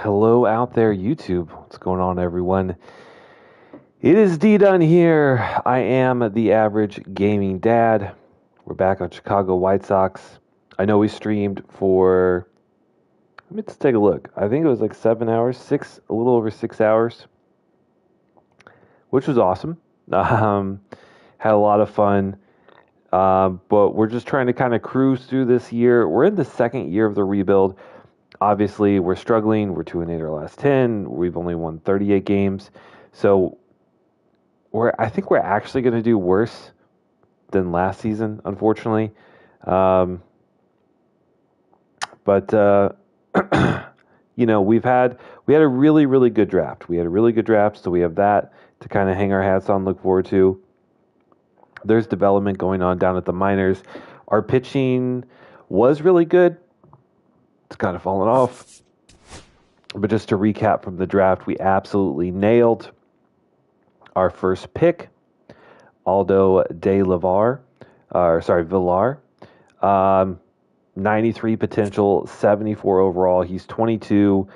Hello out there, YouTube. What's going on, everyone? It is DDunn here. I am the average gaming dad. We're back on Chicago White Sox. I know we streamed for, let's take a look. I think it was like 7 hours, a little over 6 hours, which was awesome. Had a lot of fun. But we're just trying to kind of cruise through this year. We're in the second year of the rebuild. Obviously, we're struggling. We're 2-8 our last 10. We've only won 38 games. So I think we're actually going to do worse than last season, unfortunately. But we had a really, really good draft. We had a really good draft, so we have that to kind of hang our hats on, look forward to. There's development going on down at the minors. Our pitching was really good. It's kind of fallen off. But just to recap from the draft, we absolutely nailed our first pick, Aldo Villar. 93 potential, 74 overall. He's 22.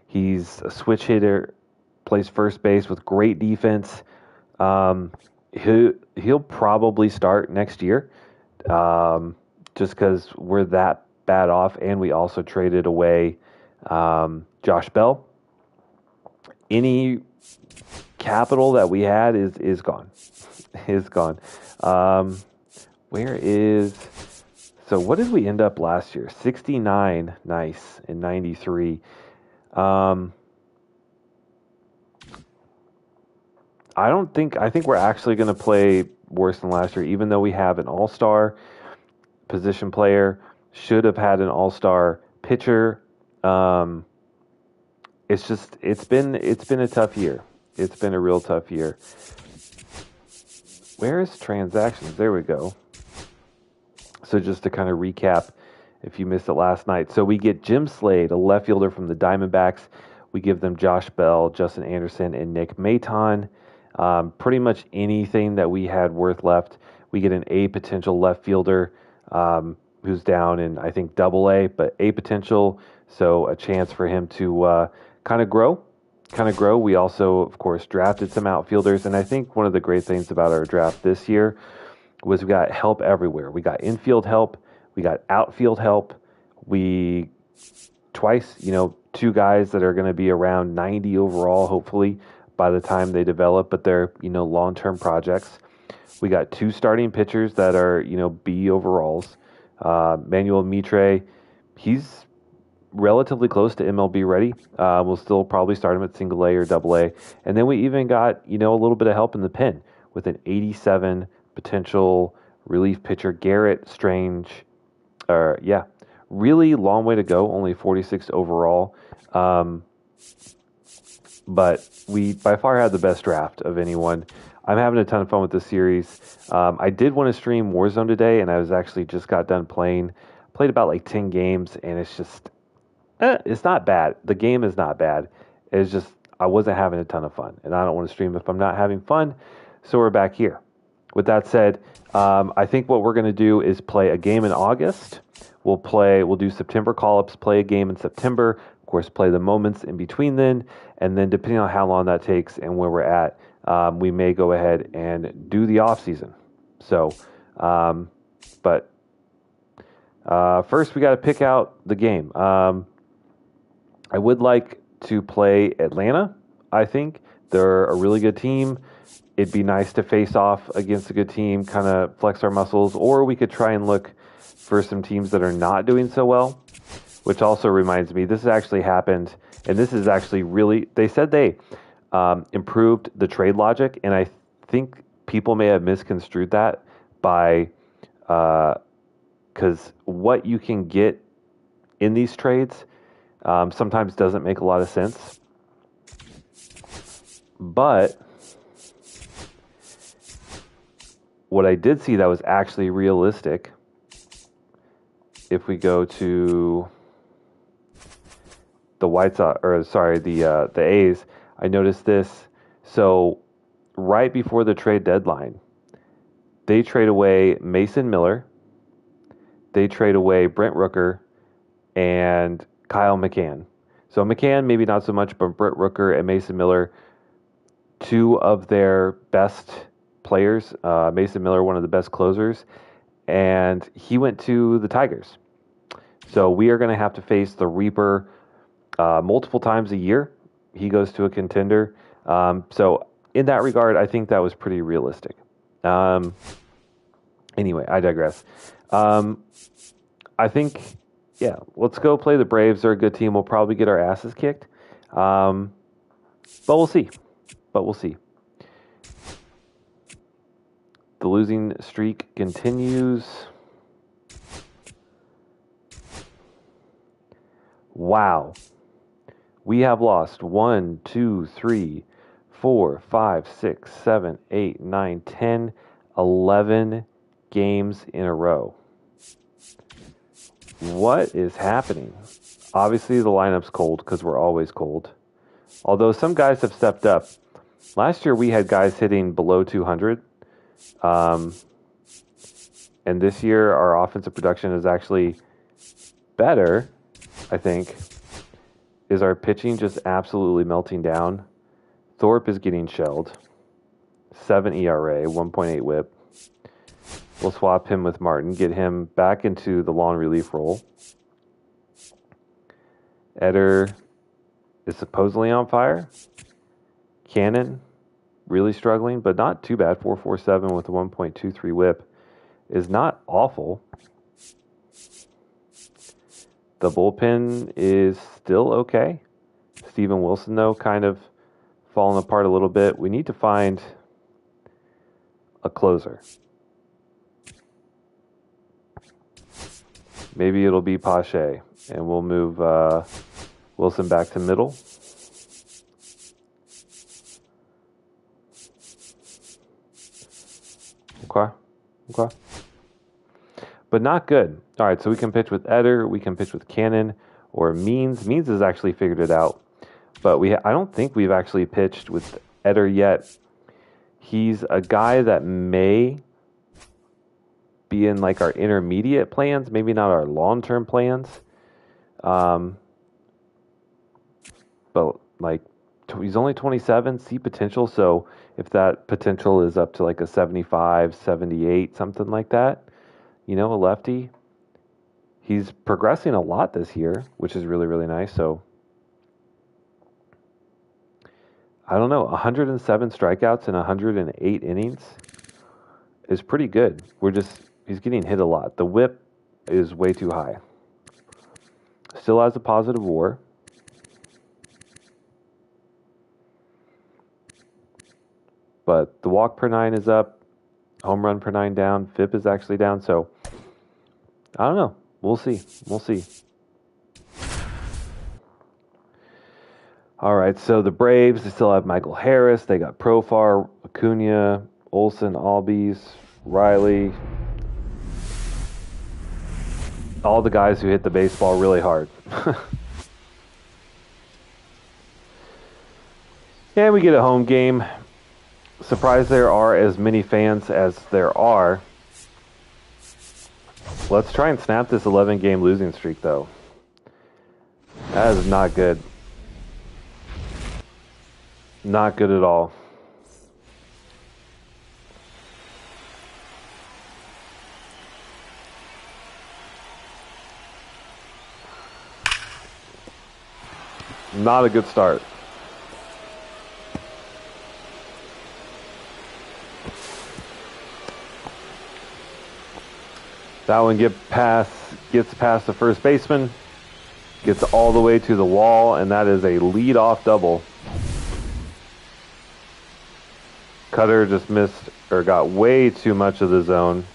He's a switch hitter, plays first base with great defense. He'll probably start next year, just because we're that bad off, and we also traded away Josh Bell. Any capital that we had is gone. Is gone. So what did we end up last year? 69, nice, and 93. I think we're actually going to play worse than last year, even though we have an all-star position player, should have had an all-star pitcher. It's been a tough year. It's been a real tough year. Where is transactions? There we go. So just to kind of recap, if you missed it last night. So we get Jim Slade, a left fielder from the Diamondbacks. We give them Josh Bell, Justin Anderson, and Nick Maton. Pretty much anything that we had worth left. We get an A potential left fielder who's down in, I think, AA, but A potential. So a chance for him to kind of grow. We also, of course, drafted some outfielders. And I think one of the great things about our draft this year was we got help everywhere. We got infield help. We got outfield help. We twice, two guys that are going to be around 90 overall, hopefully, by the time they develop, but they're, long-term projects. We got two starting pitchers that are, B overalls. Manuel Mitre, he's relatively close to MLB ready. We'll still probably start him at single A or double A. And then we even got, a little bit of help in the pen with an 87 potential relief pitcher, Garrett Strange. Really long way to go, only 46 overall. But we by far had the best draft of anyone. I'm having a ton of fun with this series. I did want to stream Warzone today, and I was actually just got done played about like 10 games, and it's just, it's not bad. The game is not bad. It's just, I wasn't having a ton of fun, and I don't want to stream if I'm not having fun, so we're back here. With that said, I think what we're going to do is play a game in August. We'll do September call-ups, play a game in September, of course, play the moments in between then, and then depending on how long that takes and where we're at, we may go ahead and do the off-season. So, first we got to pick out the game. I would like to play Atlanta, I think. They're a really good team. It'd be nice to face off against a good team, kind of flex our muscles, or we could try and look for some teams that are not doing so well, which also reminds me, this has actually happened, and this is actually really, they said they improved the trade logic, and I think people may have misconstrued that by, because what you can get in these trades sometimes doesn't make a lot of sense. But what I did see that was actually realistic, if we go to the the A's, I noticed this. So right before the trade deadline, they trade away Mason Miller, they trade away Brent Rooker, and Kyle McCann. So McCann, maybe not so much, but Brett Rooker and Mason Miller, two of their best players. Mason Miller, one of the best closers, and he went to the Tigers. So we are going to have to face the Reaper multiple times a year. He goes to a contender. So in that regard, I think that was pretty realistic. Anyway, I digress. I think, yeah, let's go play the Braves. They're a good team. We'll probably get our asses kicked. But we'll see. The losing streak continues. Wow. We have lost 1, 2, 3, 4, 5, 6, 7, 8, 9, 10, 11 games in a row. What is happening? Obviously, the lineup's cold because we're always cold. Although some guys have stepped up. Last year, we had guys hitting below 200. And this year, our offensive production is actually better, I think. Is our pitching just absolutely melting down? Thorpe is getting shelled. 7 ERA, 1.8 whip. We'll swap him with Martin, get him back into the long relief role. Eder is supposedly on fire. Cannon, really struggling, but not too bad. 4.47 with a 1.23 whip is not awful. The bullpen is still okay. Steven Wilson, though, kind of falling apart a little bit. We need to find a closer. Maybe it'll be Pache, and we'll move Wilson back to middle. Okay. But not good. All right, so we can pitch with Eder, we can pitch with Cannon, or Means. Means has actually figured it out. But I don't think we've actually pitched with Eder yet. He's a guy that may be in like our intermediate plans, maybe not our long-term plans. But like he's only 27, see potential. So if that potential is up to like a 75, 78, something like that, a lefty, he's progressing a lot this year, which is really, really nice. So I don't know, 107 strikeouts in 108 innings is pretty good. He's getting hit a lot. The whip is way too high. Still has a positive WAR. But the walk per 9 is up. Home run per 9 down. FIP is actually down. So, I don't know. We'll see. All right, so the Braves, they still have Michael Harris. They got Profar, Acuna, Olsen, Albies, Riley. All the guys who hit the baseball really hard. And we get a home game. Surprised there are as many fans as there are. Let's try and snap this 11-game losing streak, though. That is not good. Not good at all. Not a good start. That one gets past the first baseman, gets all the way to the wall, and that is a lead-off double. Cutter just missed or got way too much of the zone.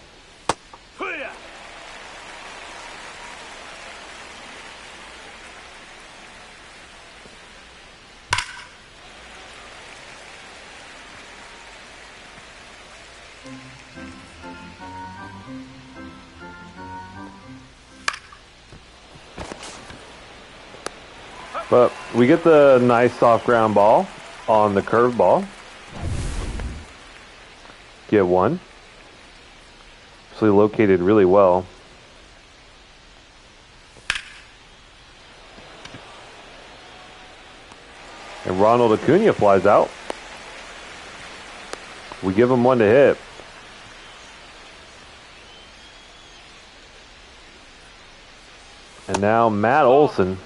But we get the nice soft ground ball on the curved ball. Get one. Actually located really well. And Ronald Acuna flies out. We give him one to hit. And now Matt Olson,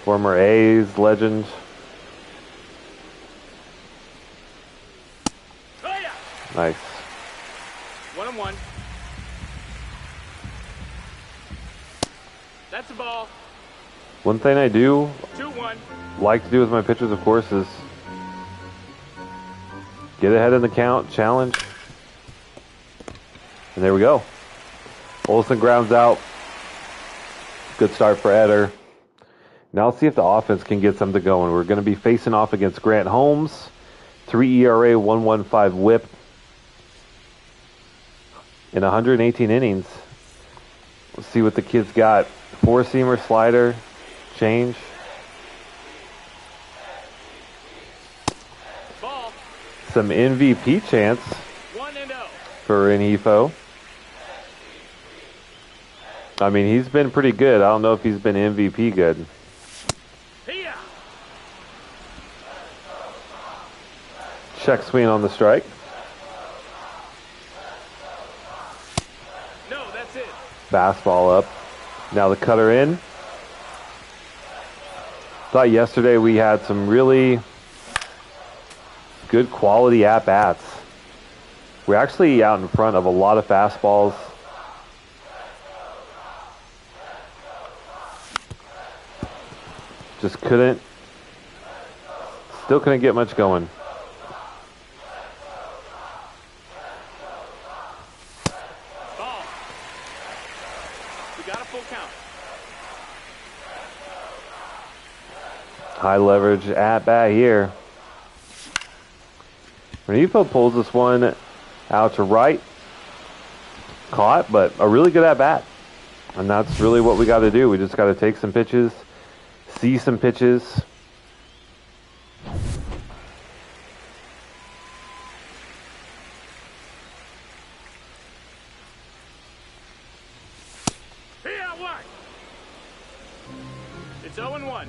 former A's legend. Nice. 1-1. That's a ball. One thing I do 2-1. like to do with my pitchers, of course, is get ahead in the count, challenge. And there we go. Olsen grounds out. Good start for Eder. Now let's see if the offense can get something going. We're going to be facing off against Grant Holmes. 3 ERA, 1.15 whip. In 118 innings. Let's see what the kids got. Four-seamer, slider, change. Ball. Some MVP chance 1-0. for Renifo. I mean, he's been pretty good. I don't know if he's been MVP good. Here. Check swing on the strike. No, that's it. Fastball up. Now the cutter in. Thought yesterday we had some really good quality at-bats. We're actually out in front of a lot of fastballs. Just still couldn't get much going. Ball. We got a full count. High leverage at-bat here. Renifo pulls this one out to right. Caught, but a really good at-bat. And that's really what we got to do. We just got to take some pitches, see some pitches. Here, what? It's 0-1.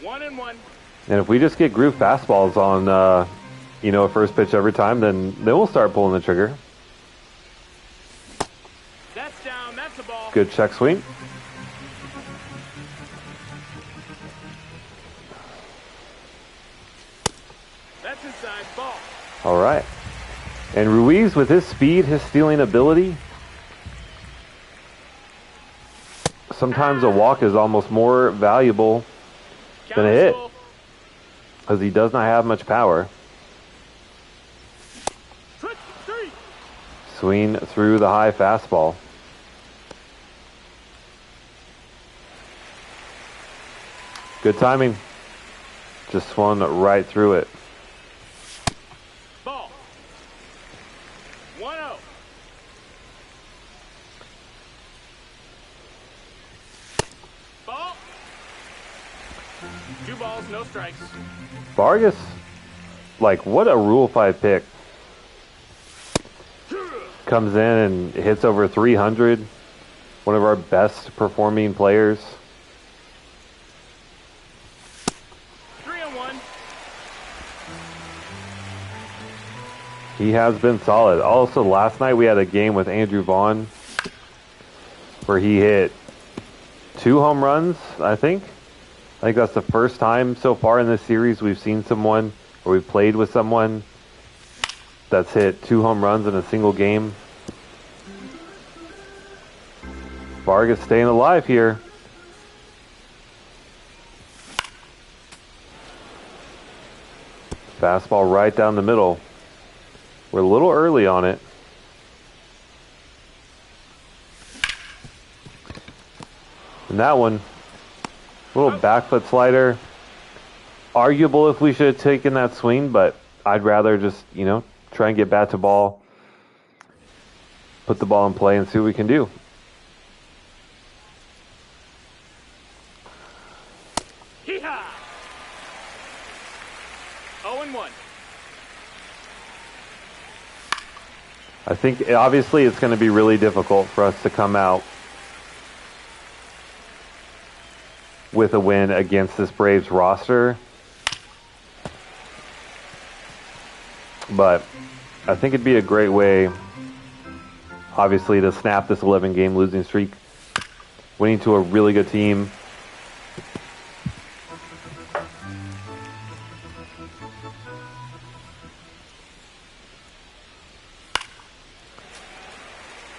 One and one. And if we just get groove fastballs on, a first pitch every time, then we'll start pulling the trigger. That's down. That's a ball. Good check swing. That's inside. Ball. All right. And Ruiz, with his speed, his stealing ability, sometimes a walk is almost more valuable than a hit, because he does not have much power. Swing through the high fastball. Good timing. Just swung right through it. Ball. 1-0. Ball. 2 balls, no strikes. Vargas, what a Rule 5 pick. Comes in and hits over 300. One of our best performing players. 3-1. He has been solid. Also, last night we had a game with Andrew Vaughn where he hit 2 home runs, I think. I think that's the first time so far in this series we've seen someone, or we've played with someone that's hit 2 home runs in a single game. Vargas staying alive here. Fastball right down the middle. We're a little early on it. And that one, little back foot slider. Arguable if we should have taken that swing, but I'd rather just, try and get bat to ball. Put the ball in play and see what we can do. Hee-haw! 0-1. I think, obviously, it's going to be really difficult for us to come out with a win against this Braves roster. But I think it'd be a great way, obviously, to snap this 11-game losing streak, winning to a really good team.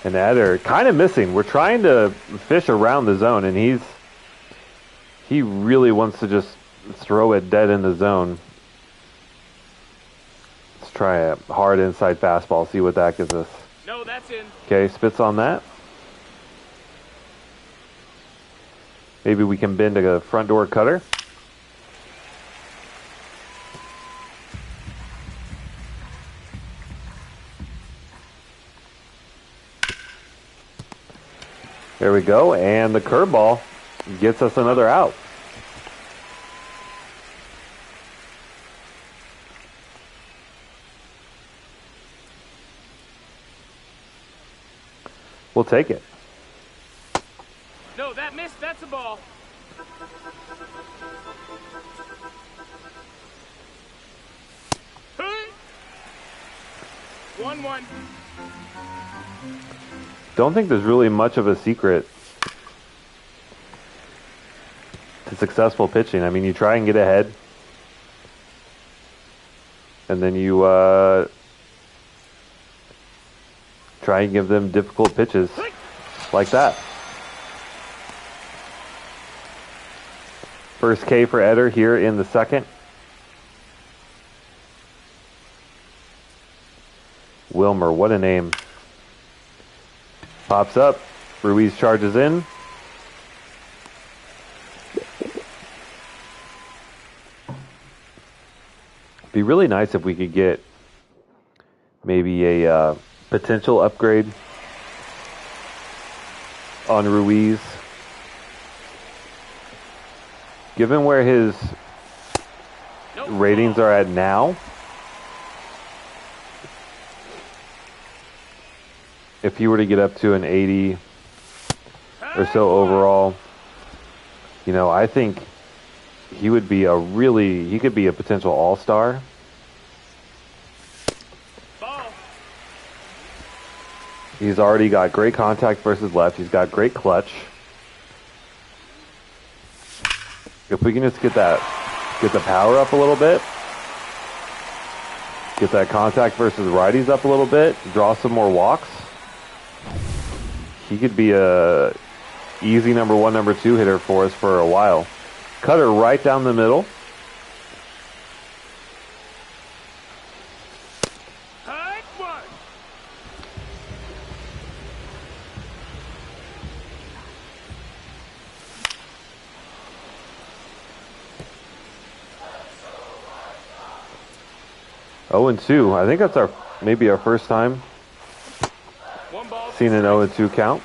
And Eder kind of missing. We're trying to fish around the zone, and he really wants to just throw it dead in the zone. Let's try a hard inside fastball, see what that gives us. No, that's in. Okay, spits on that. Maybe we can bend a front door cutter. There we go, and the curveball gets us another out. We'll take it. No, that missed. That's a ball. Hey! 1-1. Don't think there's really much of a secret to successful pitching. I mean, you try and get ahead, and then you try and give them difficult pitches like that. First K for Eder here in the second. Wilmer, what a name. Pops up. Ruiz charges in. Be really nice if we could get maybe a potential upgrade on Ruiz. Given where his ratings are at now, if he were to get up to an 80 or so overall, you know, I think he would be he could be a potential all-star. He's already got great contact versus left. He's got great clutch. If we can just get the power up a little bit, get that contact versus righties up a little bit, draw some more walks, he could be a easy number 1, number 2 hitter for us for a while. Cutter right down the middle. Oh, and 2. I think that's maybe our first time seeing an 0-2 count.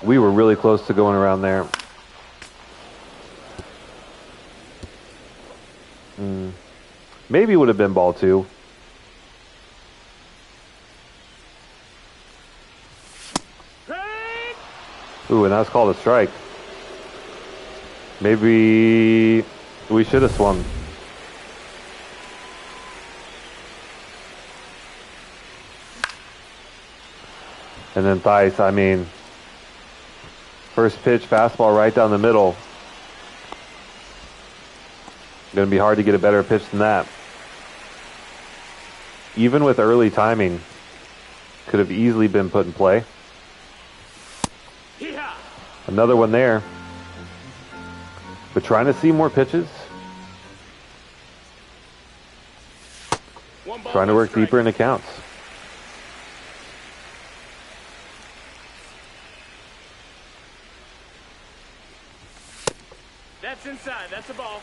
We were really close to going around there. Maybe it would have been ball 2. Ooh, and that's called a strike. Maybe we should have swung. And then Theis, I mean, first pitch, fastball right down the middle. Going to be hard to get a better pitch than that. Even with early timing, could have easily been put in play. Another one there. But trying to see more pitches. Trying to work deeper into counts. That's inside. That's a ball.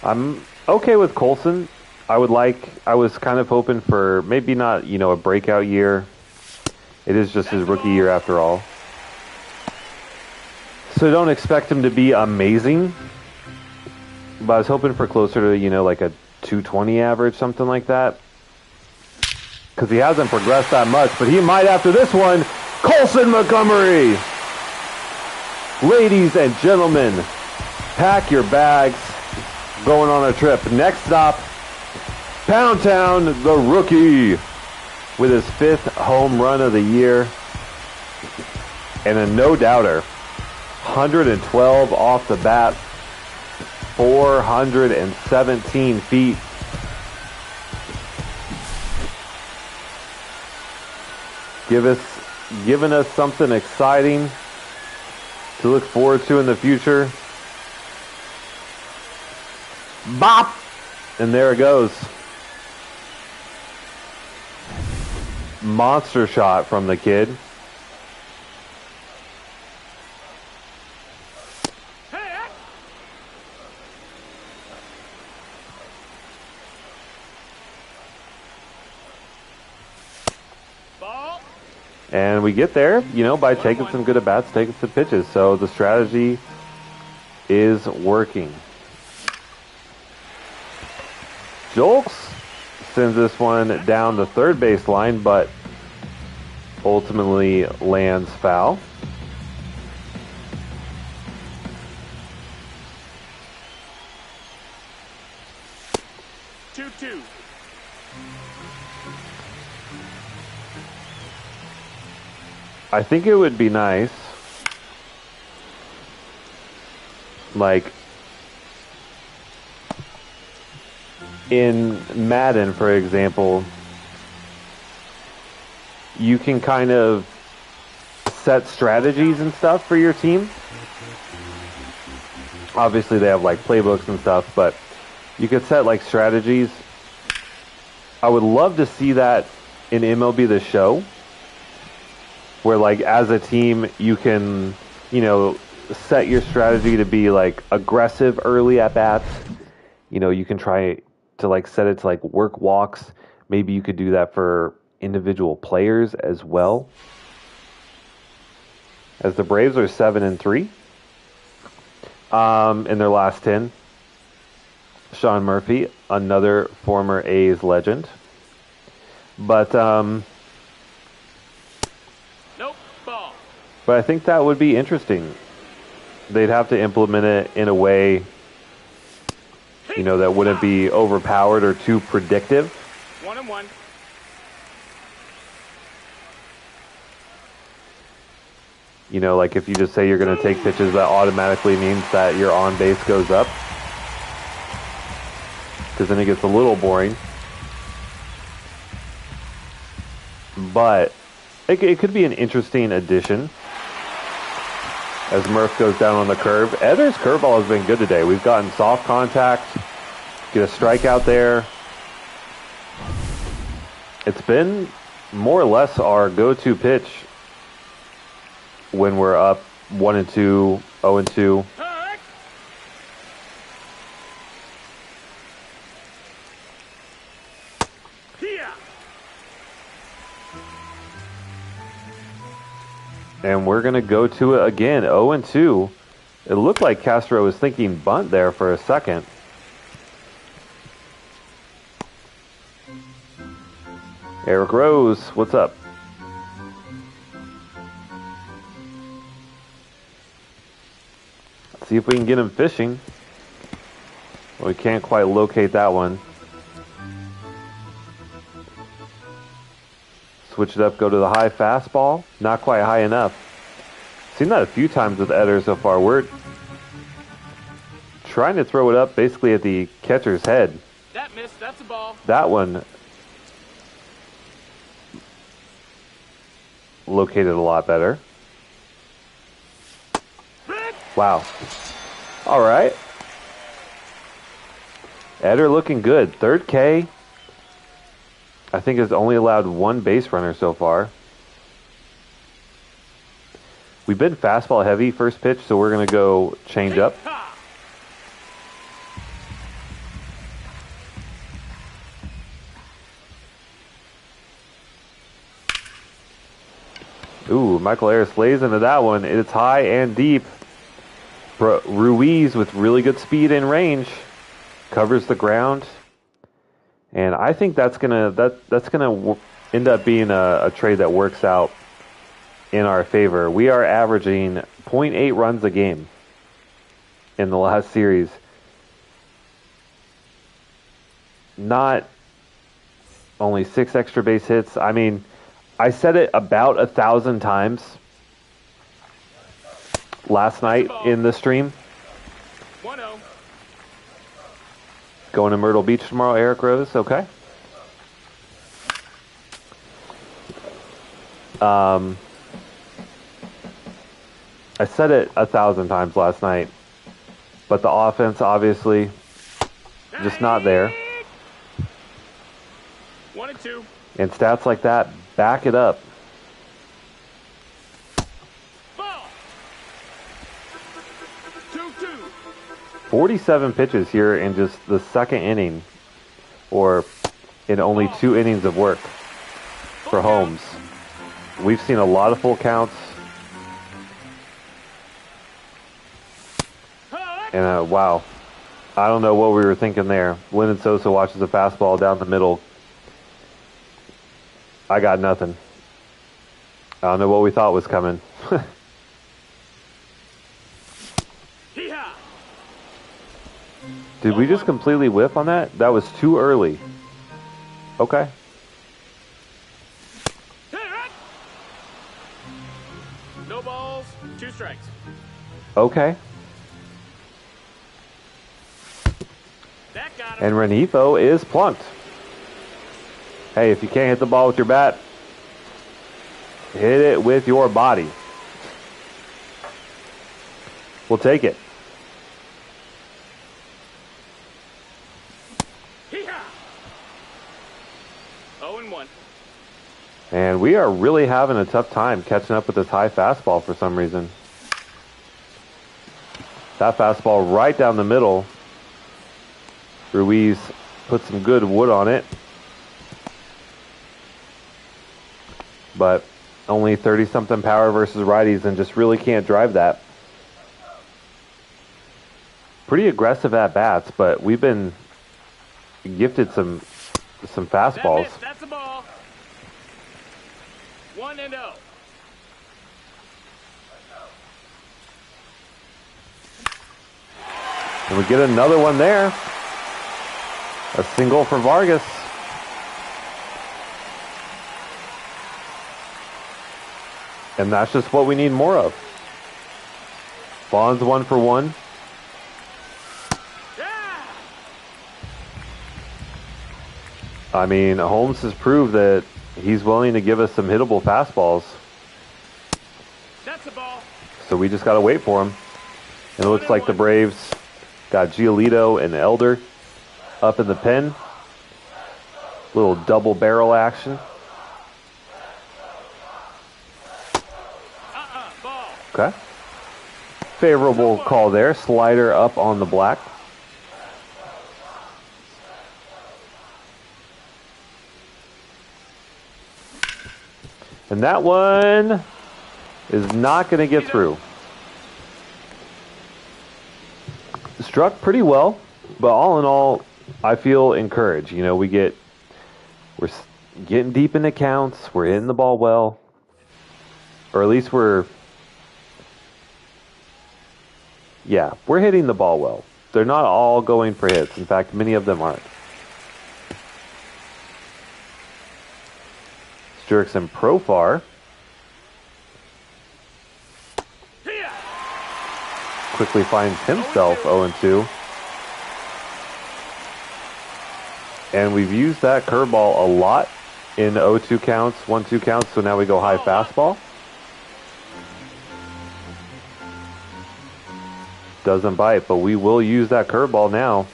I'm okay with Colson. I was kind of hoping for maybe not, a breakout year. It is just his rookie year after all. So don't expect him to be amazing. But I was hoping for closer to, like a 220 average, something like that. Because he hasn't progressed that much. But he might after this one. Colson! Colson Montgomery. Ladies and gentlemen, pack your bags. Going on a trip. Next stop, Pound Town, the rookie, with his 5th home run of the year. And a no-doubter. 112 off the bat. 417 feet. Giving us something exciting to look forward to in the future. Bop! And there it goes. Monster shot from the kid. And we get there, by taking some good at-bats, taking some pitches. So the strategy is working. Jolks sends this one down the third base line, but ultimately lands foul. Two. I think it would be nice, like in Madden, for example, you can kind of set strategies and stuff for your team. Obviously, they have like playbooks and stuff, but you could set like strategies. I would love to see that in MLB The Show, where like as a team you can, set your strategy to be like aggressive early at bats. You can try to like set it to like work walks. Maybe you could do that for individual players as well. As the Braves are 7-3 in their last 10. Sean Murphy, another former A's legend. But But I think that would be interesting. They'd have to implement it in a way, that wouldn't be overpowered or too predictive. 1-1. Like if you just say you're going to take pitches, that automatically means that your on base goes up. Because then it gets a little boring. But it could be an interesting addition. As Murph goes down on the curve. Eder's curveball has been good today. We've gotten soft contact. Get a strikeout there. It's been more or less our go-to pitch when we're up 1-2, 0-2. And we're going to go to it again, 0-2. It looked like Castro was thinking bunt there for a second. Eric Rose, what's up? Let's see if we can get him fishing. Well, we can't quite locate that one. Switch it up, go to the high fastball. Not quite high enough. Seen that a few times with Eder so far. We're trying to throw it up basically at the catcher's head. That missed, that's a ball. That one located a lot better. Wow. All right. Eder looking good. Third K. I think has only allowed one base runner so far. We've been fastball heavy first pitch, so we're going to go change up. Ooh, Michael Harris lays into that one. It's high and deep. Ruiz with really good speed and range covers the ground. And I think that's gonna end up being a trade that works out in our favor. We are averaging 0.8 runs a game in the last series. Not only 6 extra base hits. I mean, I said it about 1,000 times last night in the stream. 1-0. Going to Myrtle Beach tomorrow, Eric Rose. Okay. I said it 1,000 times last night, but the offense obviously just not there. 1-2. And stats like that back it up. Ball. 2-2. 47 pitches here in just the second inning, or in only 2 innings of work for Holmes. We've seen a lot of full counts. And wow, I don't know what we were thinking there. Lyndon Sosa watches a fastball down the middle. I got nothing. I don't know what we thought was coming. Did we just completely whiff on that? That was too early. Okay. No balls, 2 strikes. Okay. That got him. And Renifo is plunked. Hey, if you can't hit the ball with your bat, hit it with your body. We'll take it. Hee-haw. 0-1. And we are really having a tough time catching up with this high fastball for some reason. That fastball right down the middle. Ruiz put some good wood on it. But only 30-something power versus righties and just really can't drive that. Pretty aggressive at bats, but we've been gifted some fastballs. That's a ball. 1-0. And we get another one there. A single for Vargas. And that's just what we need more of. Bond's 1 for 1. Yeah. I mean, Holmes has proved that he's willing to give us some hittable fastballs. That's a ball. So we just got to wait for him. And it looks like the Braves got Giolito and Elder up in the pen. Little double barrel action. Ball. Okay. Favorable call there. Slider up on the black. And that one is not going to get through. Struck pretty well, but all in all, I feel encouraged. You know, we're getting deep into counts. We're hitting the ball well. Or at least we're hitting the ball well. They're not all going for hits. In fact, many of them aren't. Jurickson Profar quickly finds himself 0-2. And we've used that curveball a lot in 0-2 counts, 1-2 counts, so now we go high fastball. Doesn't bite, but we will use that curveball now.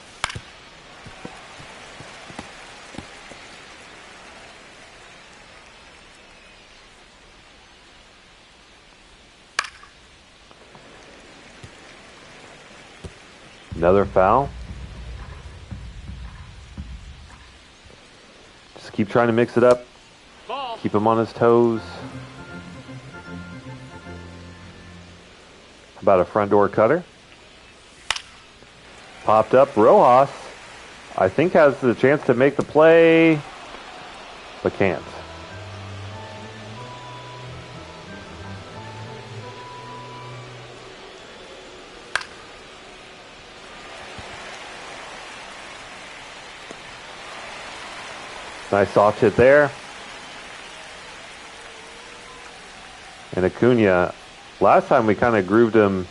Another foul. Just keep trying to mix it up. Ball. Keep him on his toes. How about a front door cutter? Popped up. Rojas, I think, has the chance to make the play, but can't. Nice soft hit there. And Acuna, last time we kind of grooved him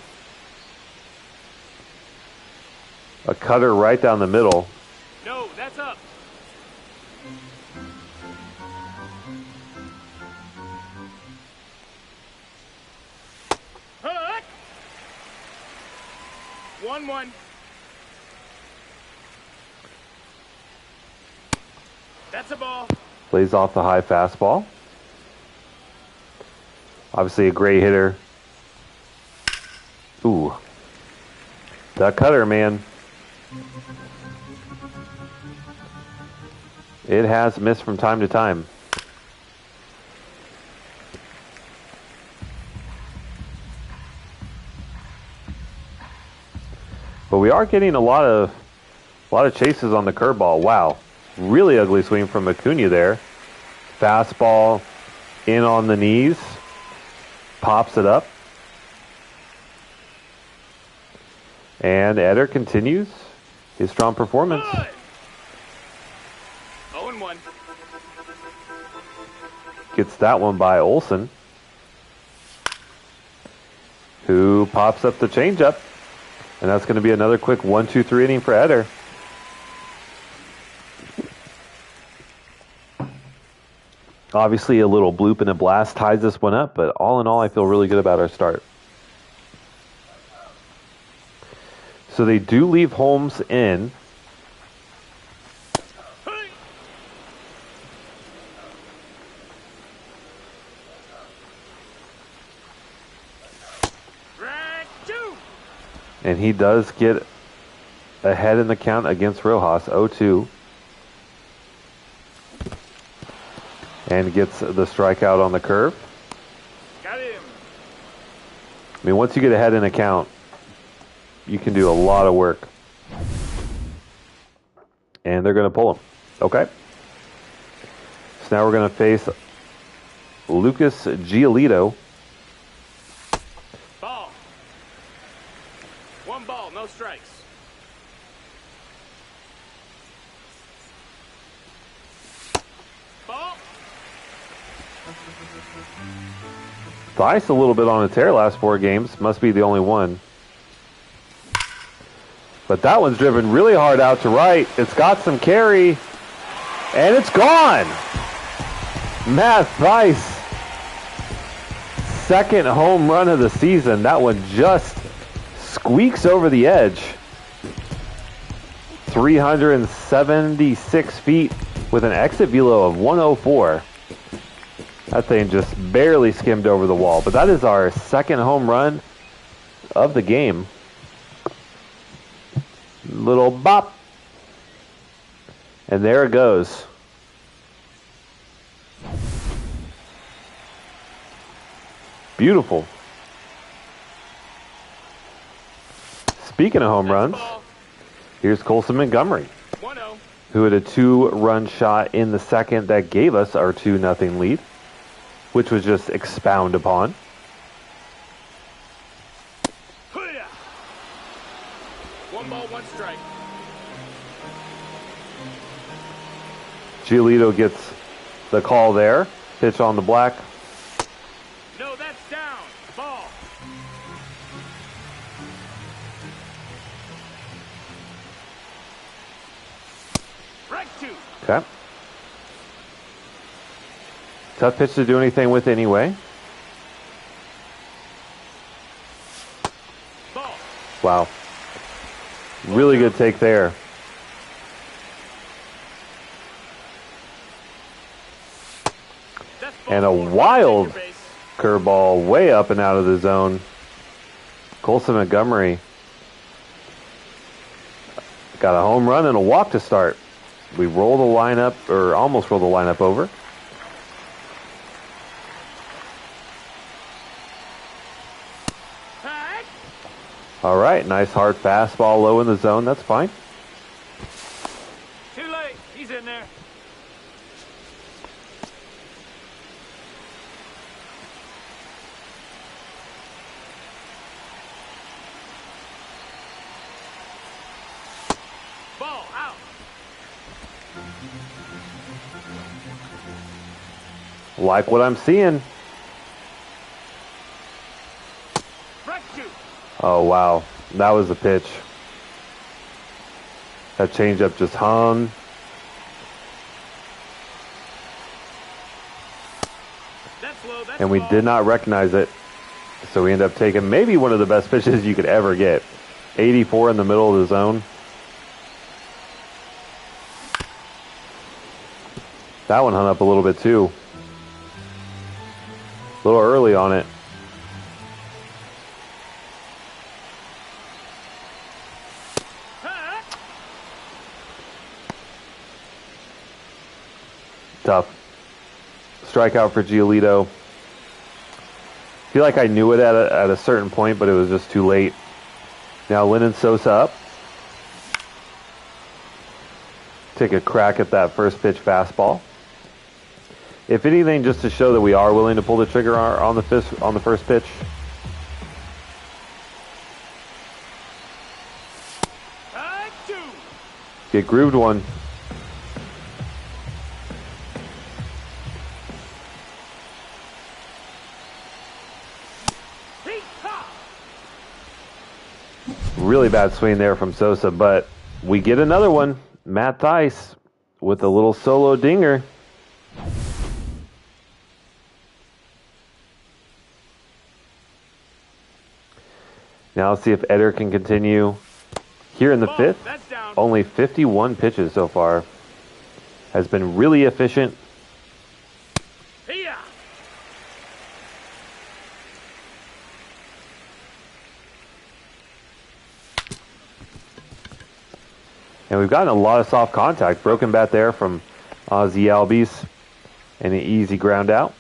a cutter right down the middle. No, that's up. Hook! 1-1. That's a ball. Plays off the high fastball. Obviously a great hitter. Ooh. That cutter, man. It has missed from time to time. But we are getting a lot of chases on the curveball. Wow. Really ugly swing from Acuna there. Fastball in on the knees. Pops it up. And Eder continues his strong performance. Good. 0-1. Gets that one by Olsen, who pops up the changeup. And that's going to be another quick 1-2-3 inning for Eder. Obviously, a little bloop and a blast ties this one up, but all in all, I feel really good about our start. So they do leave Holmes in. And he does get ahead in the count against Rojas, 0-2. And gets the strikeout on the curve. Got him. I mean, once you get ahead in a count, you can do a lot of work. And they're going to pull him. Okay. So now we're going to face Lucas Giolito. Ball. 1 ball, no strikes. Ball. Thaiss a little bit on a tear last 4 games. Must be the only one. But that one's driven really hard out to right. It's got some carry. And it's gone. Matt Thaiss. Second home run of the season. That one just squeaks over the edge. 376 feet with an exit velo of 104. That thing just barely skimmed over the wall. But that is our second home run of the game. Little bop. And there it goes. Beautiful. Speaking of home runs, here's Colson Montgomery, 1-0. who had a 2-run shot in the second that gave us our 2-0 lead, which was just expound upon. Hoo-yah. 1 ball, 1 strike. Giolito gets the call there. Pitch on the black. No, that's down. Ball. Strike 2. Okay. Tough pitch to do anything with anyway. Ball. Wow. Really good take there. That's ball And a 4. wild Take your base. curveball way up and out of the zone. Colson Montgomery got a home run and a walk to start. We roll the lineup, or almost roll the lineup over. Hack. All right, nice hard fastball low in the zone. That's fine. Too late. He's in there. Ball out. Like what I'm seeing. Oh, wow. That was the pitch. That changeup just hung. And we did not recognize it. So we end up taking maybe one of the best pitches you could ever get. 84 in the middle of the zone. That one hung up a little bit too. A little early on it. Tough. Strikeout for Giolito. I feel like I knew it at a certain point, but it was just too late. Now Lennon Sosa up. Take a crack at that first pitch fastball. If anything, just to show that we are willing to pull the trigger on the first pitch. Get grooved one. Really bad swing there from Sosa, but we get another one. Matt Thaiss with a little solo dinger. Now let's see if Eder can continue. Here in the fifth, only 51 pitches so far. Has been really efficient. And we've gotten a lot of soft contact. Broken bat there from Ozzy Albies. And an easy ground out.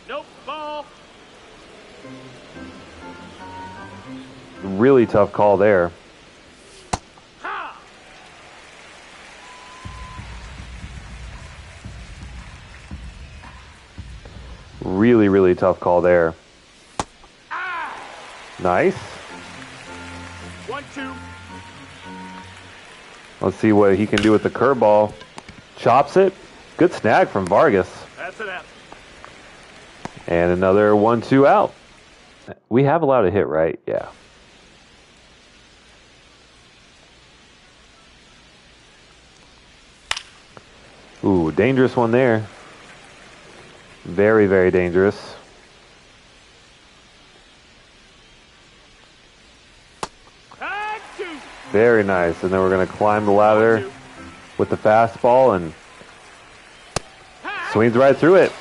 Nope, ball. Really tough call there. Ha! Really, really tough call there. Nice. 1-2. Let's see what he can do with the curveball. Chops it. Good snag from Vargas. That's it out. And another 1-2 out. We have allowed a hit, right? Yeah. Ooh, dangerous one there. Very, very dangerous. Very nice. And then we're going to climb the ladder with the fastball and swings right through it.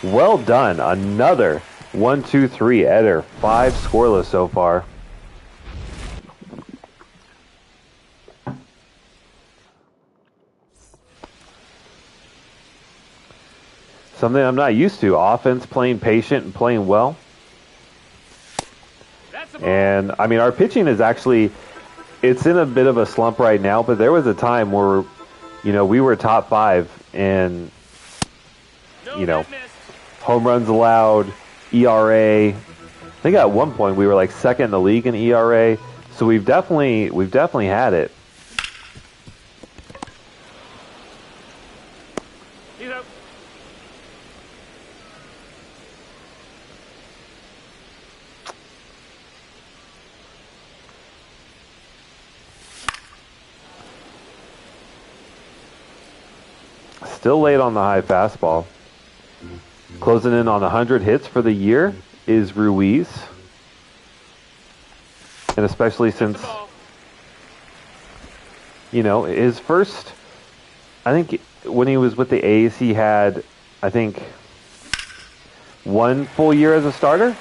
Well done. Another 1-2-3 Eder. 5 scoreless so far. Something I'm not used to. Offense playing patient and playing well. And, I mean, our pitching is actually... It's in a bit of a slump right now, but there was a time where, you know, we were top 5 and, you know, home runs allowed, ERA. I think at one point we were like second in the league in ERA. So we've definitely had it. Still late on the high fastball. Closing in on 100 hits for the year is Ruiz. And especially since, you know, his first, I think when he was with the A's, he had, I think, 1 full year as a starter.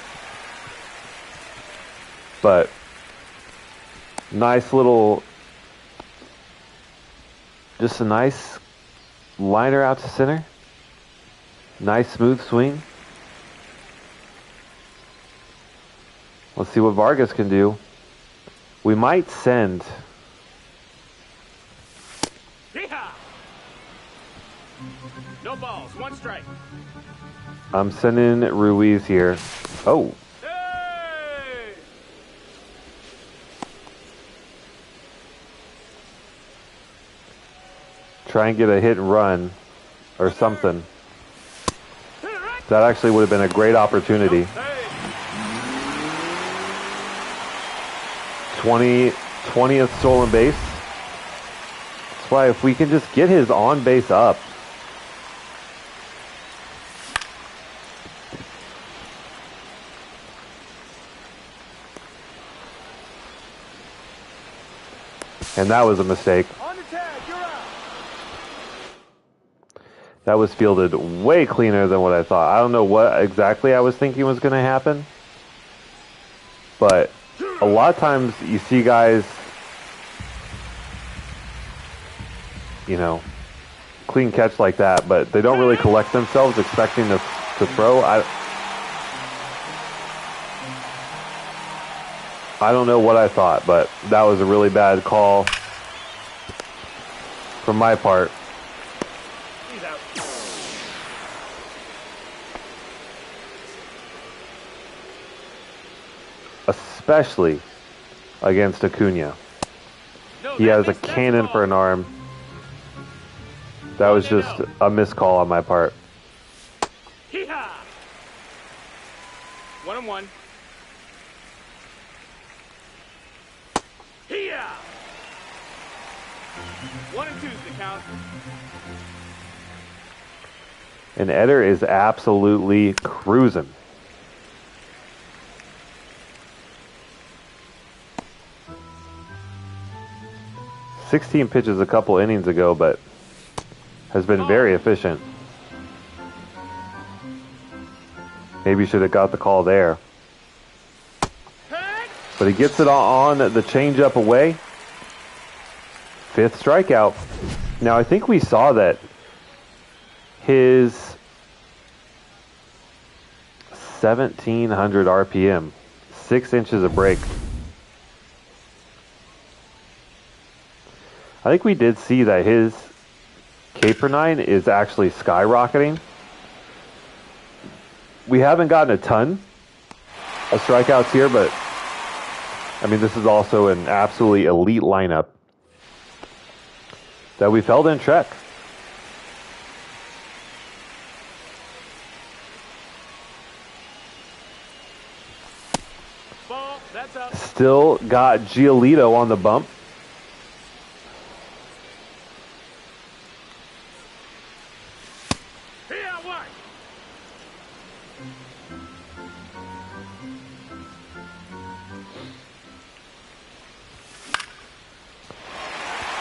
But nice little, just a nice liner out to center. Nice smooth swing. Let's see what Vargas can do. We might send. No balls, 1 strike. I'm sending Ruiz here. Oh. Hey! try and get a hit and run or something. That actually would have been a great opportunity. 20th stolen base. That's why if we can just get his on base up. And that was a mistake. On the tag, you're out. That was fielded way cleaner than what I thought. I don't know what exactly I was thinking was going to happen. But a lot of times you see guys, you know, clean catch like that, but they don't really collect themselves expecting to throw. I don't know what I thought, but that was a really bad call from my part. He's out. Especially against Acuna. No, He that has a missed, that's cannon ball. for an arm. That was just a missed call on my part. Hee-haw. 1-1. Hee-haw. 1-2's the count. And Eder is absolutely cruising. "16 pitches a couple innings ago, but has been very efficient." Maybe should have got the call there. But he gets it on the changeup away. 5th strikeout. Now I think we saw that his 1700 RPM, 6 inches of break. I think we did see that his K per 9 is actually skyrocketing. We haven't gotten a ton of strikeouts here, but I mean, this is also an absolutely elite lineup that we've held in check. Ball, that's up. Still got Giolito on the bump. Here, what?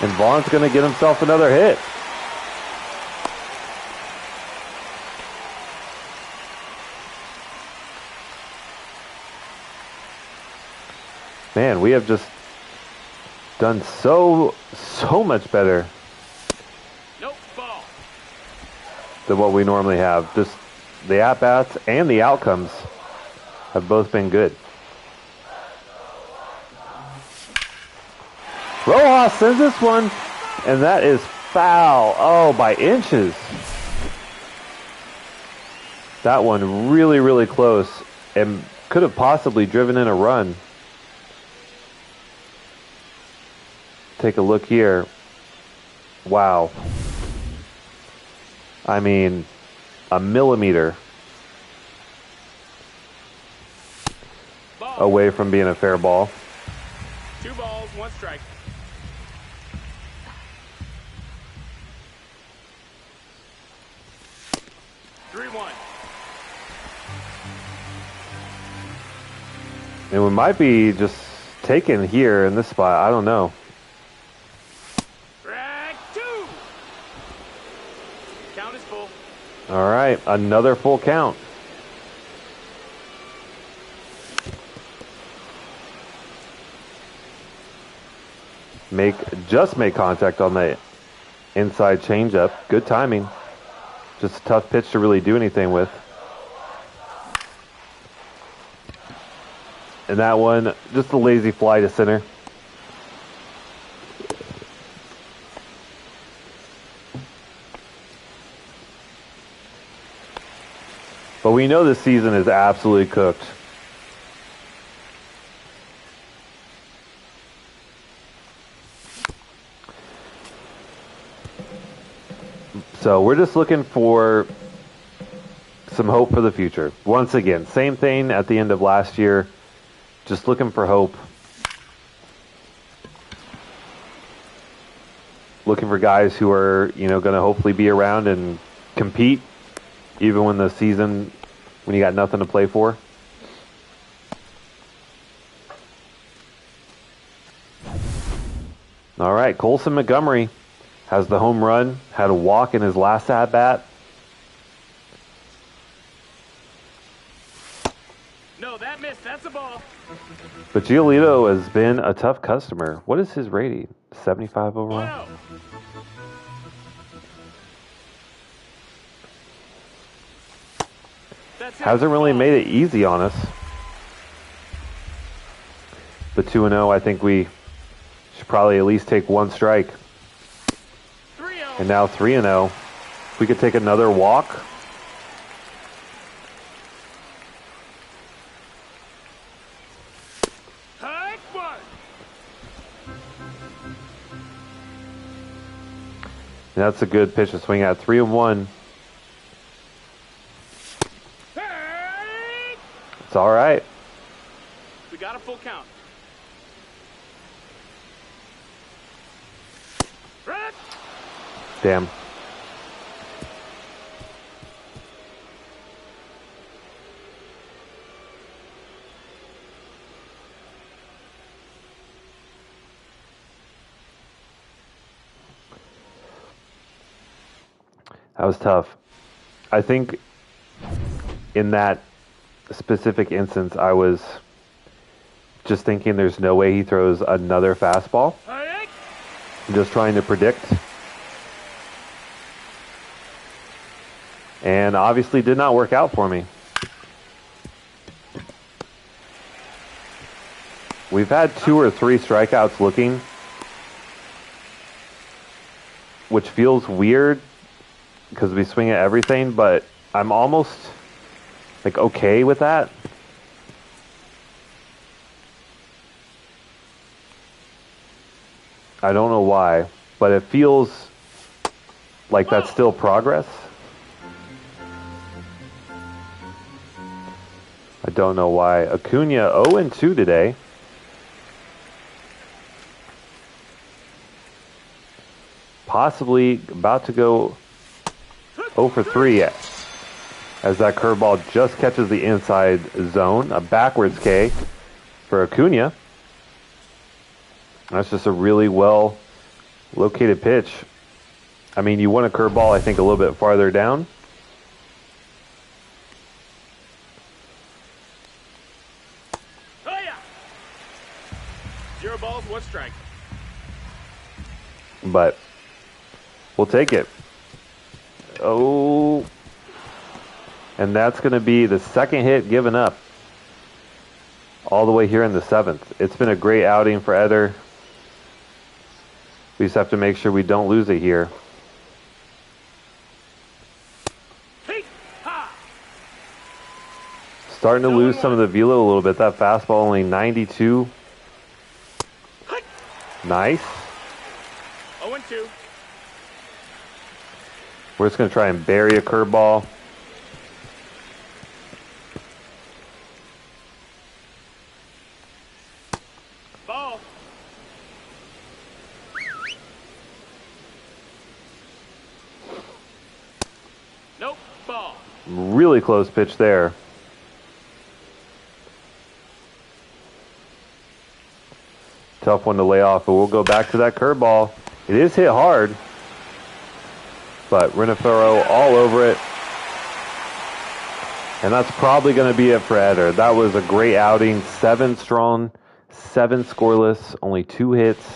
And Vaughn's going to get himself another hit. Man, we have just done so much better Nope, ball. than what we normally have. Just the at-bats and the outcomes have both been good. Rojas sends this one, and that is foul. Oh, by inches. That one really, really close and could have possibly driven in a run. Take a look here. Wow. I mean, a millimeter Ball. away from being a fair ball. 2 balls, 1 strike. And we might be just taken here in this spot. I don't know. Drag 2. Count is full. All right, another full count. Just make contact on the inside changeup. Good timing. Just a tough pitch to really do anything with. And that one, just a lazy fly to center. But we know this season is absolutely cooked. So we're just looking for some hope for the future. Once again, same thing at the end of last year. Just looking for hope. Looking for guys who are, going to hopefully be around and compete, even when the season, when you got nothing to play for. All right, Colson Montgomery has the home run, had a walk in his last at-bat. No, that missed. That's a ball. But Giolito has been a tough customer. What is his rating? 75 overall? Wow. Hasn't really made it easy on us. But 2-0, I think we should probably at least take one strike. 3-0. And now 3-0. If we could take another walk. And that's a good pitch to swing at. 3-1. It's all right. We got a full count. Damn. That was tough. I think in that specific instance, I was just thinking there's no way he throws another fastball. I'm just trying to predict. And obviously did not work out for me. We've had 2 or 3 strikeouts looking, which feels weird because we swing at everything, but I'm almost like okay with that. I don't know why, but it feels like that's still progress. I don't know why. Acuna 0-2 today. Possibly about to go 0-3 as that curveball just catches the inside zone. A backwards K for Acuna. That's just a really well located pitch. I mean, you want a curveball, I think, a little bit farther down. Oh, yeah. 0 balls, 1 strike. But we'll take it. Oh. And that's going to be the second hit given up all the way here in the 7th. It's been a great outing for Eder. We just have to make sure we don't lose it here. Starting to lose some of the velo a little bit. That fastball only 92. Nice. 0-2. We're just going to try and bury a curveball. Ball. Nope. Ball. Really close pitch there. Tough one to lay off, but we'll go back to that curveball. It is hit hard, but Renifero all over it. And that's probably going to be it for Eder. That was a great outing. 7 strong, 7 scoreless, only 2 hits.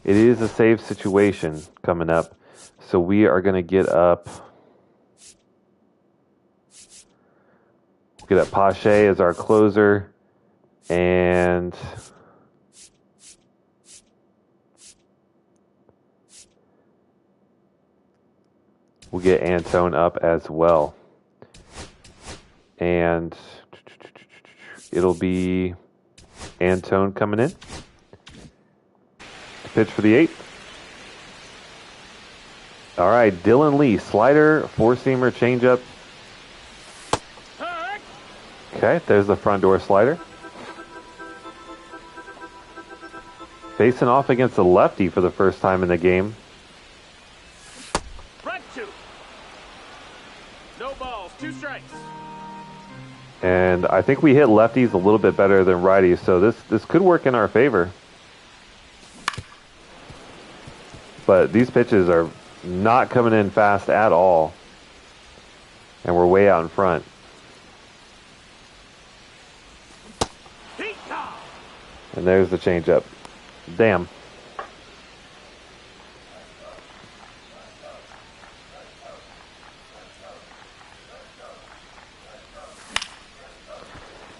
It is a save situation coming up. So we are going to get up Pache as our closer. And we'll get Antone up as well. And it'll be Antone coming in. Pitch for the 8th. All right, Dylan Lee, slider, four-seamer, changeup. Okay, there's the front door slider. Facing off against a lefty for the first time in the game. Right two. No balls, 2 strikes. And I think we hit lefties a little bit better than righties, so this could work in our favor. But these pitches are not coming in fast at all. And we're way out in front. And there's the changeup. Damn.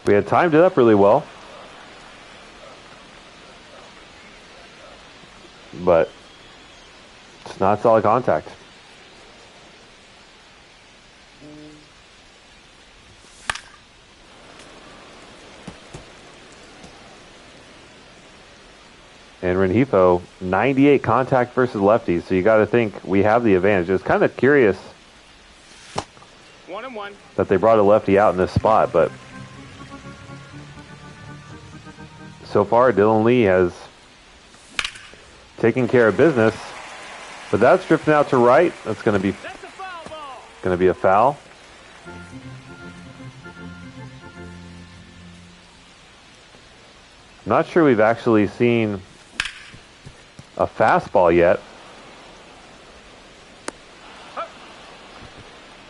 We had timed it up really well. But it's not solid contact. And Rengifo, 98 contact versus lefties, so you got to think we have the advantage. It's kind of curious 1-1 that they brought a lefty out in this spot, but so far Dylan Lee has taken care of business. But that's drifting out to right. That's going to be a foul. I'm not sure we've actually seen a fastball yet.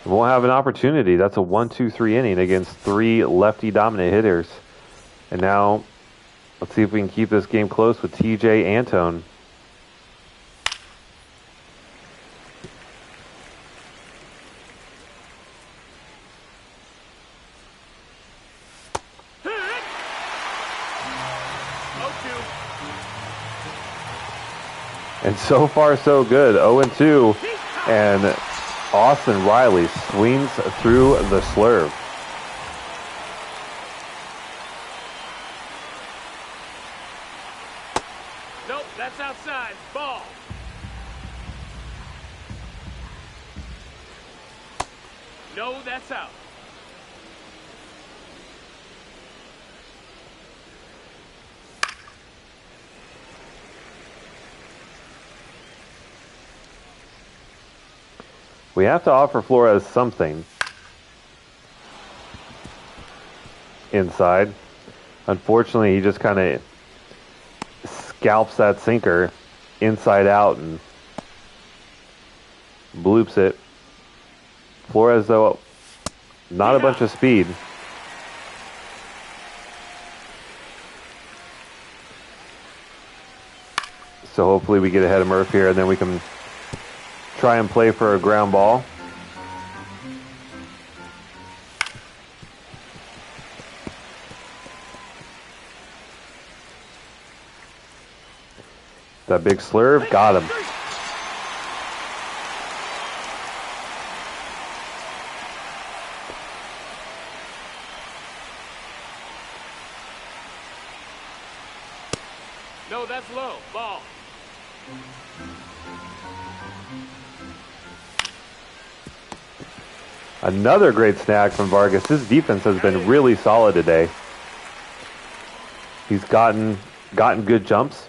We won't have an opportunity. That's a 1-2-3 inning against 3 lefty dominant hitters. And now let's see if we can keep this game close with TJ Antone. And so far, so good. 0-2. And Austin Riley swings through the slurve. Nope, that's outside. Ball. No, that's out. We have to offer Flores something inside. Unfortunately, he just kind of scalps that sinker inside out and bloops it. Flores, though, not a bunch of speed. So hopefully we get ahead of Murph here, and then we can try and play for a ground ball. That big slurve, got him. No, that's low. Ball. Another great snag from Vargas. His defense has been really solid today. He's gotten good jumps.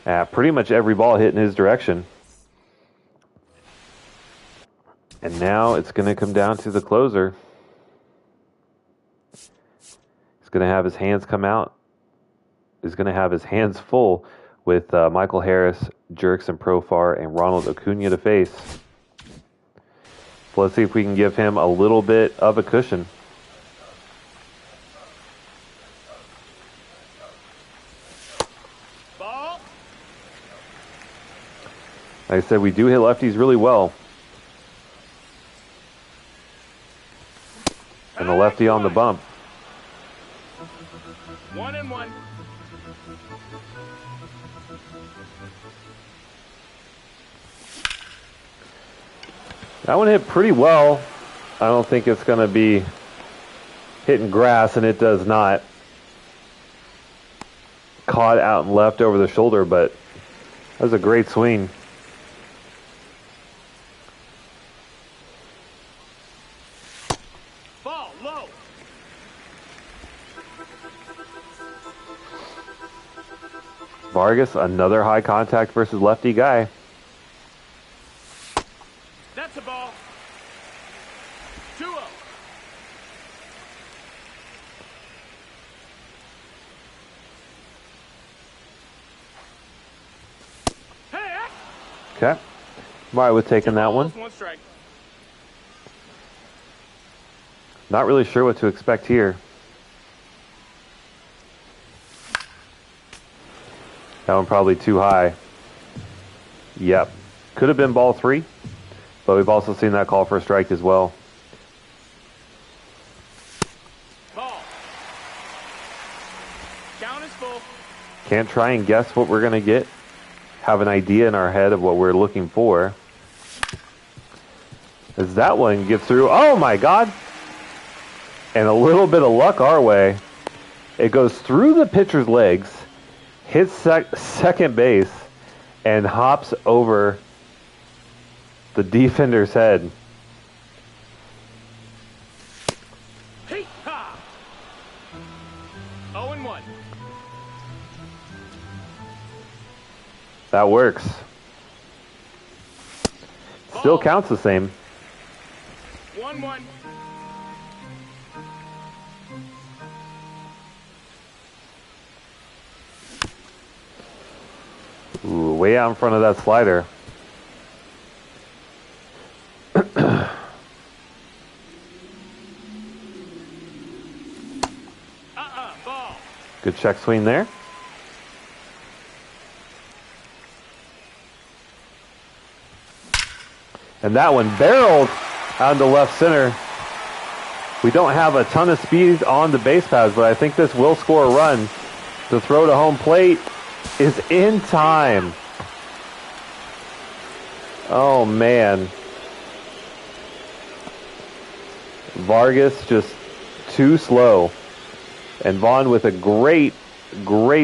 Pretty much every ball hit in his direction. And now it's going to come down to the closer. He's going to have his hands come out. He's going to have his hands full with Michael Harris, Jerkson Profar, and Ronald Acuna to face. So let's see if we can give him a little bit of a cushion. Ball. Like I said, we do hit lefties really well. And the lefty on the bump. 1-1. That one hit pretty well. I don't think it's going to be hitting grass, and it does not. Caught out and left over the shoulder, but that was a great swing. Vargas, another high contact versus lefty guy. That's a ball. 2-0. Hey! Okay. I'm all right with taking that one. 1 strike. Not really sure what to expect here. That one probably too high. Yep. Could have been ball 3, but we've also seen that call for a strike as well. Ball. Count is full. Can't try and guess what we're going to get. Have an idea in our head of what we're looking for. As that one gets through. Oh my God! And a little bit of luck our way. It goes through the pitcher's legs, hits second base, and hops over the defender's head. Hey, ha! 0-1. That works. Still Ball. counts the same. 1-1. Ooh, way out in front of that slider. Ball. Good check swing there. And that one barreled out into left center. We don't have a ton of speed on the base paths, but I think this will score a run. The throw to home plate is in time. Oh, man. Vargas just too slow. And Vaughn with a great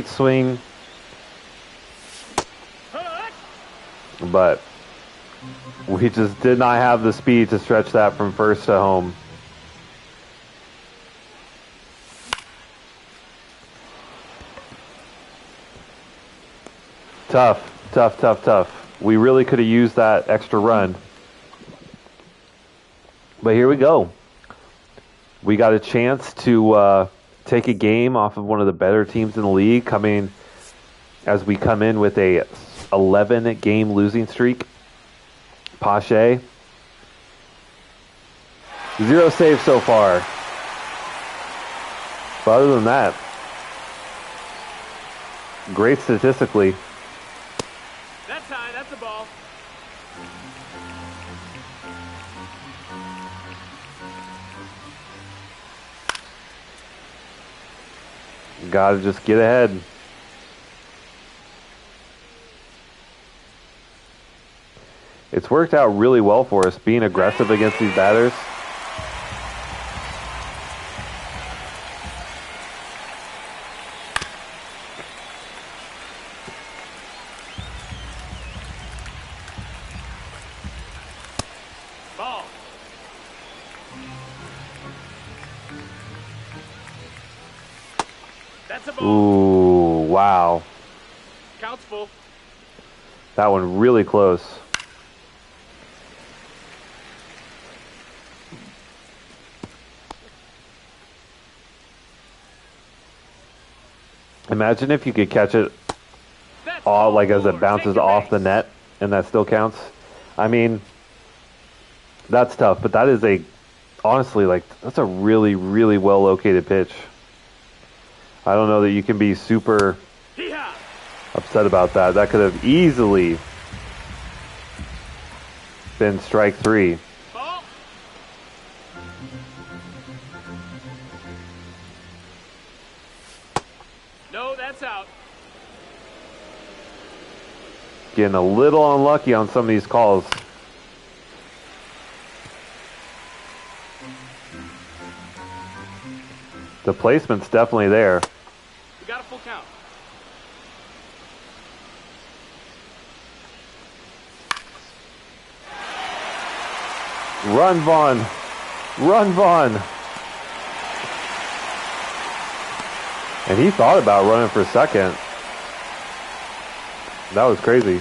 swing. But we just did not have the speed to stretch that from first to home. Tough. We really could have used that extra run. But here we go. We got a chance to take a game off of one of the better teams in the league, as we come in with a 11-game losing streak. Pache. 0 saves so far. But other than that, great statistically. That's high. That's a ball. Gotta just get ahead. It's worked out really well for us, being aggressive against these batters. Ball. That's a ball. Ooh, wow. Count's full. That one really close. Imagine if you could catch it all, like as it bounces off the net, and that still counts. I mean, that's tough, but that is honestly, that's a really, really well located pitch. I don't know that you can be super upset about that. That could have easily been strike 3. Ball. No, that's out. Getting a little unlucky on some of these calls. The placement's definitely there. We got a full count. Run, Vaughn. Run, Vaughn. And he thought about running for second. That was crazy.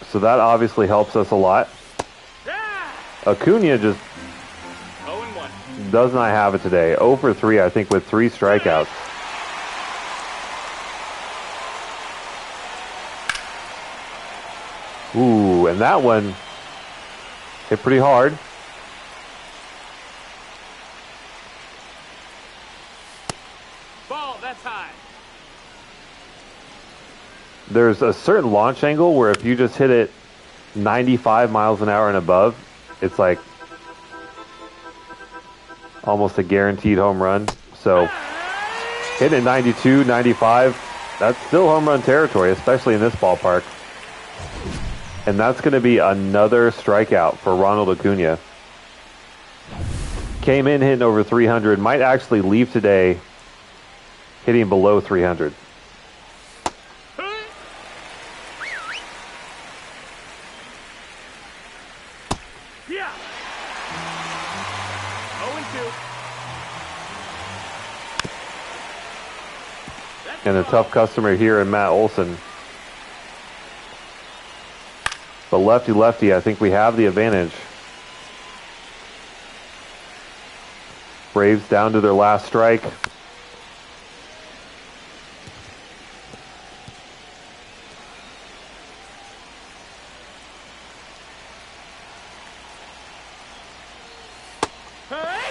So that obviously helps us a lot. Acuna just 0-1. does not have it today. 0 for 3, I think, with 3 strikeouts. Ooh, and that one hit pretty hard. Ball, that's high. There's a certain launch angle where if you just hit it 95 miles an hour and above, it's like almost a guaranteed home run. So hitting it 92, 95, that's still home run territory, especially in this ballpark. And that's going to be another strikeout for Ronald Acuna. Came in hitting over 300, might actually leave today hitting below 300. Yeah. 0-2. And a tough customer here in Matt Olson. But lefty, I think we have the advantage. Braves down to their last strike.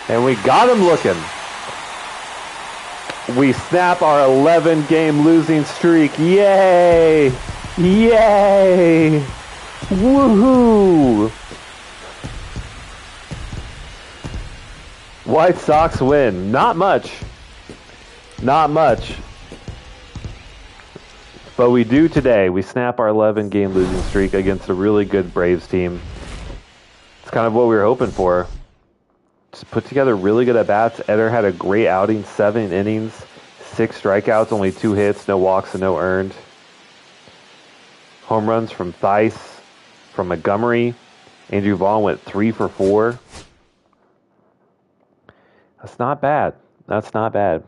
And we got him looking. We snap our 11-game losing streak. Yay! Yay! Woohoo! White Sox win. Not much. Not much. But we do today. We snap our 11-game losing streak against a really good Braves team. It's kind of what we were hoping for. Just put together really good at-bats. Eder had a great outing. 7 innings, 6 strikeouts, only 2 hits, no walks, and no earned. Home runs from Theis, from Montgomery. Andrew Vaughn went 3 for 4. That's not bad. That's not bad.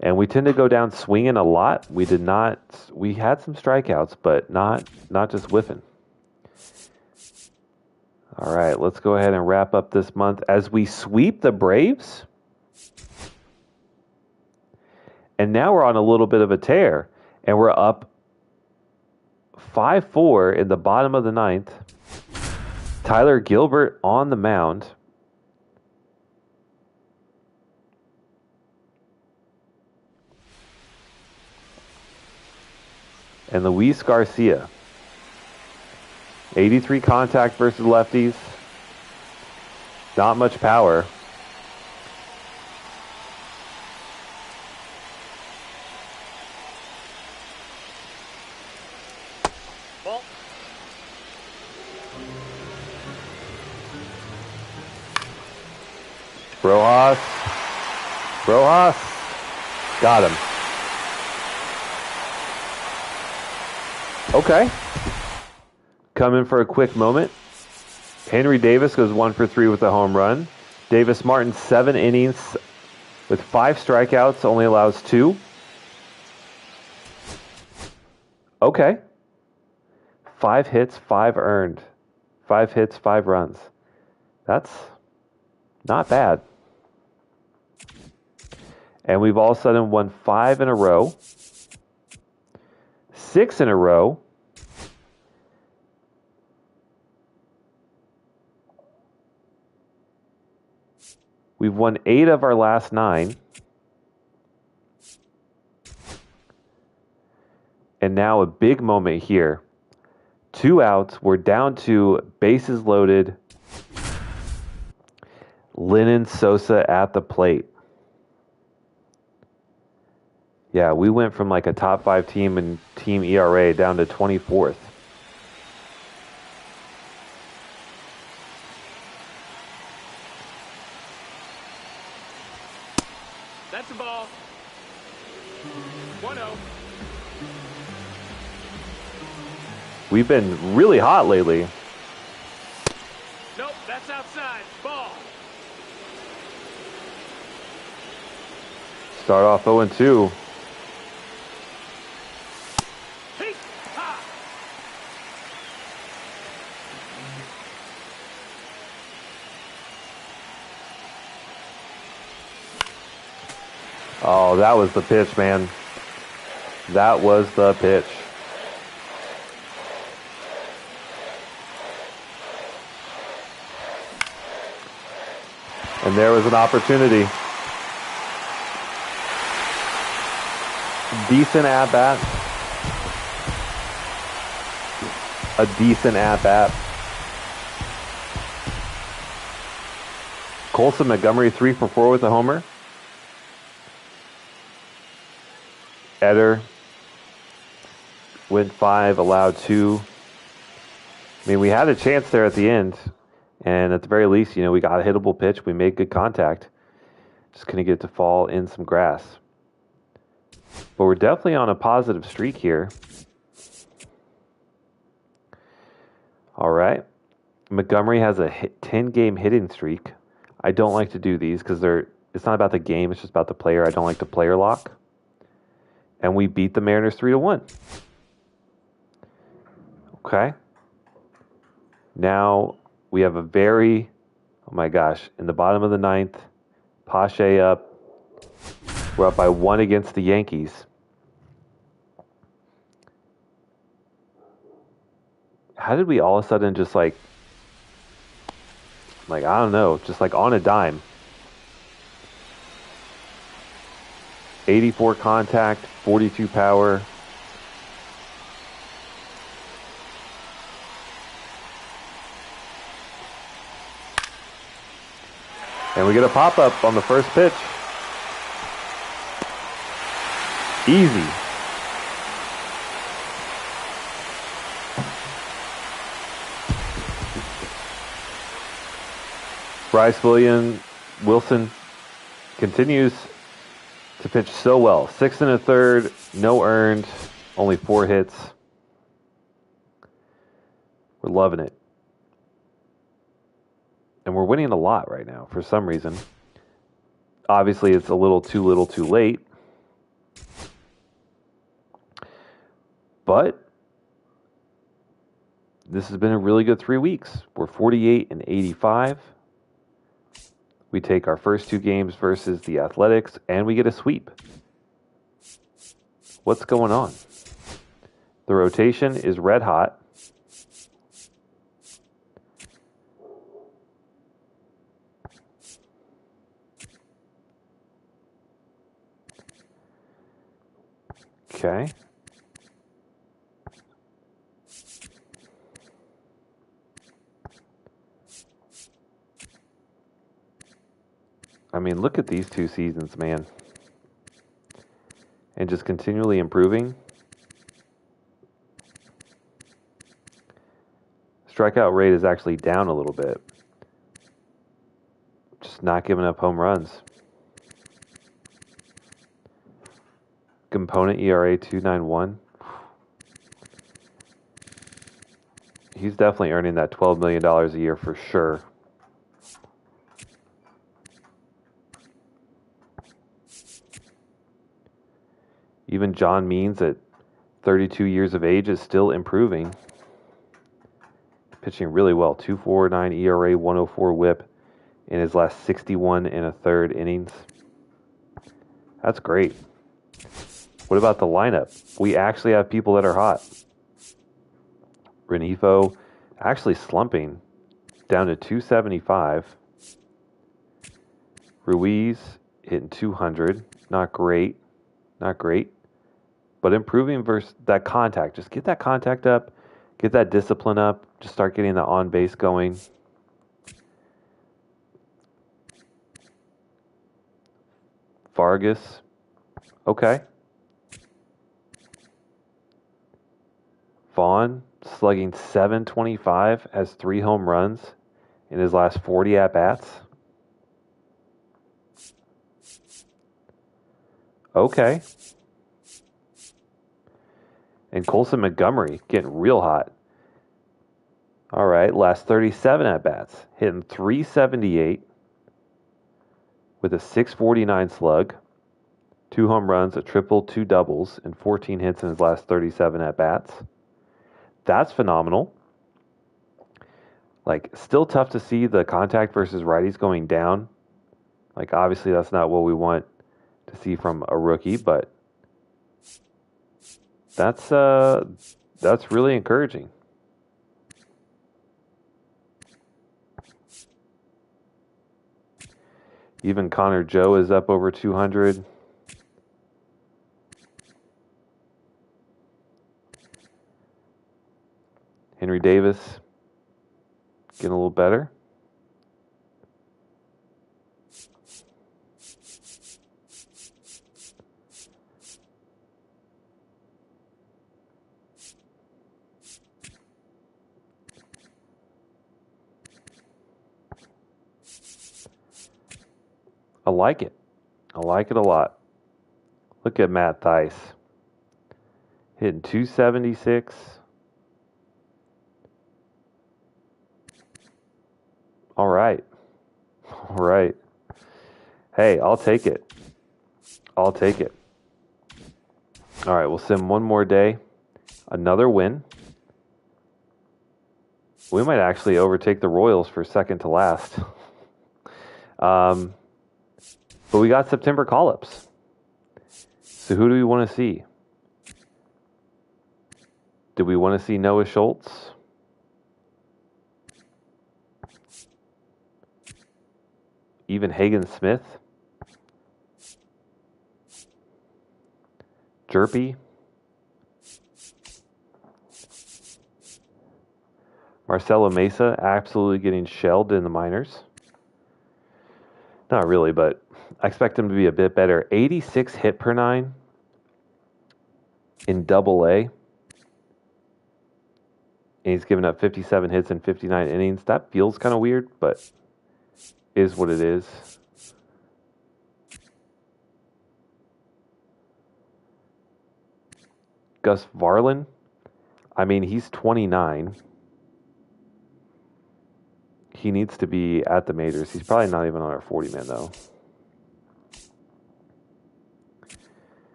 And we tend to go down swinging a lot. We did not. We had some strikeouts, but not just whiffing. All right, let's go ahead and wrap up this month as we sweep the Braves. And now we're on a little bit of a tear, and we're up 5-4 in the bottom of the 9th. Tyler Gilbert on the mound. And Luis Garcia. 83 contact versus lefties. Not much power. Ball. Rojas. Got him. Okay. Come in for a quick moment. Henry Davis goes 1 for 3 with a home run. Davis Martin, 7 innings with 5 strikeouts, only allows 2. Okay. 5 hits, 5 earned. 5 hits, 5 runs. That's not bad. And we've all of a sudden won 5 in a row. 6 in a row. We've won 8 of our last 9. And now a big moment here. 2 outs. We're down to bases loaded. Lenyn Sosa at the plate. Yeah, we went from like a top 5 team in team ERA down to 24th. That's a ball. 1-0. We've been really hot lately. Nope, that's outside. Ball. Start off 0-2. Oh, that was the pitch, man. That was the pitch. And there was an opportunity. Decent at-bat. A decent at-bat. Colson Montgomery 3 for 4 with a homer. Eder went 5, allowed 2. I mean, we had a chance there at the end. And at the very least, we got a hittable pitch. We made good contact. Just couldn't get it to fall in some grass. But we're definitely on a positive streak here. All right. Montgomery has a 10-game hitting streak. I don't like to do these because it's not about the game. It's just about the player. I don't like the player lock. And we beat the Mariners 3-1. Okay. Now we have oh my gosh, in the bottom of the 9th, Pache up. We're up by 1 against the Yankees. How did we all of a sudden just I don't know, just on a dime. 84 contact, 42 power. And we get a pop-up on the first pitch. Easy. Bryce Wilson continues to pitch so well. 6 1/3, no earned, only 4 hits. We're loving it. And we're winning a lot right now for some reason. Obviously, it's a little too late. But this has been a really good 3 weeks. We're 48-85. We take our first 2 games versus the Athletics, and we get a sweep. What's going on? The rotation is red hot. Okay. I mean, look at these 2 seasons, man. And just continually improving. Strikeout rate is actually down a little bit. Just not giving up home runs. Component ERA 2.91. He's definitely earning that $12 million a year for sure. Even John Means at 32 years of age is still improving. Pitching really well. 2.49 ERA, 104 whip in his last 61 1/3 innings. That's great. What about the lineup? We actually have people that are hot. Renifo actually slumping down to 275. Ruiz hitting 200. Not great. But improving versus that contact. Just get that contact up. Get that discipline up. Just start getting the on base going. Vargas. Okay. Vaughn slugging .725, has 3 home runs in his last 40 at-bats. Okay. And Colson Montgomery getting real hot. All right, last 37 at-bats, hitting .378 with a .649 slug. 2 home runs, a triple, 2 doubles, and 14 hits in his last 37 at-bats. That's phenomenal. Like, still tough to see the contact versus righties going down. Like, obviously that's not what we want to see from a rookie, but that's really encouraging. Even Connor Joe is up over 200. Henry Davis getting a little better. I like it. I like it a lot. Look at Matt Thaiss. Hitting 276. All right. All right. Hey, I'll take it. I'll take it. All right, we'll sim one more day. Another win. We might actually overtake the Royals for second to last. But we got September call-ups. So who do we want to see? Do we want to see Noah Schultz? Even Hagen Smith? Jerpy? Marcelo Mesa absolutely getting shelled in the minors. Not really, but I expect him to be a bit better. 86 hit per 9 in Double A. And he's given up 57 hits in 59 innings. That feels kind of weird, but is what it is. Gus Varlin. I mean, he's 29. He needs to be at the majors. He's probably not even on our 40-man, though.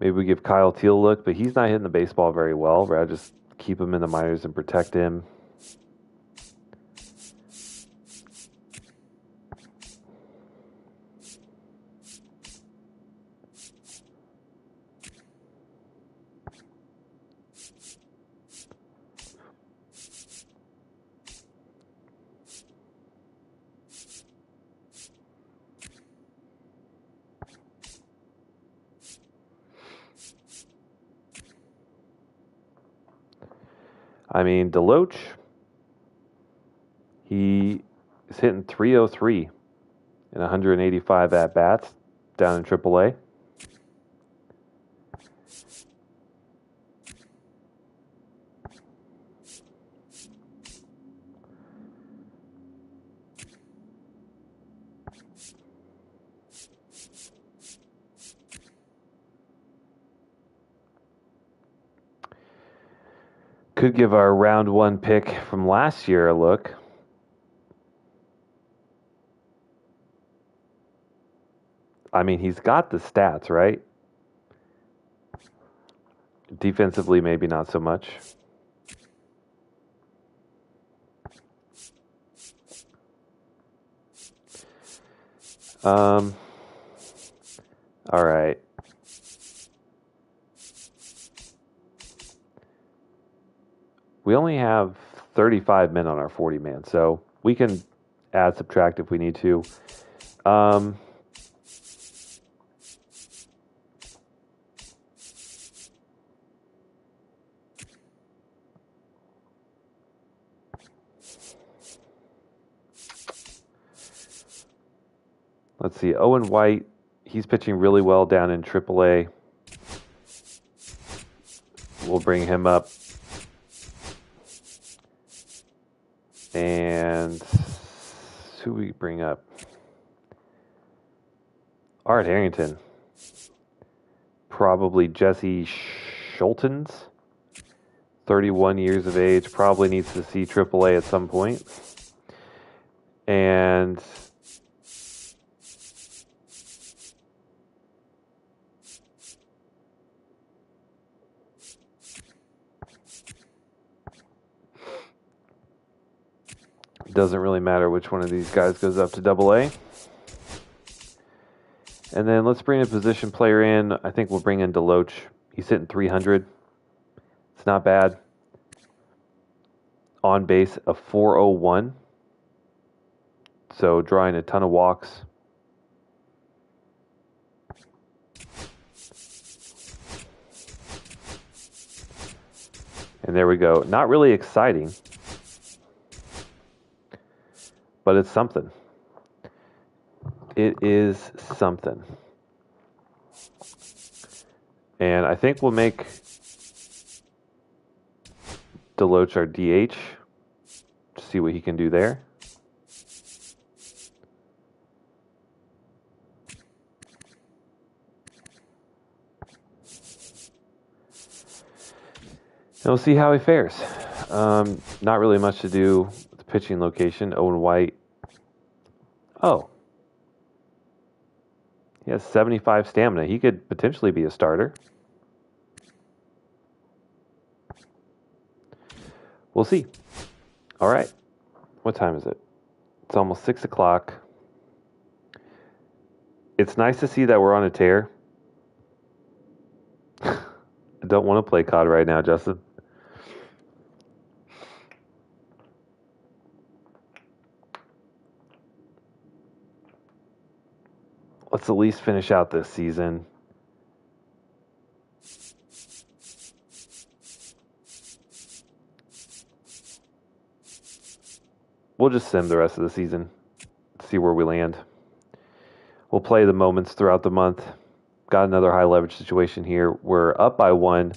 Maybe we give Kyle Teal a look, but he's not hitting the baseball very well. Rather just keep him in the minors and protect him. I mean, Deloach, he is hitting 303 in 185 at-bats down in AAA. Could give our round 1 pick from last year a look. I mean, he's got the stats, right? Defensively, maybe not so much. All right. We only have 35 men on our 40-man, so we can add, subtract if we need to. Let's see. Owen White, he's pitching really well down in AAA. We'll bring him up. And who we bring up? Art Harrington. Probably Jesse Schultens. 31 years of age. Probably needs to see AAA at some point. And Doesn't really matter which one of these guys goes up to Double A. And then let's bring a position player in. I think we'll bring in Deloach. He's hitting 300. It's not bad. On base of 401. So drawing a ton of walks. And there we go. Not really exciting, but it's something. It is something. And I think we'll make Deloach our DH. See what he can do there. And we'll see how he fares. Not really much to do with the pitching location. Owen White. Oh. He has 75 stamina. He could potentially be a starter. We'll see. All right. What time is it? It's almost 6 o'clock. It's nice to see that we're on a tear. I don't want to play COD right now, Justin. Let's at least finish out this season. We'll just sim the rest of the season. See where we land. We'll play the moments throughout the month. Got another high leverage situation here. We're up by 1.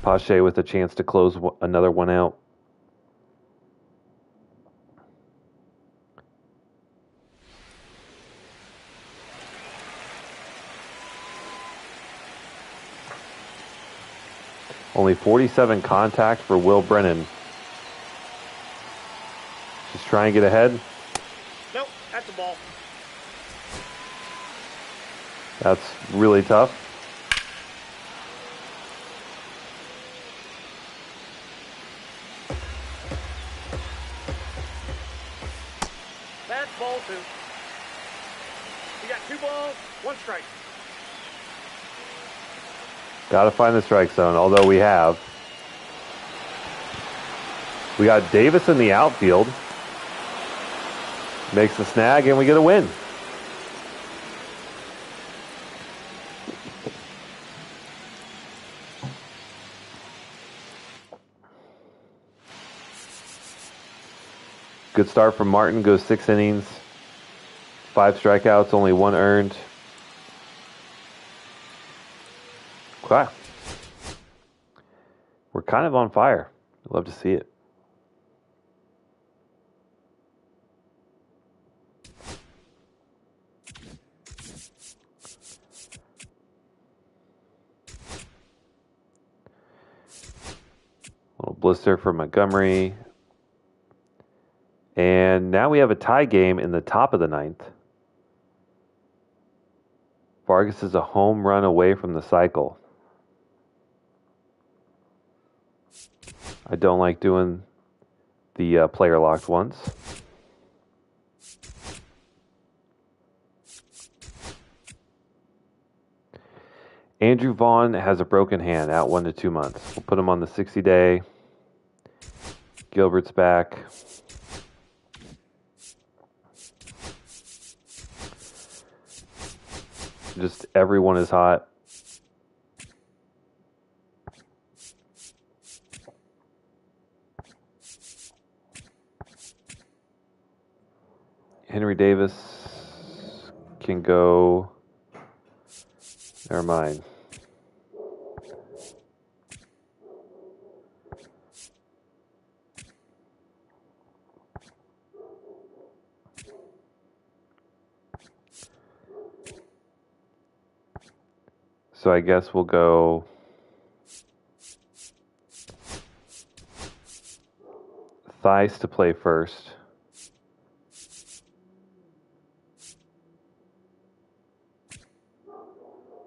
Pache with a chance to close another one out. Only 47 contact for Will Brennan. Just try and get ahead. Nope, that's the ball. That's really tough. That's ball 2. We got 2 balls, 1 strike. Got to find the strike zone, although we have. We got Davis in the outfield. Makes the snag, and we get a win. Good start from Martin. Goes 6 innings. 5 strikeouts, only 1 earned. Wow. We're kind of on fire. Love to see it. Little blister for Montgomery. And now we have a tie game in the top of the 9th. Vargas is a home run away from the cycle. I don't like doing the player locked ones. Andrew Vaughn has a broken hand, out 1 to 2 months. We'll put him on the 60-day. Gilbert's back. Just everyone is hot. Henry Davis can go. Never mind. So I guess we'll go Thies to play first.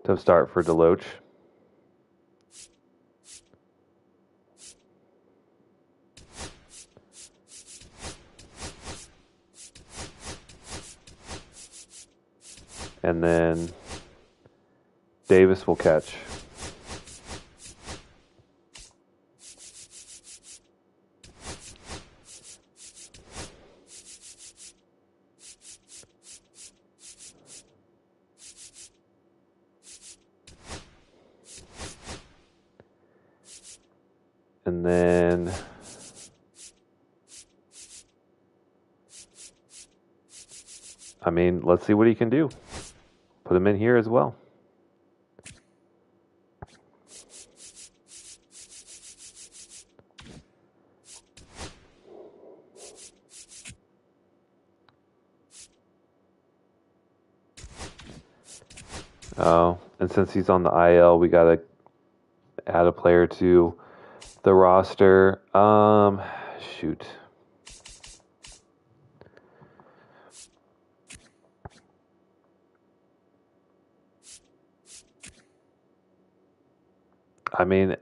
To start for Deloach. And then Davis will catch. And then let's see what he can do. Put him in here as well. Oh, and since he's on the IL, we got to add a player to the roster. Shoot.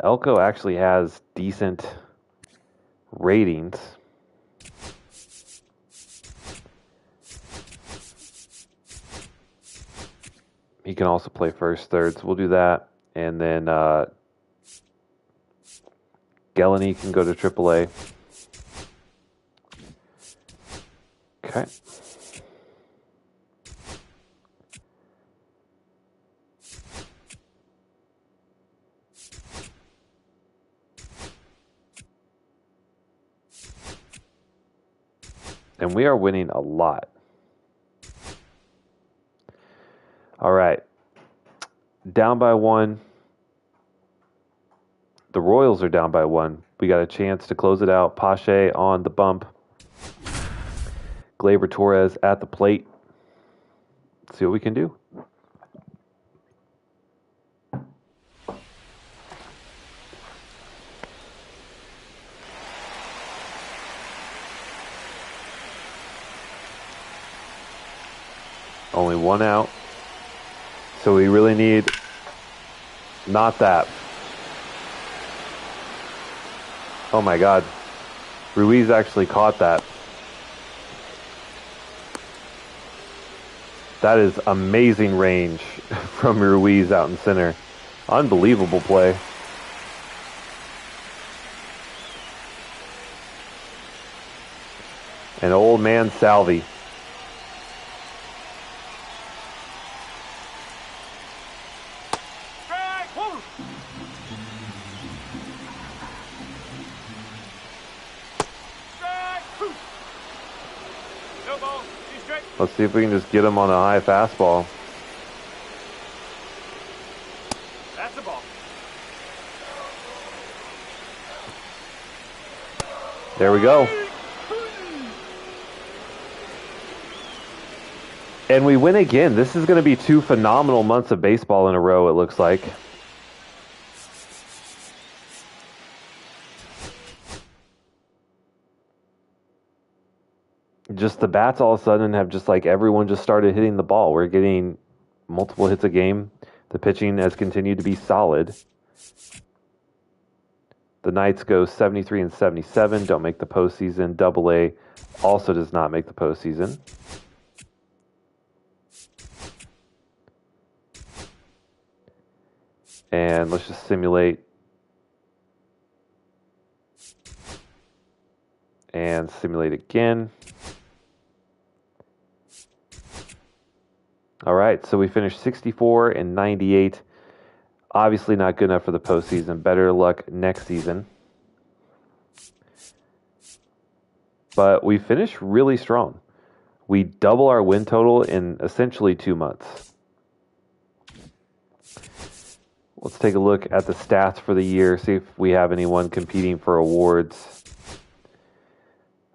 Elko actually has decent ratings. He can also play first, third, so we'll do that. And then Gelany can go to AAA. Okay. And we are winning a lot. All right. Down by 1. The Royals are down by 1. We got a chance to close it out. Pache on the bump. Gleyber Torres at the plate. See what we can do. Only 1 out. So we really need not that. Oh my God. Ruiz actually caught that. That is amazing range from Ruiz out in center. Unbelievable play. An old man Salvi. Let's see if we can just get him on a high fastball. That's the ball. There we go. And we win again. This is going to be 2 phenomenal months of baseball in a row, it looks like. Just the bats all of a sudden have just like everyone just started hitting the ball. We're getting multiple hits a game. The pitching has continued to be solid. The Knights go 73 and 77, don't make the postseason. Double-A also does not make the postseason. And let's just simulate. And simulate again. All right, so we finished 64 and 98. Obviously not good enough for the postseason. Better luck next season. But we finished really strong. We double our win total in essentially 2 months. Let's take a look at the stats for the year, see if we have anyone competing for awards.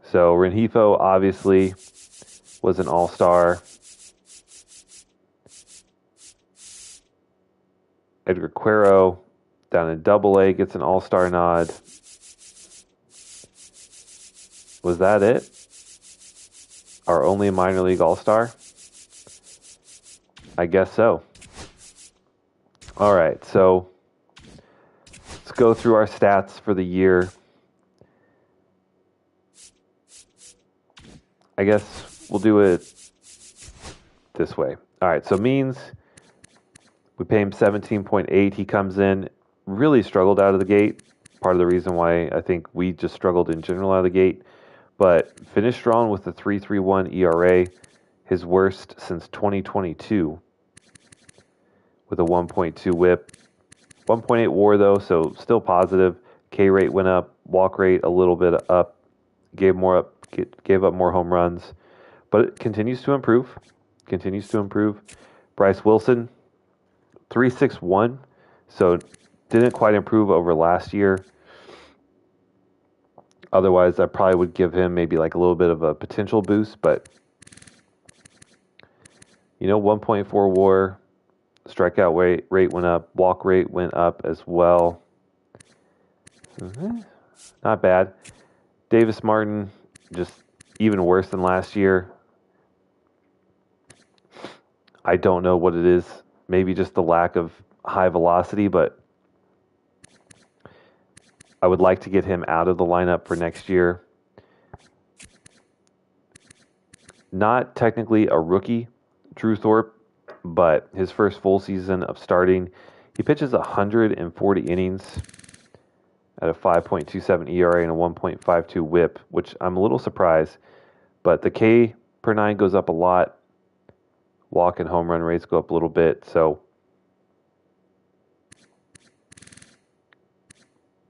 So Rengifo obviously was an all-star. Edgar Quero down in Double-A gets an all-star nod. Was that it? Our only minor league all-star? I guess so. All right, so let's go through our stats for the year. I guess we'll do it this way. All right, so means we pay him 17.8. He comes in, really struggled out of the gate. Part of the reason why I think we just struggled in general out of the gate. But finished strong with a 3.31 ERA, his worst since 2022, with a 1.2 whip. 1.8 WAR though, so still positive. K rate went up, walk rate a little bit up, gave up more home runs, but it continues to improve. Bryce Wilson, 3.61, so didn't quite improve over last year. Otherwise, I probably would give him maybe like a little bit of a potential boost, but 1.4 WAR, strikeout rate went up, walk rate went up as well. Not bad. Davis Martin, just even worse than last year. I don't know what it is. Maybe just the lack of high velocity, but I would like to get him out of the lineup for next year. Not technically a rookie, Drew Thorpe, but his first full season of starting, he pitches 140 innings at a 5.27 ERA and a 1.52 whip, which I'm a little surprised. But the K per nine goes up a lot. Walk and home run rates go up a little bit. So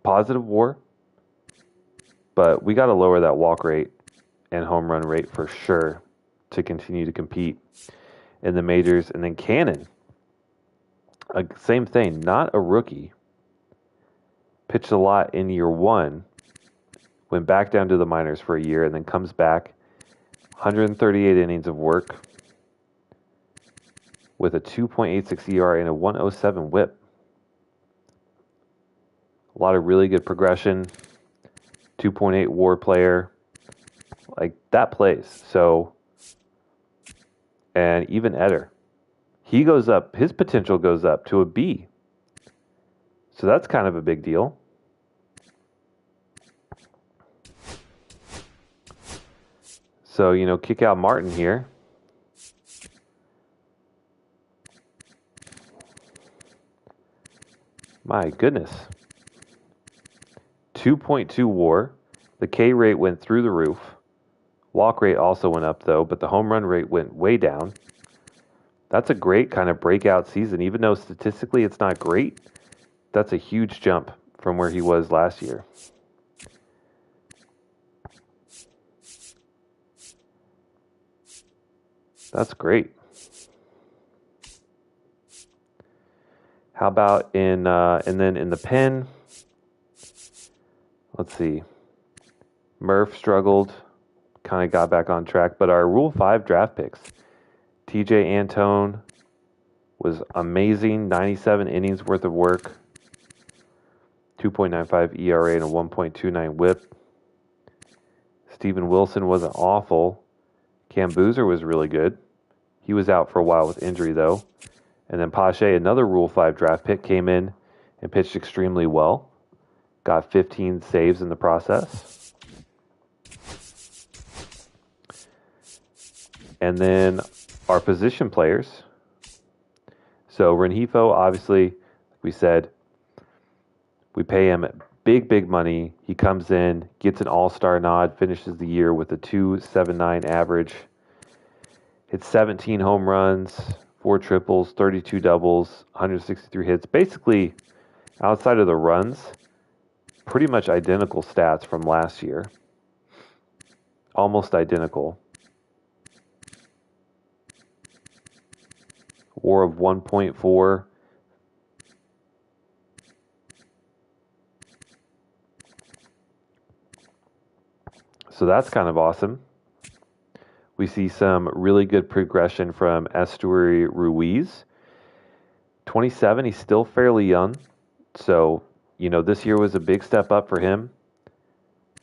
positive WAR, but we got to lower that walk rate and home run rate for sure to continue to compete in the majors. And then Cannon, same thing, not a rookie. Pitched a lot in year one, went back down to the minors for a year, and then comes back. 138 innings of work with a 2.86 ERA and a 107 whip. A lot of really good progression. 2.8 WAR player. Like, that plays. So, and even Eder. He goes up, his potential goes up to a B. So that's kind of a big deal. So, kick out Martin here. My goodness. 2.2 WAR. The K rate went through the roof. Walk rate also went up, though, but the home run rate went way down. That's a great kind of breakout season. Even though statistically it's not great, that's a huge jump from where he was last year. That's great. How about and then in the pen, let's see. Murph struggled, kind of got back on track, but our Rule 5 draft picks, TJ Antone was amazing, 97 innings worth of work, 2.95 ERA and a 1.29 whip. Steven Wilson wasn't awful. Cam Boozer was really good. He was out for a while with injury, though. And then Pache, another Rule 5 draft pick, came in and pitched extremely well. Got 15 saves in the process. And then our position players. So Rengifo, obviously, like we said, we pay him big money. He comes in, gets an all-star nod, finishes the year with a 2.79 average. Hits 17 home runs, 4 triples, 32 doubles, 163 hits. Basically, outside of the runs, pretty much identical stats from last year. Almost identical. WAR of 1.4. So that's kind of awesome. We see some really good progression from Estuary Ruiz. 27, he's still fairly young. So, this year was a big step up for him.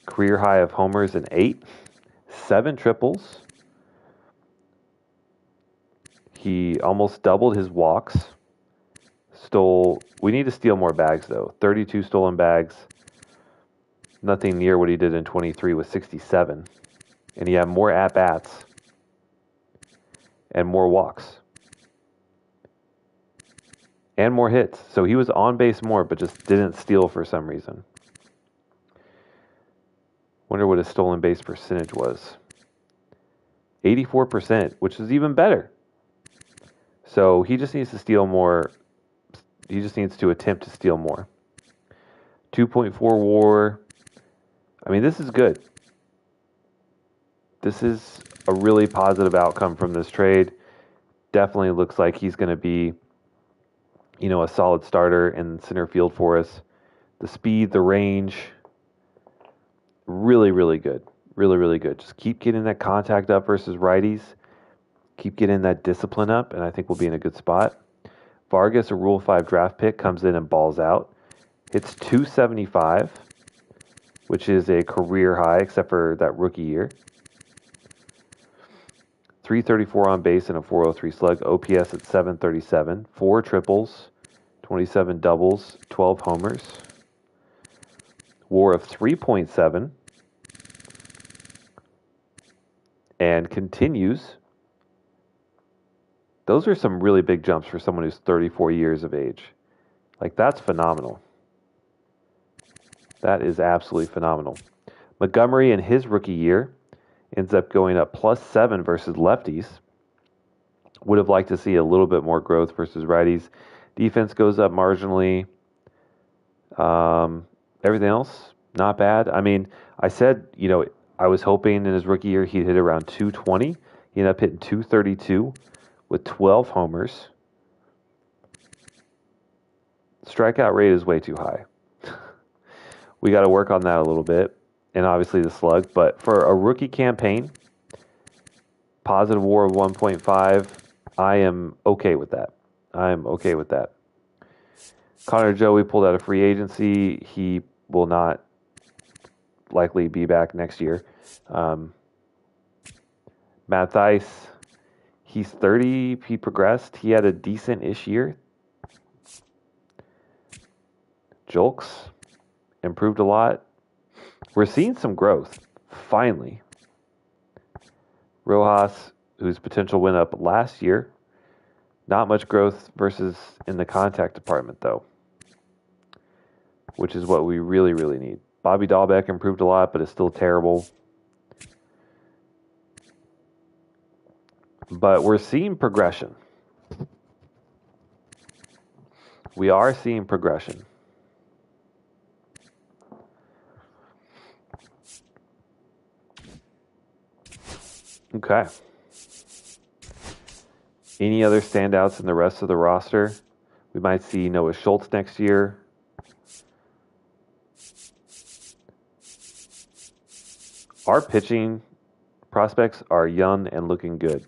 Career high of homers in 8. 7 triples. He almost doubled his walks. We need to steal more bags, though. 32 stolen bags. Nothing near what he did in 23 with 67. And he had more at-bats and more walks. and more hits. So he was on base more, but just didn't steal for some reason. Wonder what his stolen base percentage was. 84%, which is even better. So he just needs to steal more. He just needs to attempt to steal more. 2.4 WAR. I mean, this is good. This is a really positive outcome from this trade. Definitely looks like he's going to be, a solid starter in center field for us. The speed, the range, really, really good. Really, really good. Just keep getting that contact up versus righties. Keep getting that discipline up, and I think we'll be in a good spot. Vargas, a Rule 5 draft pick, comes in and balls out. Hits 275, which is a career high, except for that rookie year. 334 on base and a 403 slug. OPS at 737. 4 triples, 27 doubles, 12 homers. WAR of 3.7. And continues. Those are some really big jumps for someone who's 34 years of age. Like, that's phenomenal. That is absolutely phenomenal. Montgomery in his rookie year ends up going up +7 versus lefties. Would have liked to see a little bit more growth versus righties. Defense goes up marginally. Everything else, not bad. I mean, I said, I was hoping in his rookie year he'd hit around 220. He ended up hitting 232 with 12 homers. Strikeout rate is way too high. We got to work on that a little bit. And obviously the slug. But for a rookie campaign, positive WAR of 1.5, I am okay with that. Connor Joey pulled out of free agency. He will not likely be back next year. Matt Thaiss, he's 30. He progressed. He had a decent-ish year. Julks improved a lot. We're seeing some growth, finally. Rojas, whose potential went up last year. Not much growth versus in the contact department, though, which is what we really, really need. Bobby Dahlbeck improved a lot, but is still terrible. But we're seeing progression. We are seeing progression. Okay. Any other standouts in the rest of the roster? We might see Noah Schultz next year. Our pitching prospects are young and looking good.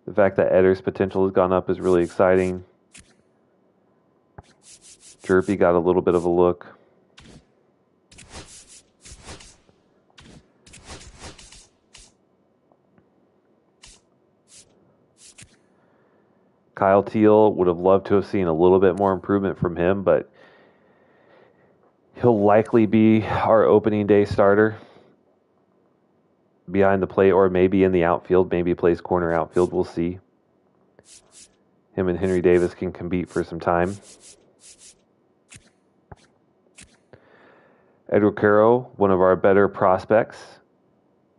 The fact that Etter's potential has gone up is really exciting. Jerpy got a little bit of a look. Kyle Teal, would have loved to have seen a little bit more improvement from him, but he'll likely be our opening day starter behind the plate, or maybe in the outfield. Maybe plays corner outfield. We'll see. Him and Henry Davis can compete for some time. Edward Caro, one of our better prospects.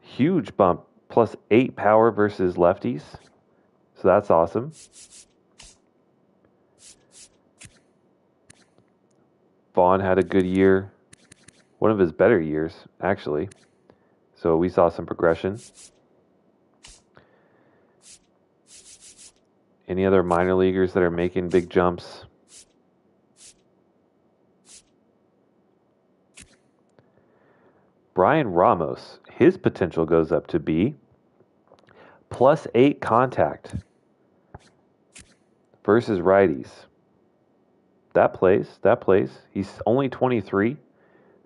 Huge bump. +8 power versus lefties. So that's awesome. Vaughn had a good year. One of his better years, actually. So we saw some progression. Any other minor leaguers that are making big jumps? Brian Ramos, his potential goes up to be +8 contact versus righties. That plays. He's only 23,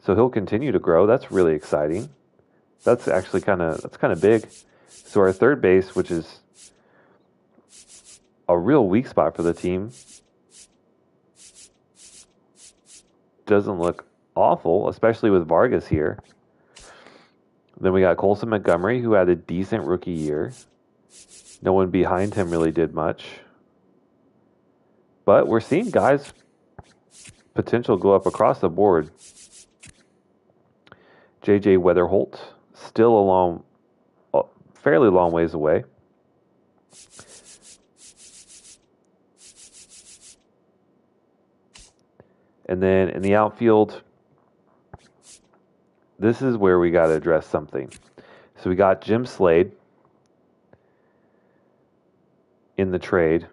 so he'll continue to grow. That's really exciting. That's actually kind of big. So our third base, which is a real weak spot for the team, doesn't look awful, especially with Vargas here. Then we got Colson Montgomery, who had a decent rookie year. No one behind him really did much. But we're seeing guys potential go up across the board. J.J. Weatherholt, still a fairly long ways away. And then in the outfield, this is where we got to address something. So we got Jim Slade in the trade.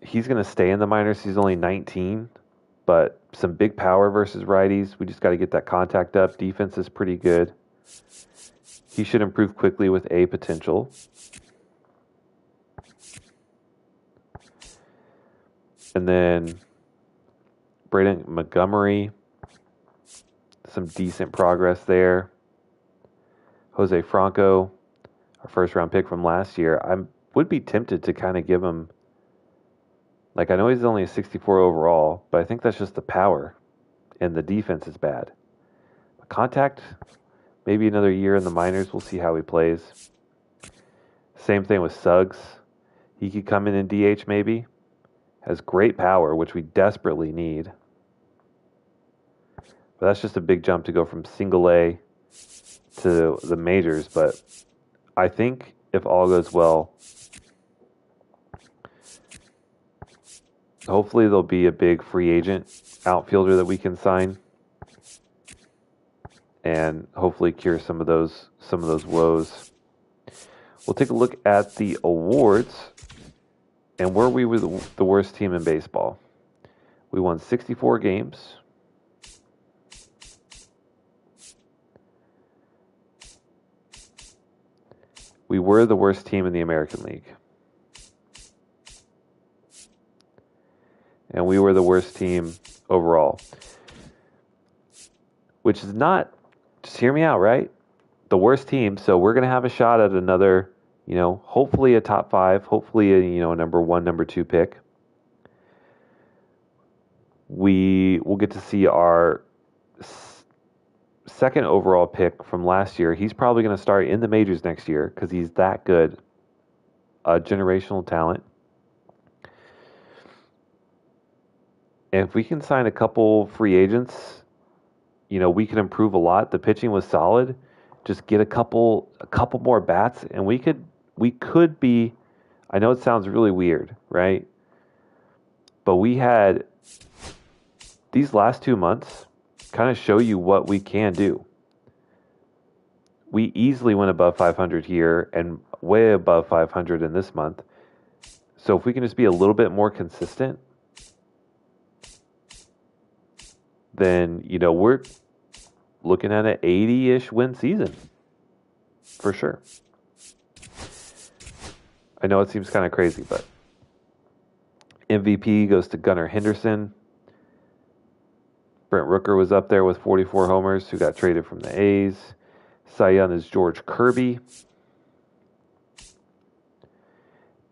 He's going to stay in the minors. He's only 19, but some big power versus righties. We just got to get that contact up. Defense is pretty good. He should improve quickly with A potential. And then Braden Montgomery, some decent progress there. Jose Franco, our first round pick from last year. I would be tempted to kind of give him, like, I know he's only a 64 overall, but I think that's just the power, and the defense is bad. Contact, maybe another year in the minors. We'll see how he plays. Same thing with Suggs. He could come in DH maybe. Has great power, which we desperately need. But that's just a big jump to go from single A to the majors. But I think if all goes well, hopefully there'll be a big free agent outfielder that we can sign, and hopefully cure some of those woes. We'll take a look at the awards, and were we the worst team in baseball? We won 64 games. We were the worst team in the American League. And we were the worst team overall. Which is not, just hear me out, right? The worst team, so we're going to have a shot at another, hopefully a top 5, hopefully a number 1, number 2 pick. We will get to see our second overall pick from last year. He's probably going to start in the majors next year because he's that good. A generational talent. And if we can sign a couple free agents, we can improve a lot. The pitching was solid. Just get a couple more bats, and we could be. I know it sounds really weird, right? But we had these last 2 months kind of show you what we can do. We easily went above 500 here and way above 500 in this month. So if we can just be a little bit more consistent, then, we're looking at an 80-ish win season for sure. I know it seems kind of crazy, but MVP goes to Gunnar Henderson. Brent Rooker was up there with 44 homers, who got traded from the A's. Cy Young is George Kirby.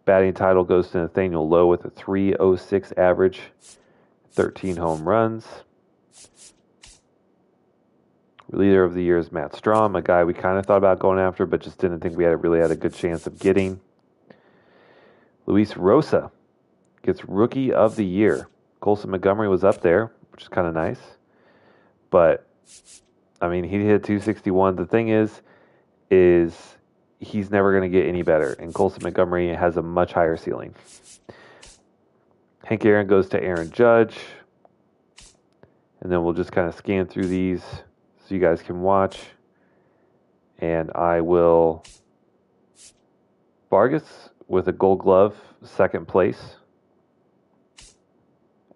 Batting title goes to Nathaniel Lowe with a .306 average, 13 home runs. Leader of the year is Matt Strahm, a guy we kind of thought about going after, but just didn't think we really had a good chance of getting. Luis Rosa gets Rookie of the Year. Colson Montgomery was up there, which is kind of nice. But, he hit 261. The thing is he's never going to get any better, and Colson Montgomery has a much higher ceiling. Hank Aaron goes to Aaron Judge. And then we'll just kind of scan through these so you guys can watch. And I will... Vargas with a Gold Glove, second place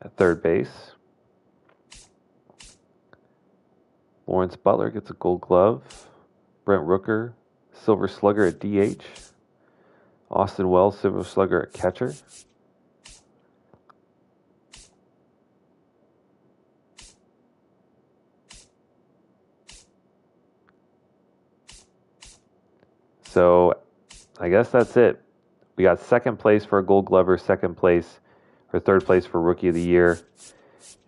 at third base. Lawrence Butler gets a Gold Glove. Brent Rooker, Silver Slugger at DH. Austin Wells, Silver Slugger at catcher. So I guess that's it. We got second place for a Gold Glover, second place or third place for Rookie of the Year.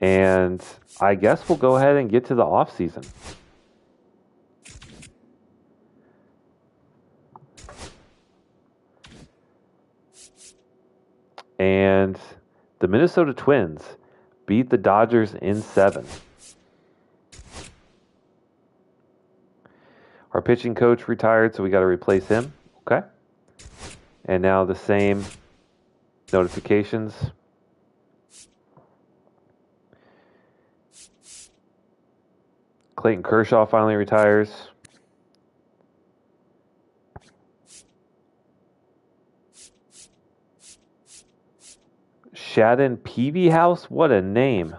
And I guess we'll go ahead and get to the offseason. And the Minnesota Twins beat the Dodgers in 7. Our pitching coach retired, so we got to replace him. Okay. And now the same notifications. Clayton Kershaw finally retires. Shadden Peavy House? What a name.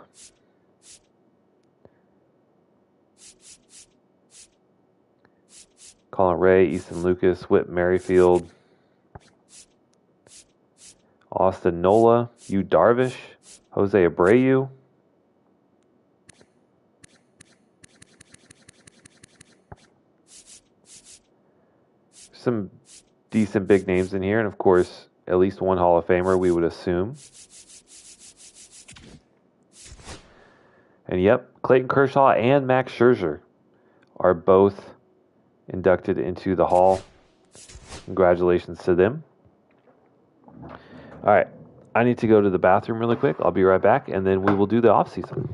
Colin Ray, Easton Lucas, Whit Merrifield, Austin Nola, Yu Darvish, Jose Abreu. Some decent big names in here, and of course, at least one Hall of Famer, we would assume. And yep, Clayton Kershaw and Max Scherzer are both inducted into the Hall. Congratulations to them. All right, I need to go to the bathroom really quick. I'll be right back, and then we will do the offseason.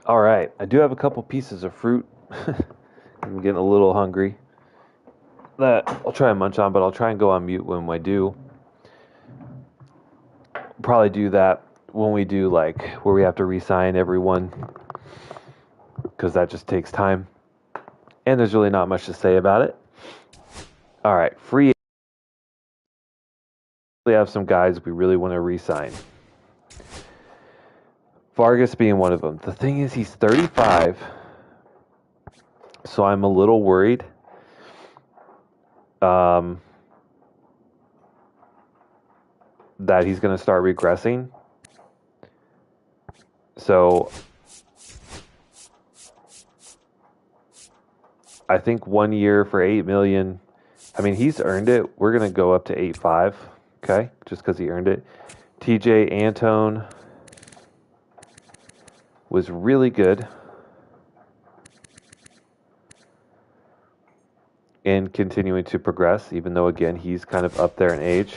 All right, I do have a couple pieces of fruit. I'm getting a little hungry. That I'll try and munch on, but I'll try and go on mute when I do. Probably do that when we do like where we have to re-sign everyone, because that just takes time. And there's really not much to say about it. All right, free. We have some guys we really want to re-sign. Vargas being one of them. The thing is, he's 35, so I'm a little worried. That he's going to start regressing. So I think 1 year for $8 million. I mean, he's earned it. We're going to go up to 8.5, okay? Just because he earned it. TJ Antone was really good and continuing to progress, even though, again, he's kind of up there in age.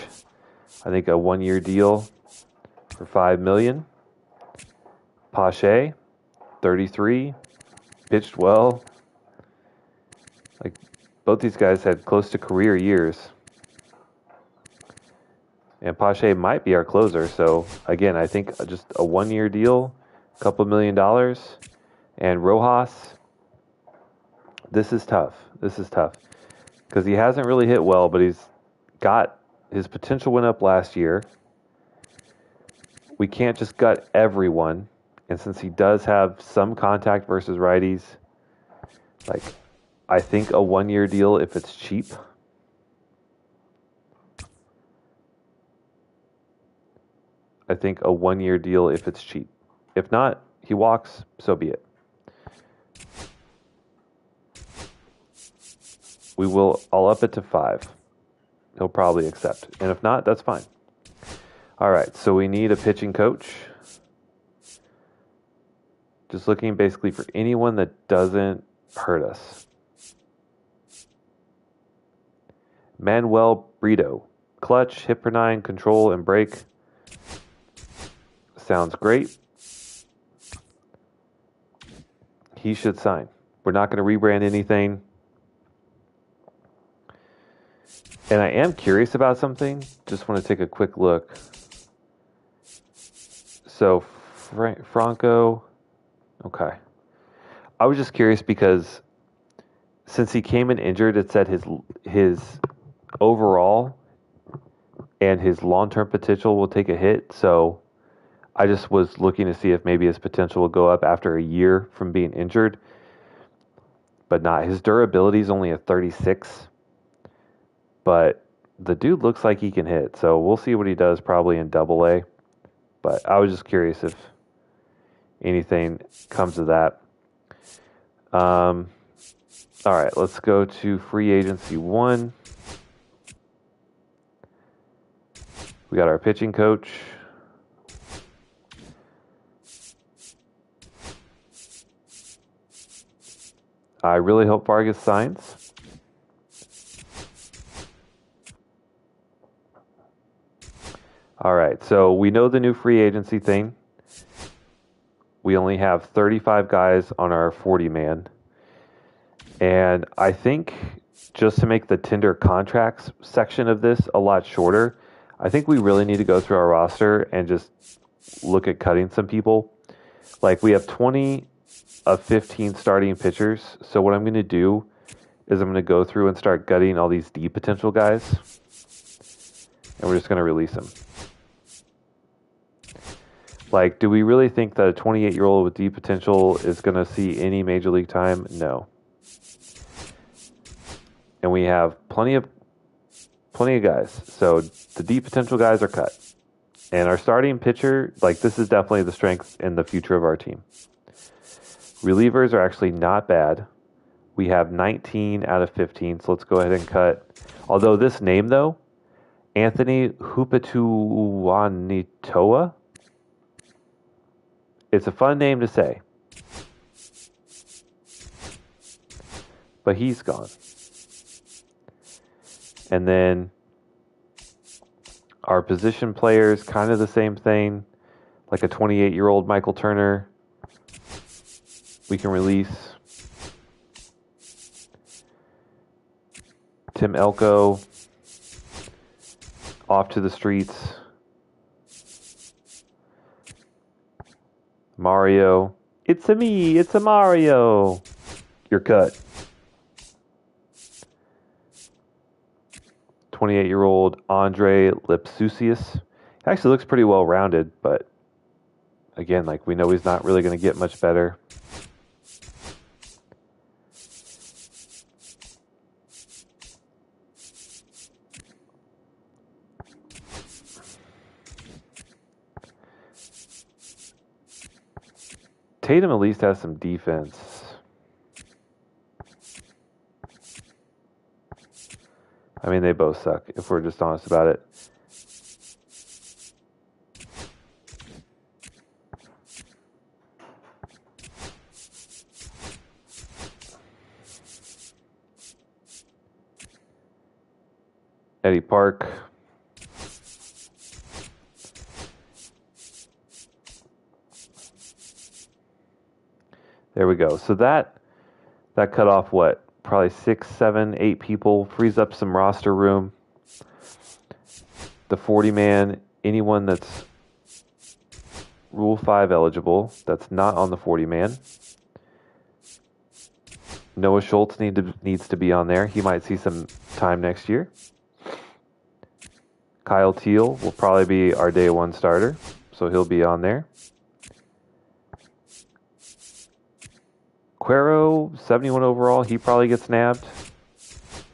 I think a 1 year deal for $5 million. Pache, 33, pitched well. Like, both these guys had close to career years. And Pache might be our closer. So, again, I think just a 1 year deal, a couple $1 million. And Rojas, this is tough. This is tough. Because he hasn't really hit well, but he's got his potential went up last year. we can't just gut everyone. And since he does have some contact versus righties, like, I think a 1-year deal if it's cheap. I think a 1-year deal if it's cheap. If not, he walks, so be it. I'll up it to 5. He'll probably accept. And if not, that's fine. All right, so we need a pitching coach. Just looking basically for anyone that doesn't hurt us. Manuel Brito. Clutch, hit per 9, control, and break. Sounds great. He should sign. We're not going to rebrand anything. And I am curious about something. Just want to take a quick look. So, Franco. Okay. I was just curious because since he came in injured, it said his overall and his long-term potential will take a hit. So I just was looking to see if maybe his potential will go up after a year from being injured. But not. His durability is only a 36. But the dude looks like he can hit. So we'll see what he does probably in AA. But I was just curious if anything comes of that. All right, let's go to free agency 1. We got our pitching coach. I really hope Vargas signs. All right, so we know the new free agency thing. We only have 35 guys on our 40-man. And I think just to make the tender contracts section of this a lot shorter, I think we really need to go through our roster and just look at cutting some people. Like, we have 20 of 15 starting pitchers. So what I'm going to do is I'm going to go through and start gutting all these D potential guys. And we're just going to release them. Like, do we really think that a 28-year-old with D potential is going to see any major league time? No. And we have plenty of guys. So the D potential guys are cut. And our starting pitcher, like, this is definitely the strength and the future of our team. Relievers are actually not bad. We have 19 out of 15, so let's go ahead and cut. Although this name, though, Anthony Hupatuanitoa, it's a fun name to say. But he's gone. And then our position players, kind of the same thing. Like a 28-year-old Michael Turner, we can release. Tim Elko, off to the streets. Mario, it's a me, it's a Mario. You're cut. 28-year-old Andre Lipsusius. Actually looks pretty well rounded, but again, like, we know he's not really going to get much better. Tatum at least has some defense. I mean, they both suck, if we're just honest about it. Eddie Park. There we go. So that cut off what? Probably 6, 7, 8 people. Frees up some roster room. The 40-man, anyone that's Rule 5 eligible, that's not on the 40-man. Noah Schultz needs to be on there. He might see some time next year. Kyle Teal will probably be our day 1 starter. so he'll be on there. Cuero, 71 overall. He probably gets nabbed.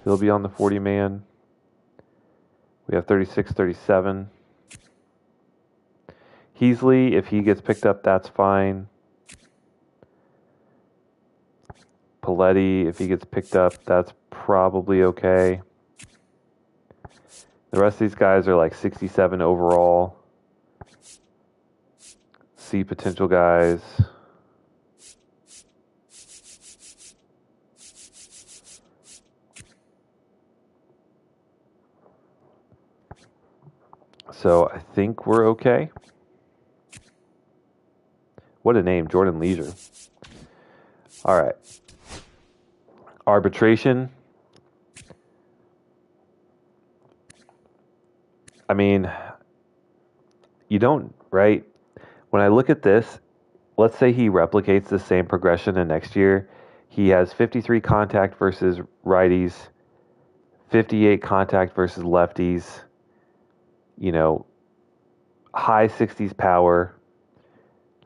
He'll be on the 40-man. We have 36, 37. Heasley, if he gets picked up, that's fine. Paletti, if he gets picked up, that's probably okay. The rest of these guys are like 67 overall. C potential guys. So I think we're okay. What a name, Jordan Leisure. All right. Arbitration. I mean, you don't, right? When I look at this, let's say he replicates the same progression in next year. He has 53 contact versus righties, 58 contact versus lefties, high 60s power.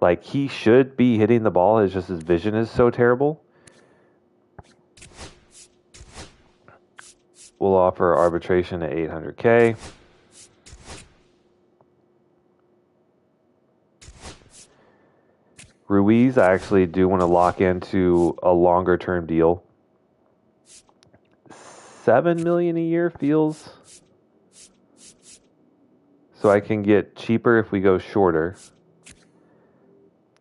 Like, he should be hitting the ball. It's just his vision is so terrible. We'll offer arbitration at $800K. Ruiz, I actually do want to lock into a longer term deal. $7 million a year feels, so I can get cheaper if we go shorter.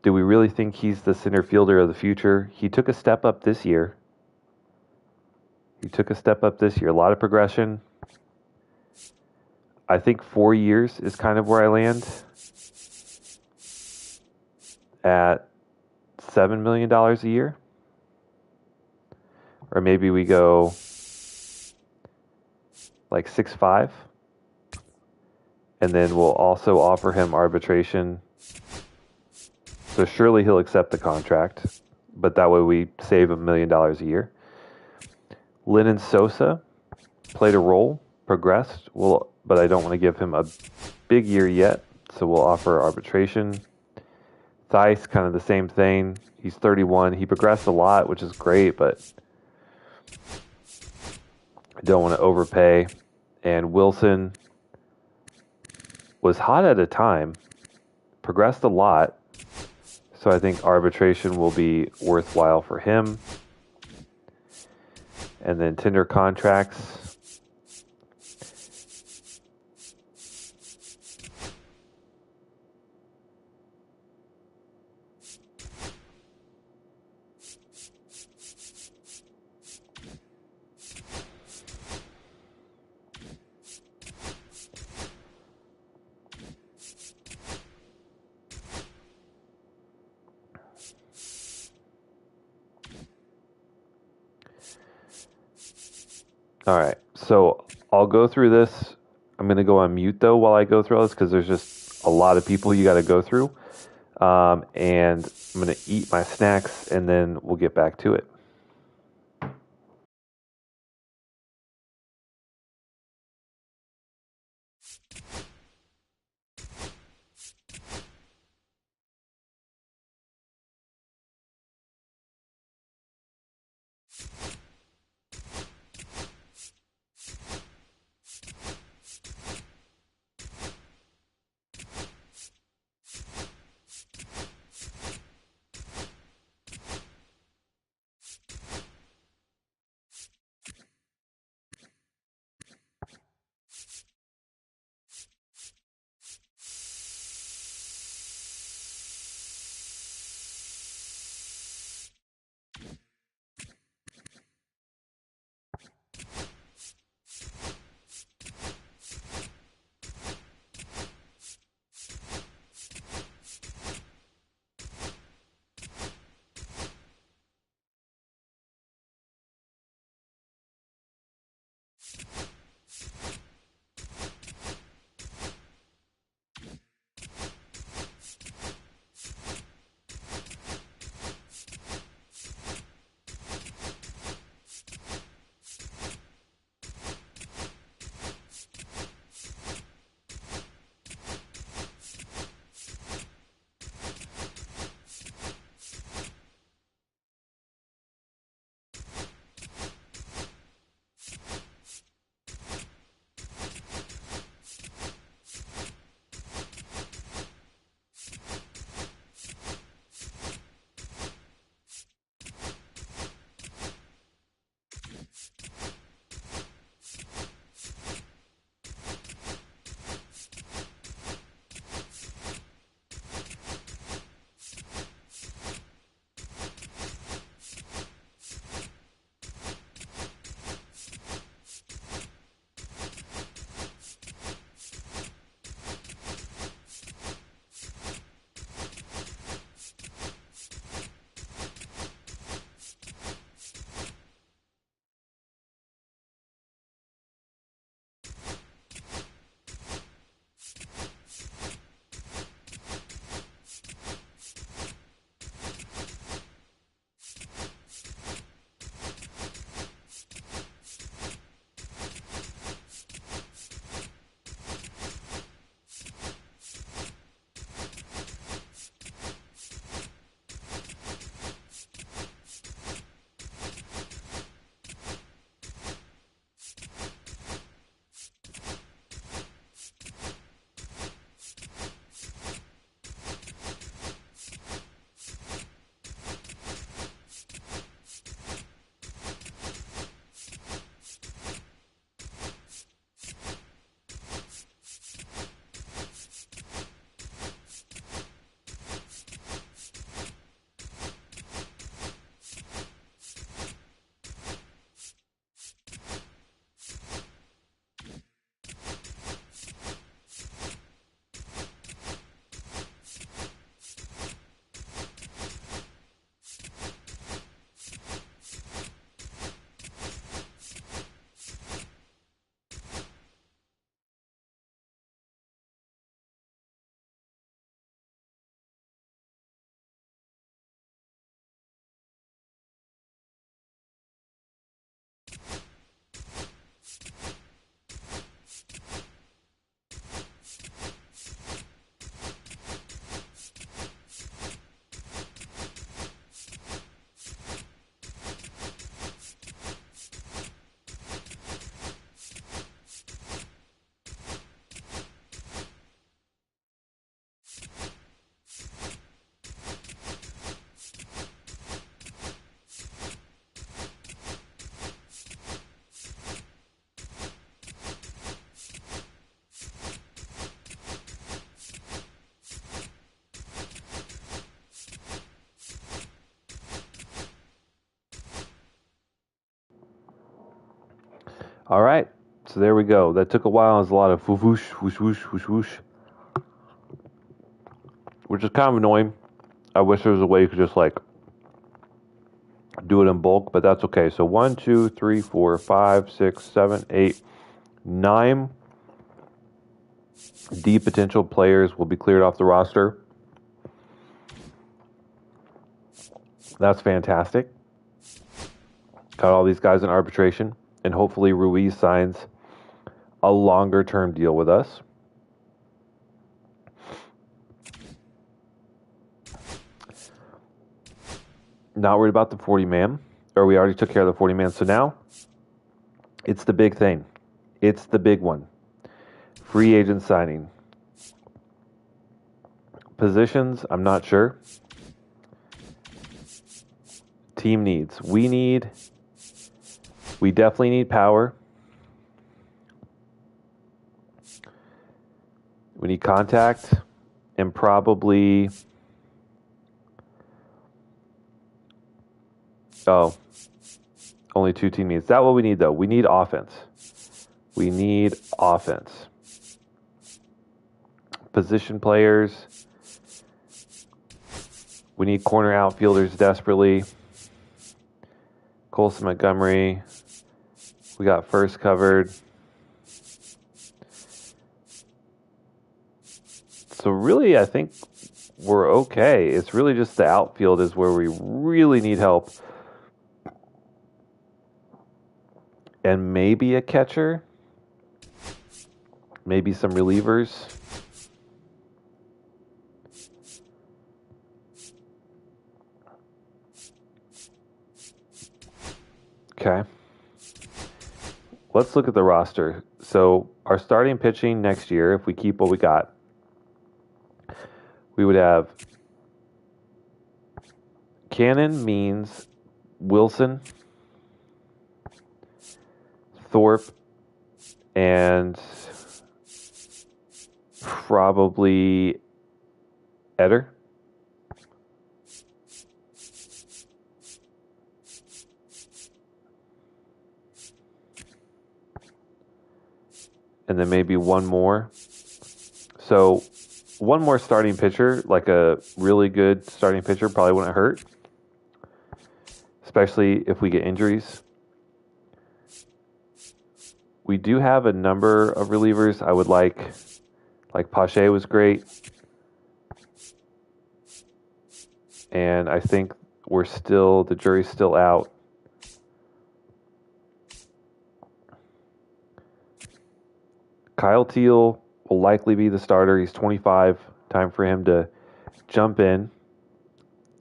Do we really think he's the center fielder of the future? He took a step up this year. A lot of progression. I think 4 years is kind of where I land at $7 million a year. Or maybe we go like 6.5. And then we'll also offer him arbitration. So surely he'll accept the contract. But that way we save $1 million a year. Lennon Sosa played a role, progressed. But I don't want to give him a big year yet. So we'll offer arbitration. Theis, kind of the same thing. He's 31. He progressed a lot, which is great, but I don't want to overpay. And Wilson was hot at a time, progressed a lot, so I think arbitration will be worthwhile for him. And then tender contracts. All right, so I'll go through this. I'm going to go on mute, though, while I go through all this, because there's just a lot of people you got to go through. And I'm going to eat my snacks, and then we'll get back to it. All right. So there we go. That took a while. There's a lot of whoosh, whoosh, whoosh, whoosh, whoosh, which is kind of annoying. I wish there was a way you could just like do it in bulk, but that's okay. So 1, 2, 3, 4, 5, 6, 7, 8, 9 D potential players will be cleared off the roster. That's fantastic. Got all these guys in arbitration, and hopefully Ruiz signs a longer term deal with us. Not worried about the 40 man, or we already took care of the 40 man. So now it's the big thing. It's the big one. Free agent signing. Positions, I'm not sure. Team needs. We definitely need power. We need contact and probably... Oh, only 2 team needs. That's what we need, though. We need offense. We need offense. Position players. We need corner outfielders desperately. Colson Montgomery. We got first covered. So really, I think we're okay. It's really just the outfield is where we really need help. And maybe a catcher. Maybe some relievers. Okay. Let's look at the roster. So our starting pitching next year, if we keep what we got, we would have Cannon, Means, Wilson, Thorpe, and probably Eder. And then maybe one more. So one more starting pitcher, like a really good starting pitcher, probably wouldn't hurt. Especially if we get injuries. We do have a number of relievers I would like Pache was great. And I think the jury's still out. Kyle Teal will likely be the starter. He's 25. Time for him to jump in.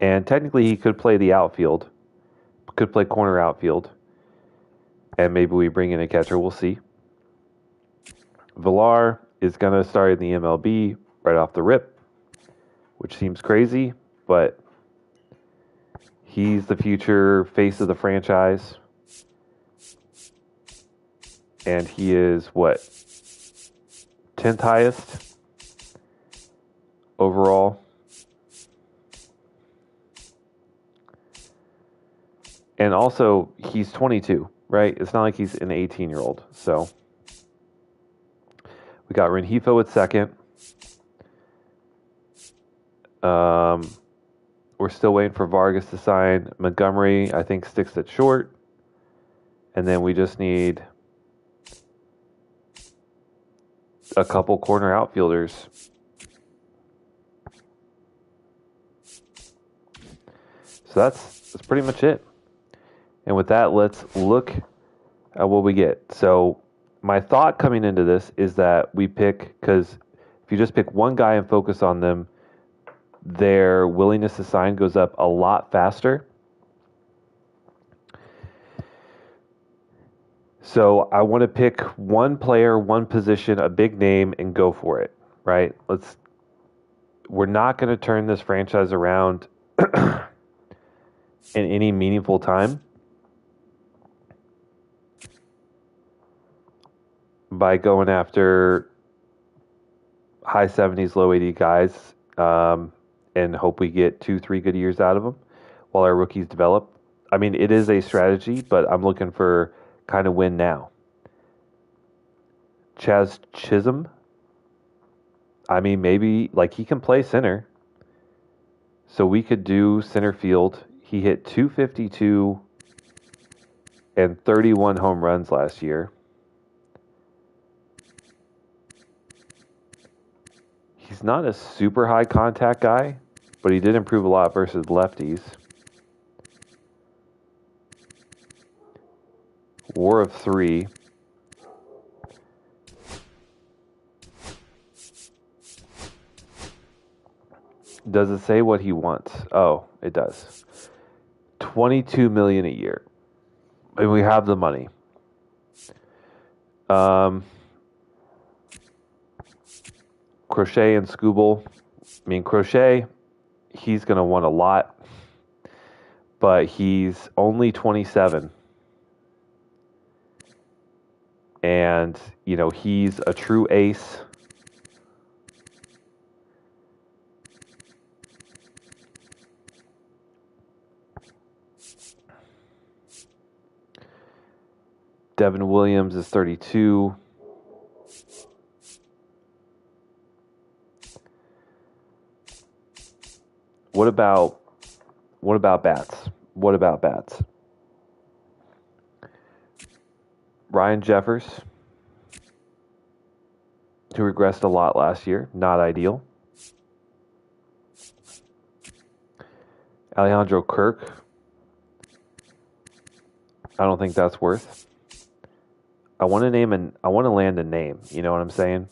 And technically he could play the outfield. Could play corner outfield. And maybe we bring in a catcher. We'll see. Villar is going to start in the MLB right off the rip, which seems crazy, but he's the future face of the franchise. And he is, 10th highest overall. And also, he's 22, right? It's not like he's an 18-year-old. So we got Rengifo at second. We're still waiting for Vargas to sign. Montgomery, I think, sticks at short. And then we just need a couple corner outfielders. So that's pretty much it. And with that, let's look at what we get. So my thought coming into this is that we pick, because if you just pick one guy and focus on them, their willingness to sign goes up a lot faster. So I want to pick one player, one position, a big name, and go for it, right? We're not going to turn this franchise around in any meaningful time by going after high 70s, low 80 guys and hope we get 2-3 good years out of them while our rookies develop. I mean, it is a strategy, but I'm looking for kind of win now. Chaz Chisholm. I mean, maybe like he can play center. So we could do center field. He hit 252 and 31 home runs last year. He's not a super high contact guy, but he did improve a lot versus lefties. WAR of 3. Does it say what he wants? Oh, it does. $22 million a year. And we have the money. Crochet and Scooble. I mean, Crochet, he's going to want a lot, but he's only 27. And, you know, he's a true ace. Devin Williams is 32. What about bats? What about bats? Ryan Jeffers, who regressed a lot last year, not ideal. Alejandro Kirk, I don't think that's worth. I want to land a name. You know what I'm saying?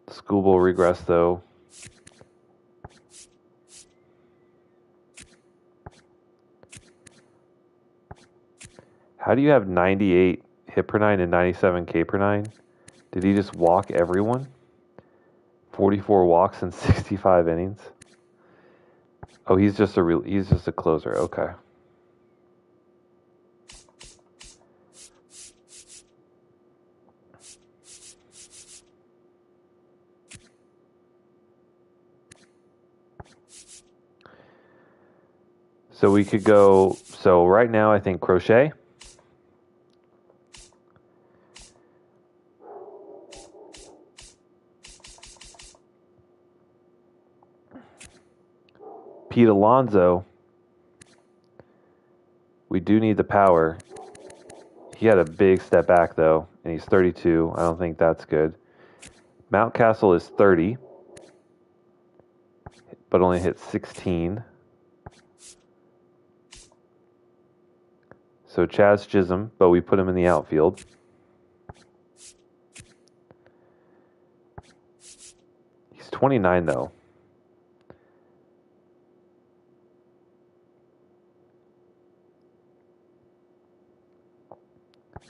Scooble regress though. How do you have 98 hit per nine and 97 K per nine? Did he just walk everyone? 44 walks in 65 innings. Oh, he's just a closer. Okay. So we could go. So right now, I think Crochet. Pete Alonso. We do need the power. He had a big step back though, and he's 32. I don't think that's good. Mountcastle is 30, but only hit 16. So Chaz Chisholm, but we put him in the outfield. He's 29 though.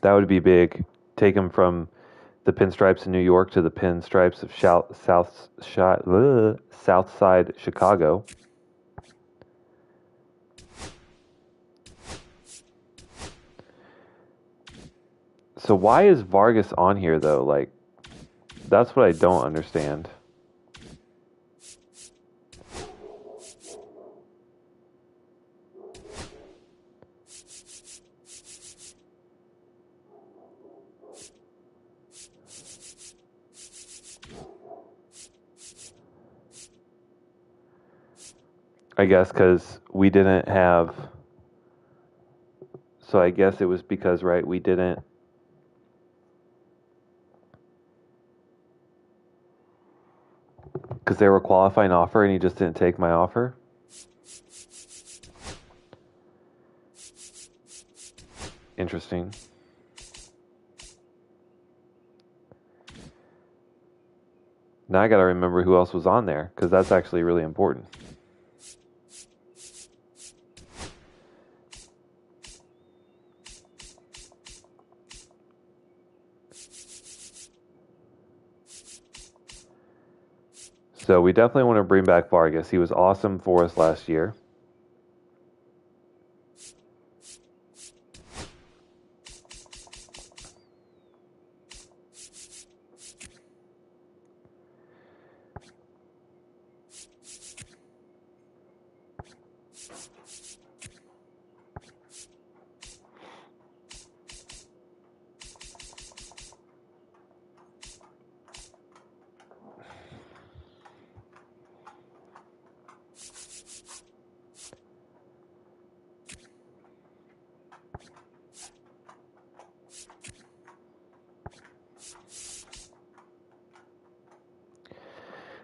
That would be big. Take him from the pinstripes in New York to the pinstripes of South Side Chicago. So why is Vargas on here though? Like, that's what I don't understand. I guess because we didn't have. So I guess it was because, right, we didn't. Because they were a qualifying offer and he just didn't take my offer. Interesting. Now I got to remember who else was on there because that's actually really important. So we definitely want to bring back Vargas. He was awesome for us last year.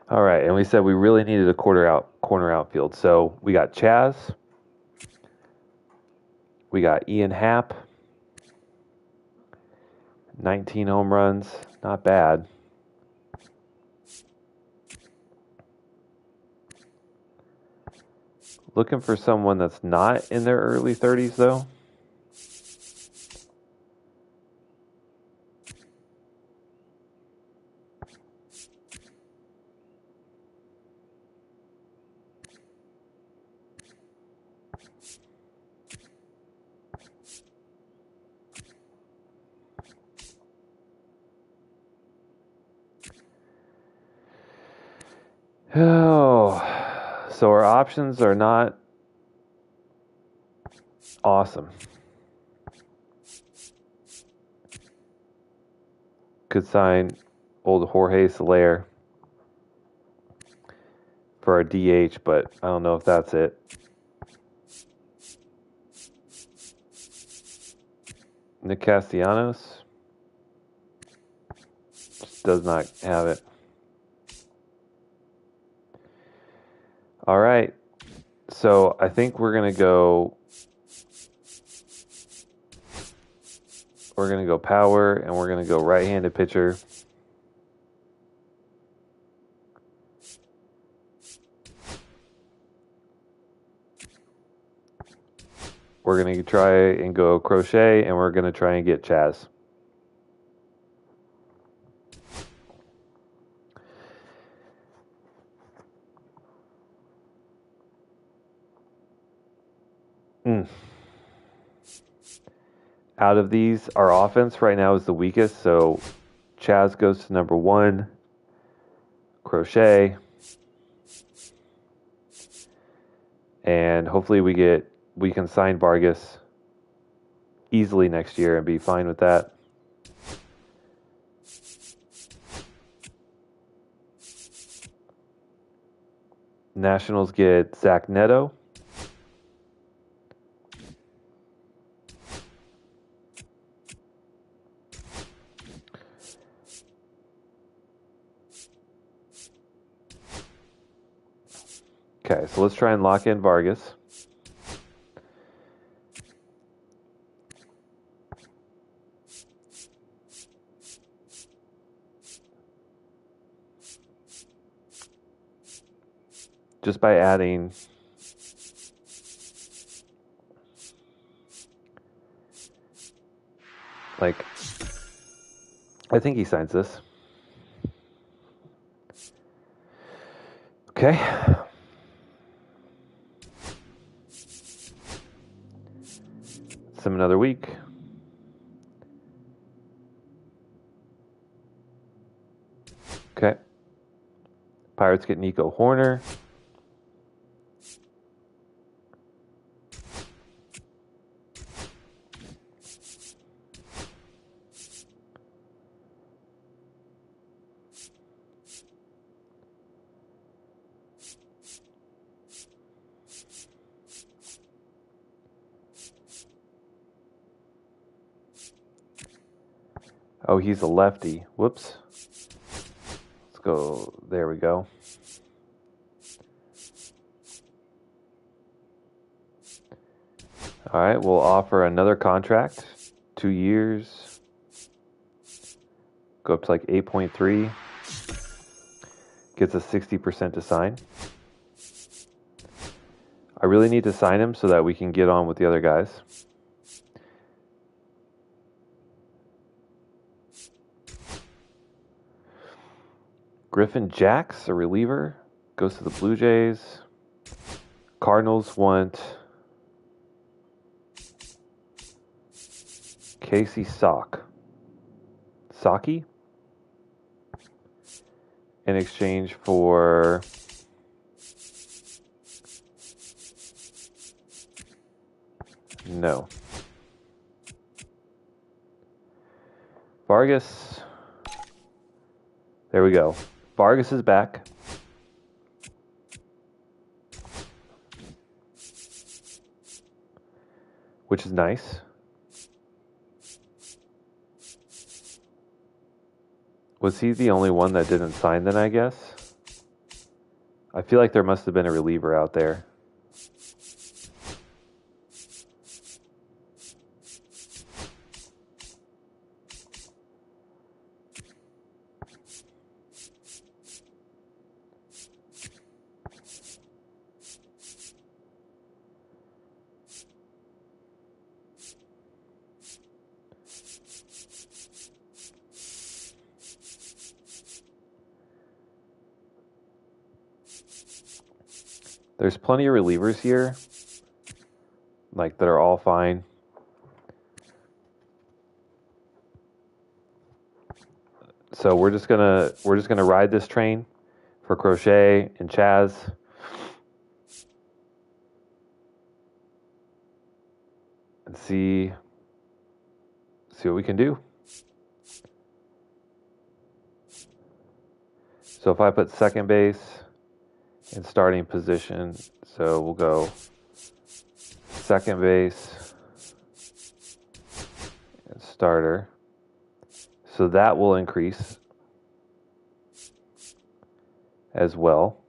All right, and we said we really needed a corner outfield. So we got Chaz, we got Ian Happ, 19 home runs, not bad. Looking for someone that's not in their early 30s though. Oh, so our options are not awesome. Could sign old Jorge Soler for our DH, but I don't know if that's it. Nick Castellanos just does not have it. All right. So I think we're going to go power, and we're going to go right-handed pitcher. We're going to try and go Crochet, and we're going to try and get Chaz. Out of these, our offense right now is the weakest, so Chaz goes to number 1, Crochet, and hopefully we can sign Vargas easily next year and be fine with that. Nationals get Zach Neto. Okay, so let's try and lock in Vargas. Just by adding I think he signs this. Okay. Sim another week. Okay. Pirates get Nico Horner. Oh, he's a lefty. Whoops. Let's go. There we go. All right, we'll offer another contract. 2 years. Go up to like 8.3. Gets us 60% to sign. I really need to sign him so that we can get on with the other guys. Griffin Jacks, a reliever, goes to the Blue Jays. Cardinals want Casey Saki in exchange for no. Vargas. There we go. Vargas is back. Which is nice. Was he the only one that didn't sign then, I guess? I feel like there must have been a reliever out there. There's plenty of relievers here, like that are all fine. So we're just gonna ride this train for Crochet and Chaz. And see what we can do. So if I put second base in starting position, so we'll go second base and starter. So that will increase as well.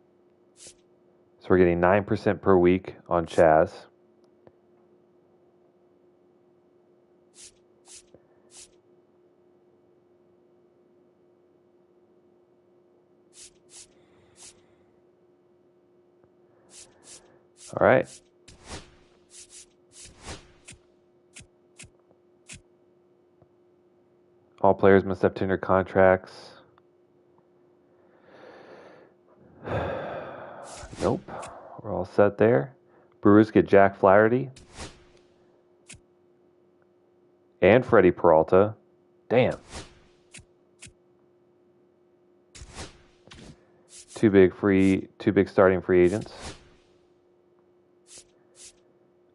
So we're getting 9% per week on Chaz. All right. All players must have tender contracts. Nope. We're all set there. Brewers get Jack Flaherty and Freddie Peralta. Damn. Two big starting free agents.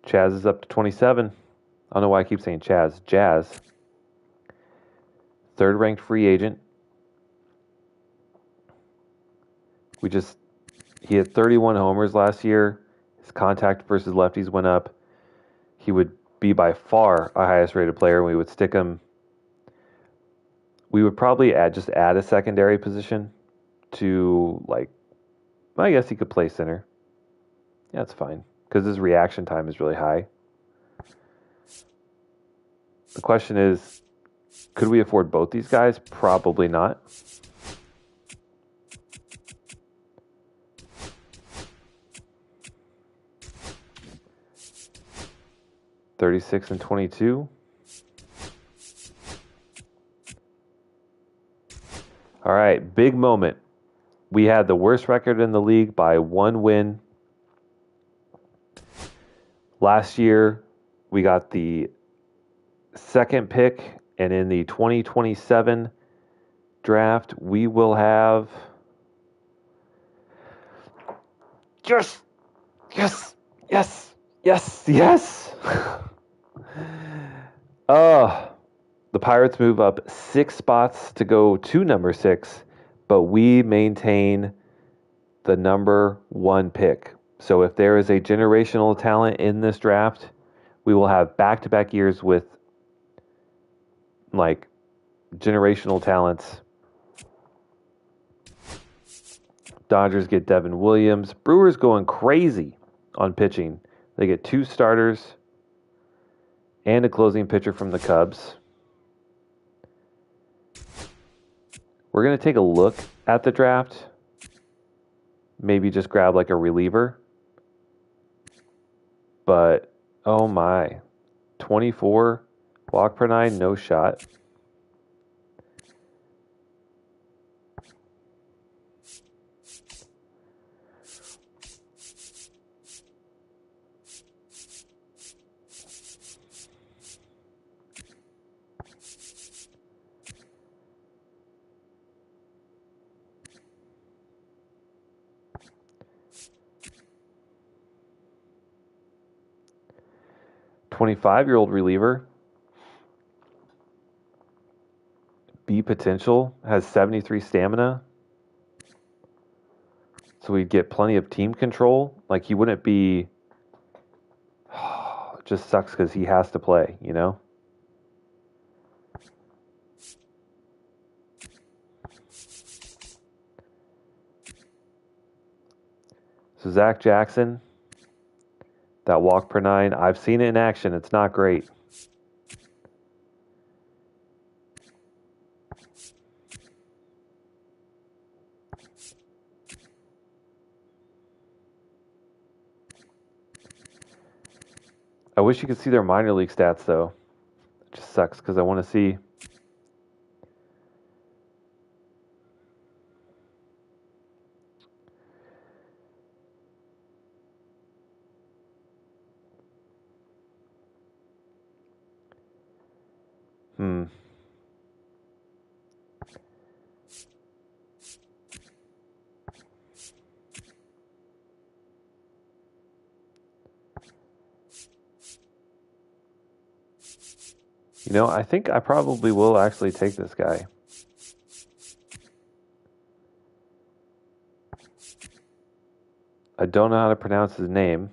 Chaz is up to 27. I don't know why I keep saying Chaz. Jazz. Third ranked free agent. He had 31 homers last year. His contact versus lefties went up. He would be by far our highest rated player. We would stick him. We would probably add a secondary position to, like, I guess he could play center. Yeah, that's fine because his reaction time is really high. The question is, could we afford both these guys? Probably not. $36 and $22. All right, big moment. We had the worst record in the league by 1 win. Last year, we got the second pick, and in the 2027 draft, we will have... Yes! The Pirates move up 6 spots to go to number 6, but we maintain the number 1 pick. So if there is a generational talent in this draft, we will have back-to-back years with, like, generational talents. Dodgers get Devin Williams. Brewers going crazy on pitching. They get 2 starters and a closing pitcher from the Cubs. We're going to take a look at the draft. Maybe just grab like a reliever. But, oh my. 24 walk per 9, no shot. $25-year-old reliever. B potential, has 73 stamina. So we'd get plenty of team control. Like, he wouldn't be... It just sucks because he has to play, you know? So Zach Jackson, that walk per 9, I've seen it in action. It's not great. I wish you could see their minor league stats, though. It just sucks because I want to see. You know, I think I probably will actually take this guy. I don't know how to pronounce his name,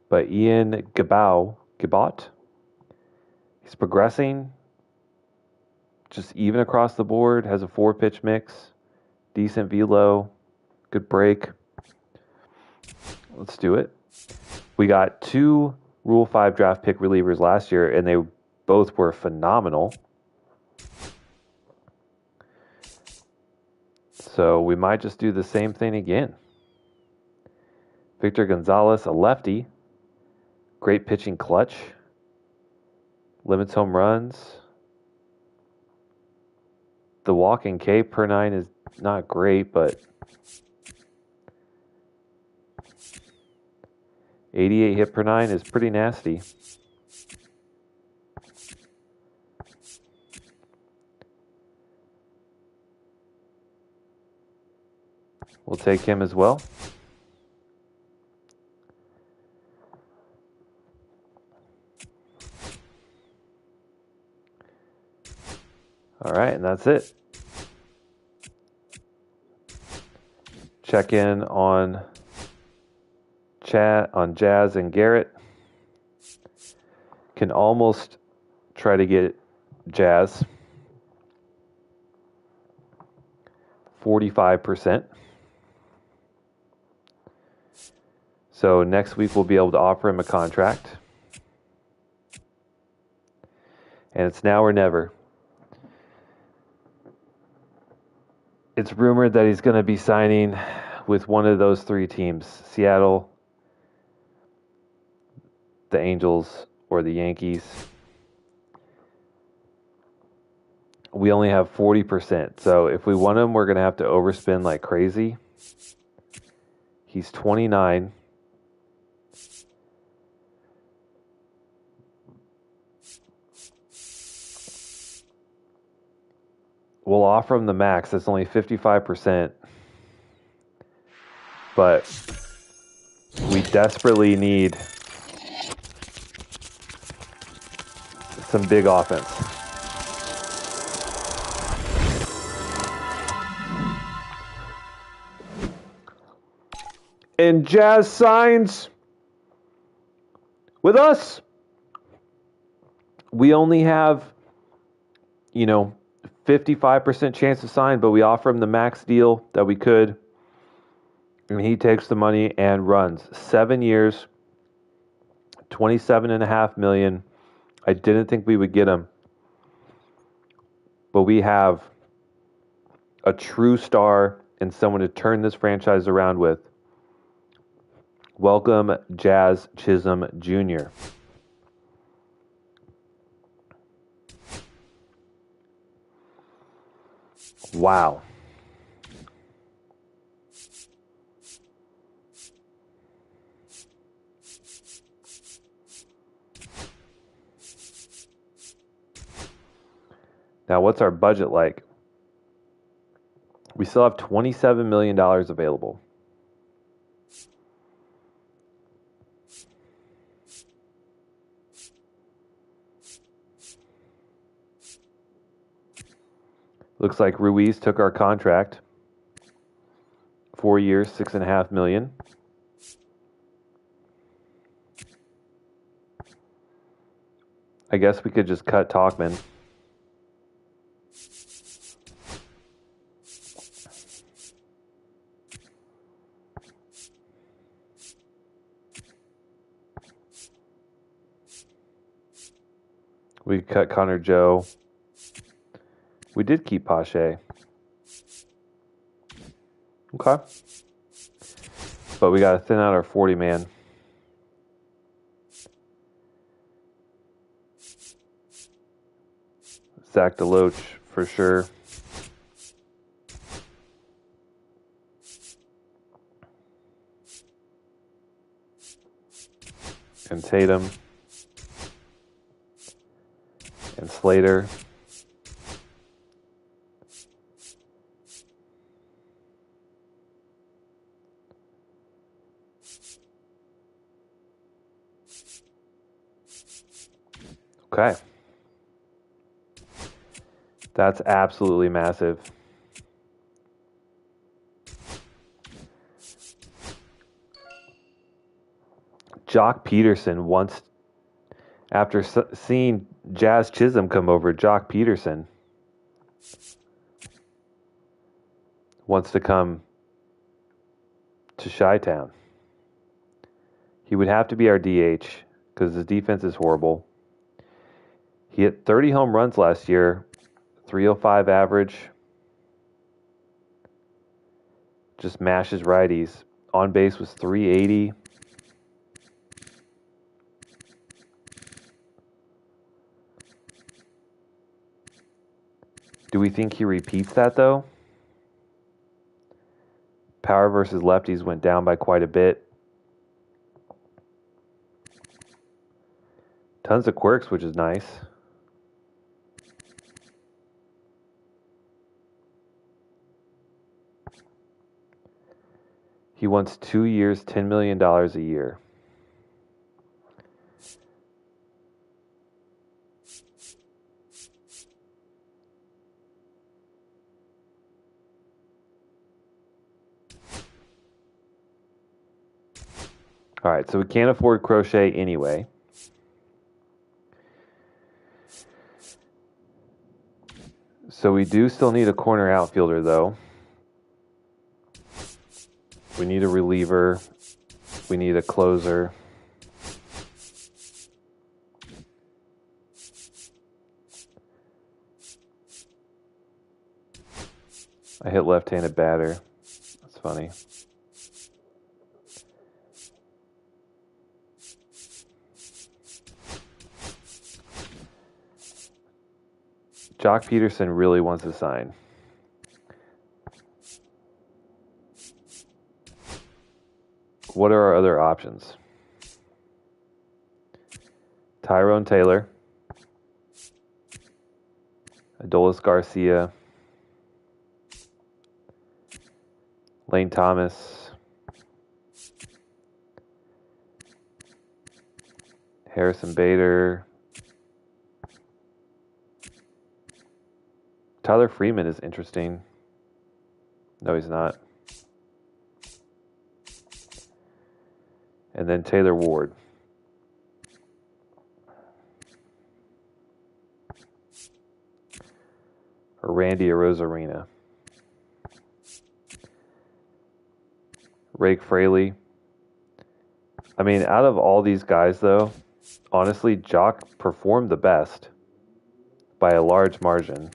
but Ian Gabot. He's progressing, just even across the board, has a 4-pitch mix, decent velo, good break. Let's do it. We got 2 Rule 5 draft pick relievers last year, and they both were phenomenal. So we might just do the same thing again. Victor Gonzalez, a lefty. Great pitching clutch. Limits home runs. The walking K per 9 is not great, but 88 hit per 9 is pretty nasty. We'll take him as well. All right, and that's it. Check in on chat on Jazz and Garrett. Can almost try to get Jazz 45%. So next week we'll be able to offer him a contract. And it's now or never. It's rumored that he's going to be signing with one of those 3 teams, Seattle, the Angels, or the Yankees. We only have 40%. So if we want him, we're going to have to overspend like crazy. He's 29. We'll offer him the max. That's only 55%. But we desperately need some big offense. And Jazz signs with us. We only have, 55% chance to sign, but we offer him the max deal that we could. And he takes the money and runs. 7 years, $27.5 million. I didn't think we would get him. But we have a true star and someone to turn this franchise around with. Welcome, Jazz Chisholm Jr. Wow. Now, what's our budget like? We still have $27 million available. Looks like Ruiz took our contract. 4 years, $6.5 million. I guess we could just cut Talkman. We cut Connor Joe. We did keep Pache. Okay. But we got to thin out our 40-man. Zach DeLoach for sure. And Tatum. And Slater. Okay. That's absolutely massive. Jock Peterson wants, after seeing Jazz Chisholm come over, Jock Peterson wants to come to Chi-Town. He would have to be our DH because his defense is horrible. He hit 30 home runs last year, 305 average. Just mashes righties. On base was 380. Do we think he repeats that, though? Power versus lefties went down by quite a bit. Tons of quirks, which is nice. He wants 2 years, $10 million a year. All right, so we can't afford Crochet anyway. So we do still need a corner outfielder, though. We need a reliever. We need a closer. I hit left-handed batter. That's funny. Jock Peterson really wants to sign. What are our other options? Tyrone Taylor. Adolis Garcia. Lane Thomas. Harrison Bader. Tyler Freeman is interesting. No, he's not. And then Taylor Ward. Or Randy Arozarena. Rake Fraley. I mean, out of all these guys, though, honestly, Jock performed the best by a large margin.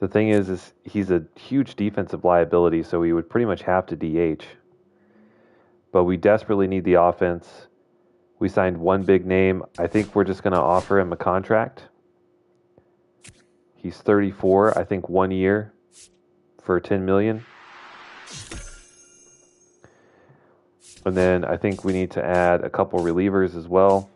The thing is he's a huge defensive liability, so we would pretty much have to DH. But we desperately need the offense. We signed one big name. I think we're just going to offer him a contract. He's 34. I think 1 year for $10 million. And then I think we need to add a couple relievers as well.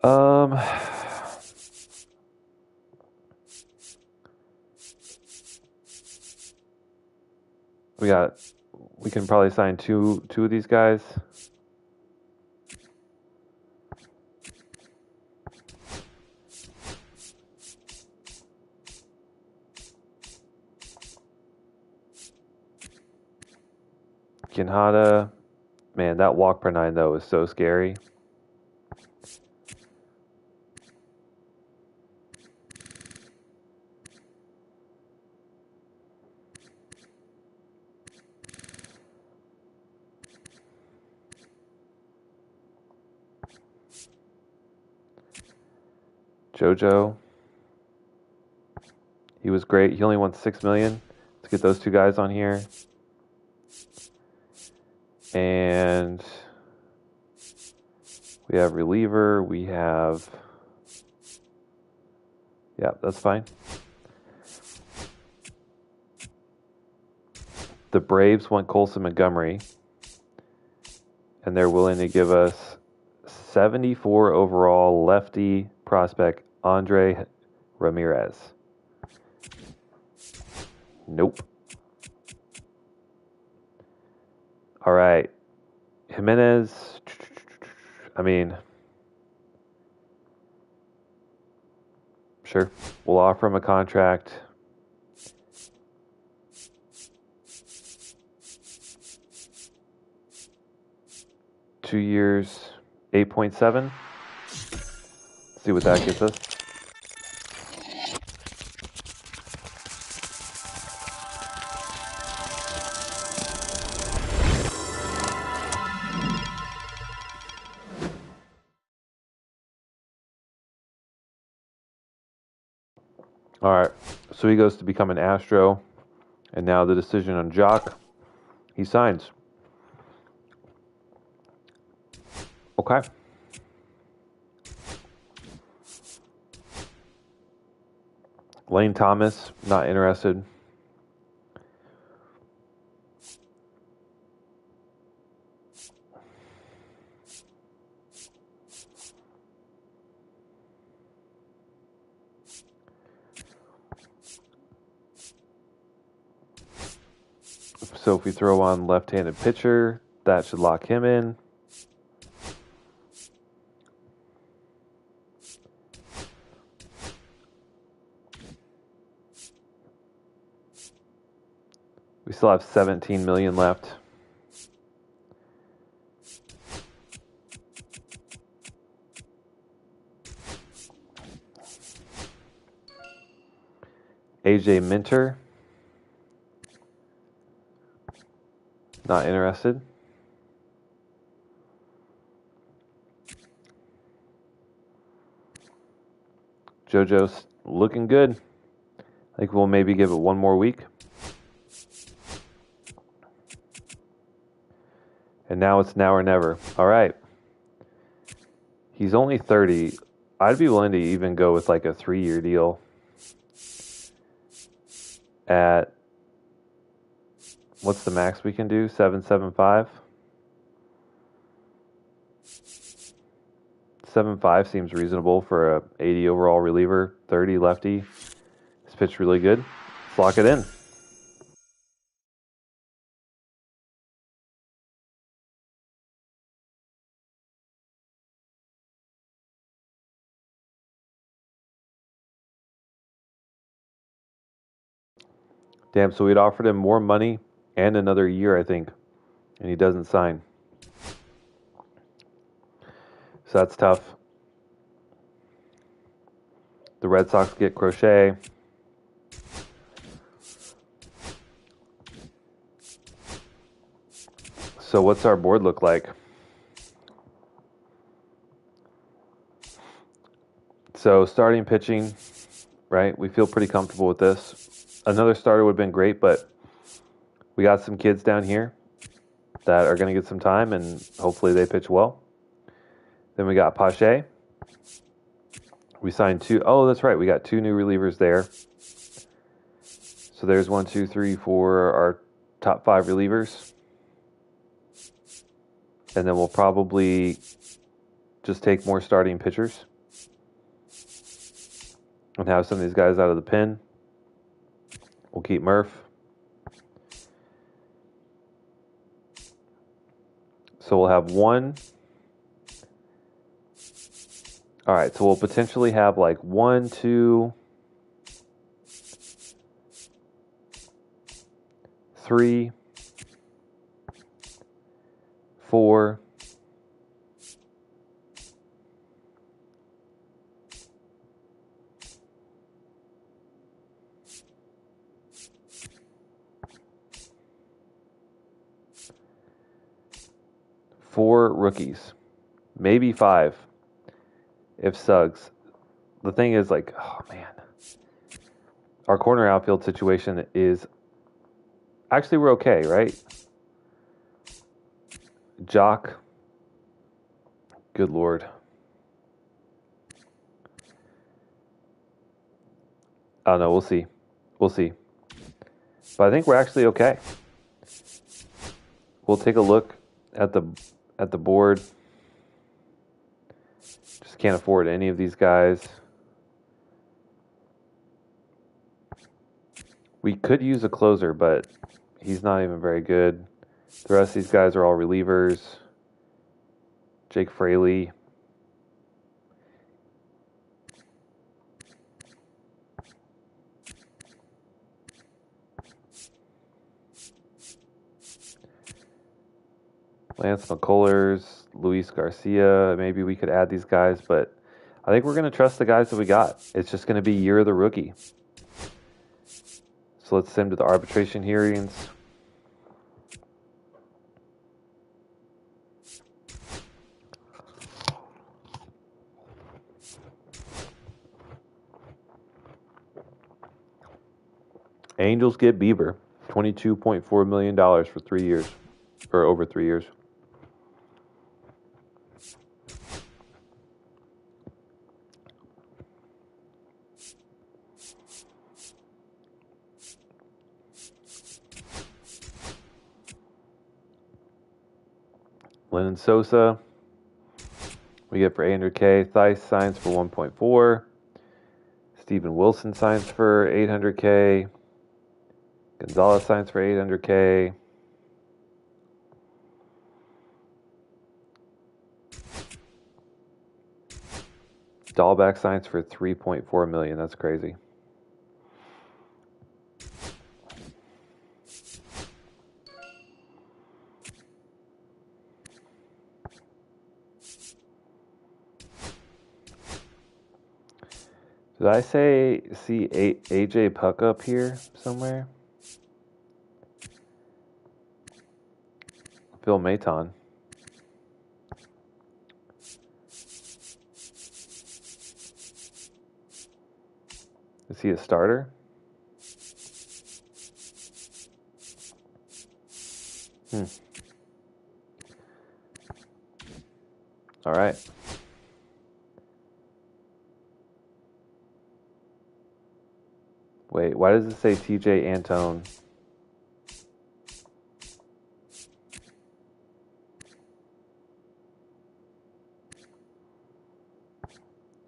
Um, we can probably sign two of these guys. Kinhada, man, that walk per 9 though is so scary. JoJo, he was great. He only wants $6 million. Let's get those two guys on here. And we have reliever. We have, yeah, that's fine. The Braves want Colson Montgomery, and they're willing to give us 74 overall lefty prospect Andre Ramirez. Nope. All right. Jimenez, I mean, sure. We'll offer him a contract. Two years, 8.7. See what that gets us. All right, so he goes to become an Astro, and now the decision on Jock, he signs. Okay. Lane Thomas, not interested. So if we throw on left-handed pitcher, that should lock him in. We still have 17 million left. AJ Minter, not interested. JoJo's looking good. I think we'll maybe give it one more week. And now it's now or never. All right. He's only 30. I'd be willing to even go with like a 3-year deal at, what's the max we can do? 7.75. 7.5 seems reasonable for a 80 overall reliever, 30 lefty. This pitch really good. Let's lock it in. Damn, so we'd offered him more money and another year, I think, and he doesn't sign. So that's tough. The Red Sox get Crochet. So what's our board look like? So starting pitching, right? We feel pretty comfortable with this. Another starter would have been great, but we got some kids down here that are going to get some time, and hopefully they pitch well. Then we got Pache. We signed 2. Oh, that's right. We got 2 new relievers there. So there's 1, 2, 3, 4, our top 5 relievers. And then we'll probably just take more starting pitchers. and have some of these guys out of the pen. We'll keep Murph. So we'll have one. All right, so we'll potentially have like 1, 2, 3, 4, 4 rookies, maybe 5 if Suggs. The thing is, like, oh man, our corner outfield situation is actually we're okay, right? Jock, good lord. I don't know. We'll see. We'll see. But I think we're actually okay. We'll take a look at the board. Just can't afford any of these guys. We could use a closer, but he's not even very good. The rest of these guys are all relievers. Jake Fraley. Lance McCullers, Luis Garcia. Maybe we could add these guys, but I think we're going to trust the guys that we got. It's just going to be year of the rookie. So let's send to the arbitration hearings. Angels get Bieber, $22.4 million for 3 years, or over 3 years. Lennon Sosa, we get for $800K. Theis signs for 1.4. Steven Wilson signs for $800K. Gonzalez signs for $800K. Dahlback signs for $3.4 million. That's crazy. Did I see AJ Puck up here somewhere? Phil Maton. Is he a starter? All right. Wait, why does it say TJ Antone?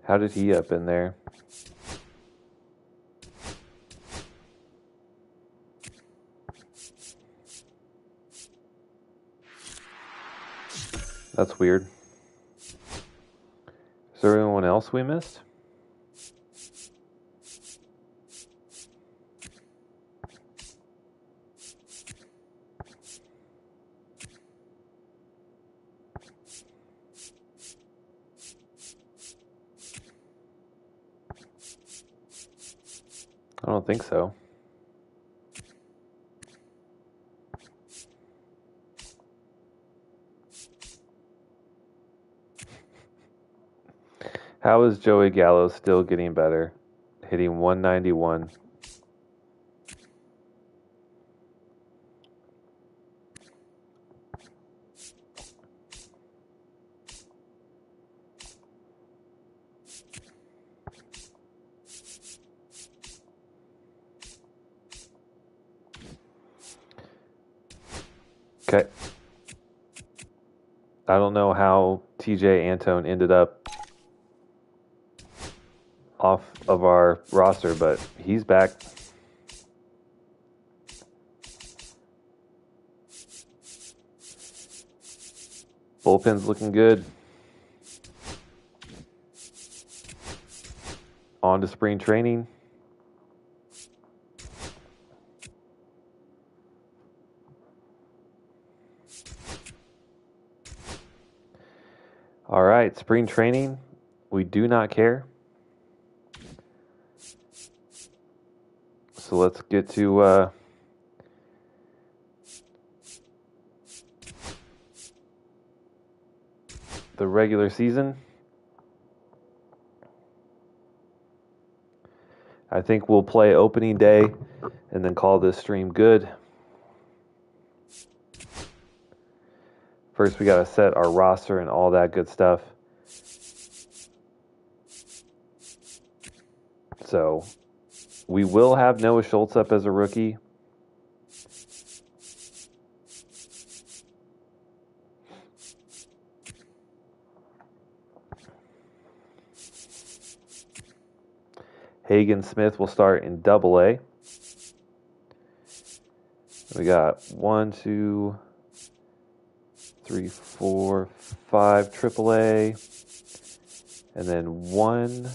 How did he up in there? That's weird. Is there anyone else we missed? I don't think so. How is Joey Gallo still getting better? Hitting 191. Okay. I don't know how TJ Antone ended up off of our roster, but he's back. Bullpen's looking good. On to spring training. All right, spring training. We do not care. So let's get to the regular season. I think we'll play opening day and then call this stream good. First, we got to set our roster and all that good stuff. So we will have Noah Schultz up as a rookie. Hagen Smith will start in Double-A. We got 1, 2, 3, 4, 5 Triple-A, and then 1,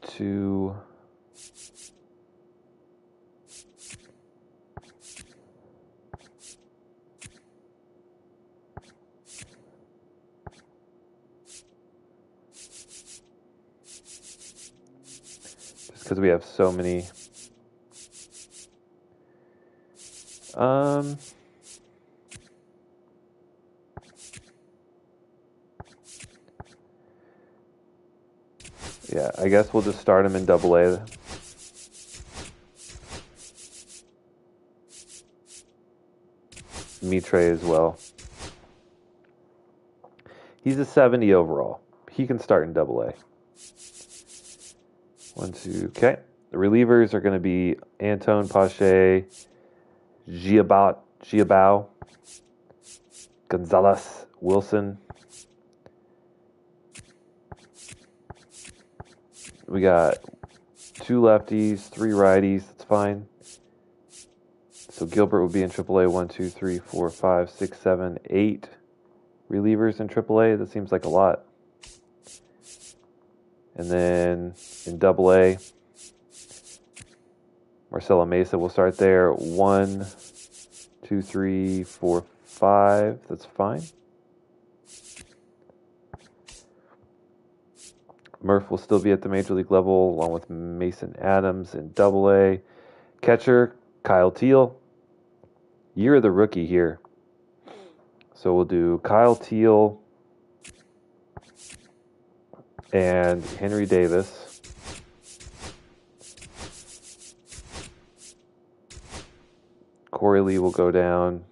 2, just because we have so many. Yeah, I guess we'll just start him in Double-A. Mitre as well. He's a 70 overall. He can start in Double-A. 1, 2, okay. The relievers are going to be Antone, Pache, Giabao, Gonzalez, Wilson. We got 2 lefties, 3 righties. That's fine. So Gilbert will be in Triple-A. 1, 2, 3, 4, 5, 6, 7, 8 relievers in Triple-A. That seems like a lot. And then in Double-A, Marcelo Mesa will start there. 1, 2, 3, 4, 5. That's fine. Murph will still be at the major league level along with Mason Adams in Double-A. Catcher, Kyle Teal. Year of the rookie here. So we'll do Kyle Teal and Henry Davis. Corey Lee will go down.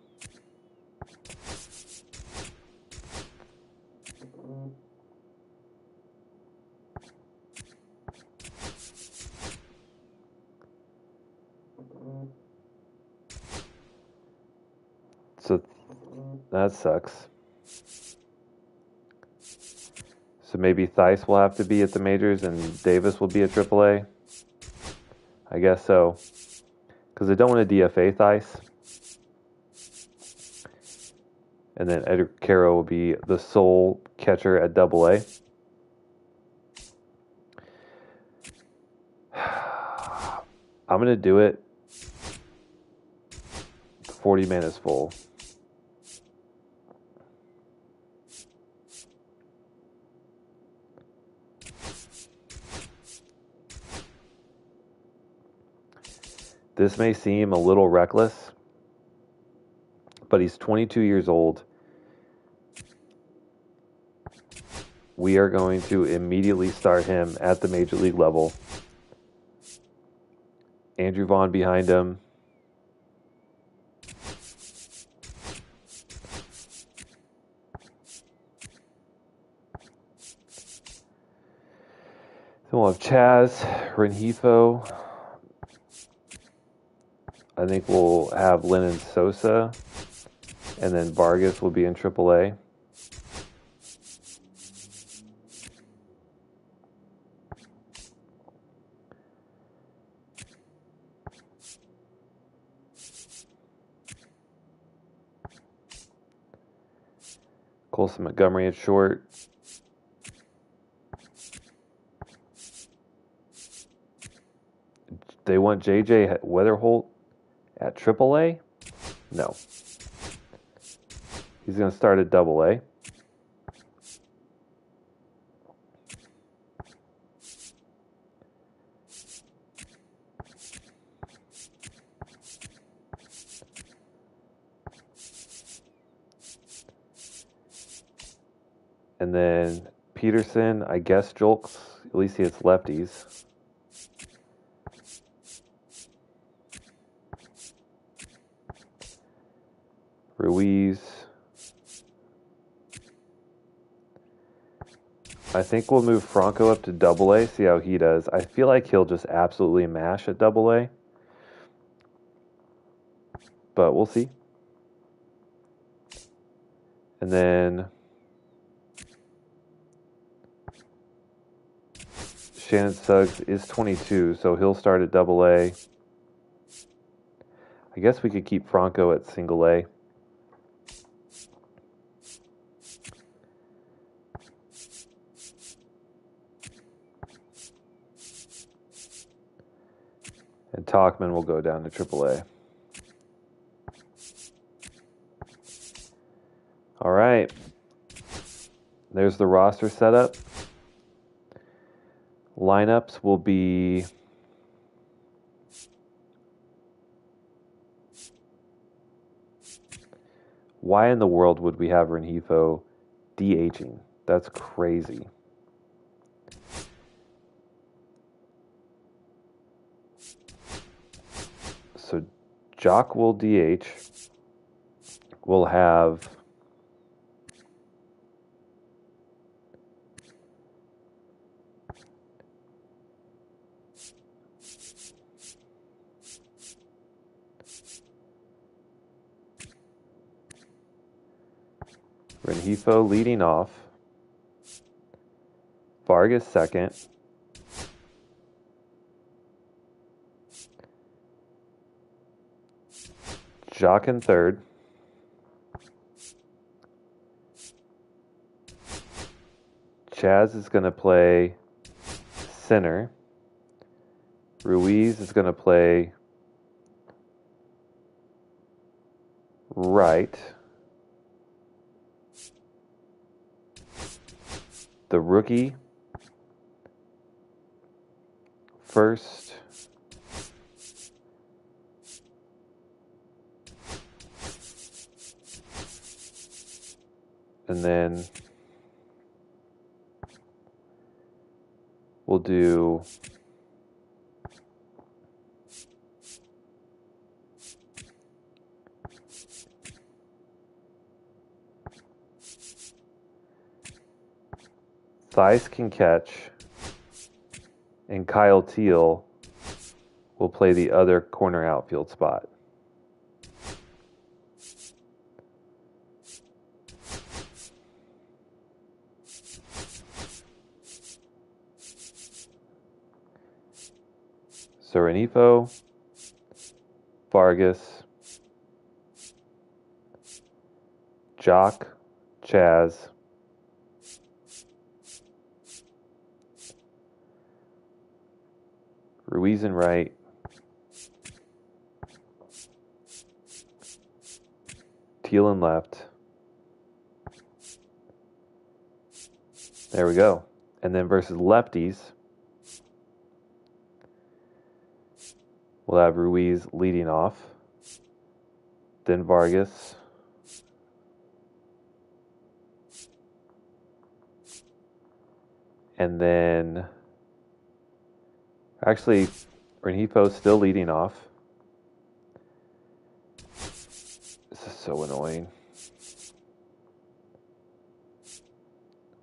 So that sucks. So maybe Theis will have to be at the majors and Davis will be at Triple-A. I guess so. Because I don't want to DFA Theis. And then Edgar Caro will be the sole catcher at Double-A. I'm going to do it. 40 man is full. This may seem a little reckless, but he's 22 years old. We are going to immediately start him at the major league level. Andrew Vaughn behind him. Then we'll have Chaz, Rengifo. I think we'll have Lennon Sosa. And then Vargas will be in Triple-A. Colson Montgomery at short. They want J.J. Weatherholt at AAA? No. He's going to start at AA. And then Peterson, I guess Julks. At least he hits lefties. Ruiz. I think we'll move Franco up to AA, see how he does. I feel like he'll just absolutely mash at AA. But we'll see. And then Shannon Suggs is 22, so he'll start at AA. I guess we could keep Franco at single A. And Tauchman will go down to AAA. All right. There's the roster setup. Lineups will be why in the world would we have Rengifo DHing? That's crazy. So Jock will DH. We'll have Rengifo leading off. Vargas second. Jock in third. Chaz is going to play center. Ruiz is going to play right. The rookie first. And then we'll do Thies can catch, and Kyle Teal will play the other corner outfield spot. So Rengifo, Vargas, Jock, Chaz, Ruiz in right, Teal in left. There we go. And then versus lefties, we'll have Ruiz leading off, then Vargas, and then actually Rengifo still leading off. This is so annoying.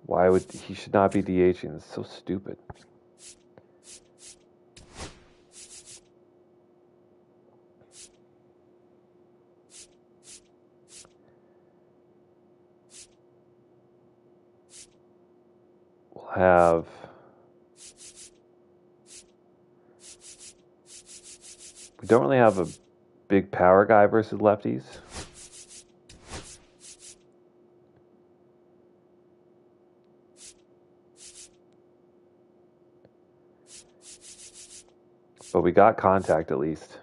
Why would he should not be DHing? It's so stupid. We'll have we don't really have a big power guy versus lefties. But we got contact at least.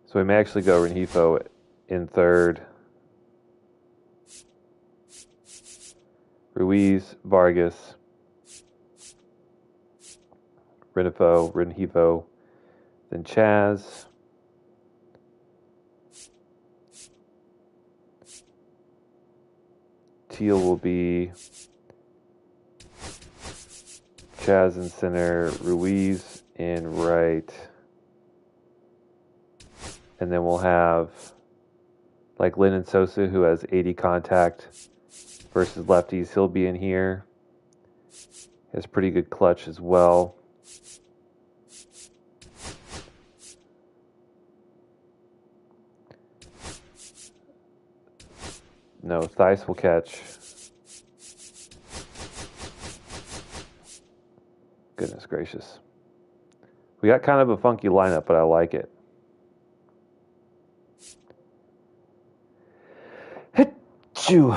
So we may actually go Rengifo in third. Ruiz, Vargas, Rengifo, then Chaz. Teal will be Chaz in center, Ruiz in right. And then we'll have like Lennon Sosa, who has 80 contact versus lefties. He'll be in here. Has pretty good clutch as well. No, Theis will catch. Goodness gracious. We got kind of a funky lineup, but I like it. Hit-choo.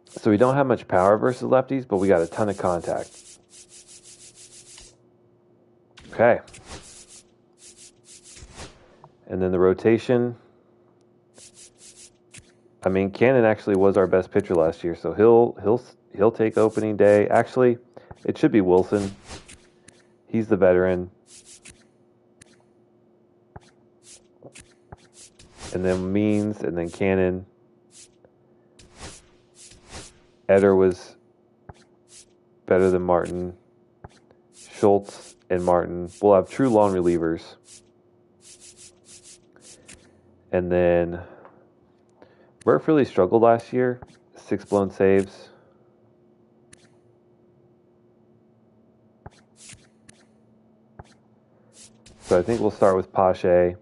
So we don't have much power versus lefties, but we got a ton of contact. Okay. And then the rotation. I mean, Cannon actually was our best pitcher last year, so he'll take opening day. Actually, it should be Wilson. He's the veteran. And then Means, and then Cannon. Eder was better than Martin. Schultz and Martin. We'll have true long relievers. And then Murph really struggled last year. 6 blown saves. So I think we'll start with Pache.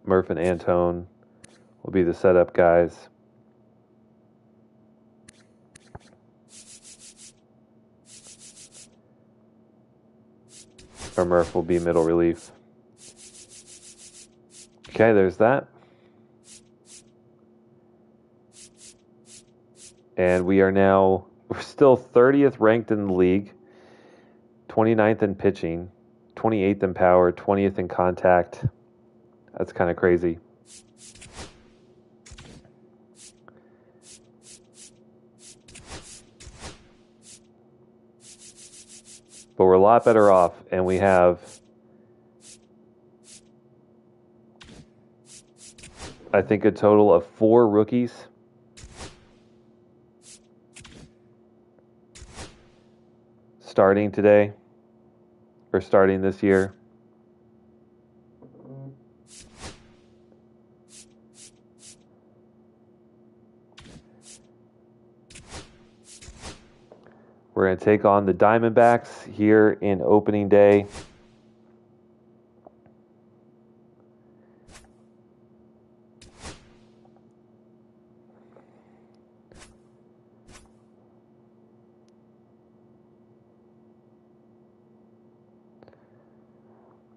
Murph and Antone will be the setup guys. Or Murph will be middle relief. Okay, there's that. And we're still 30th ranked in the league, 29th in pitching, 28th in power, 20th in contact. That's kind of crazy. But we're a lot better off, and we have, I think, a total of 4 rookies. Starting today, or starting this year. We're going to take on the Diamondbacks here in opening day.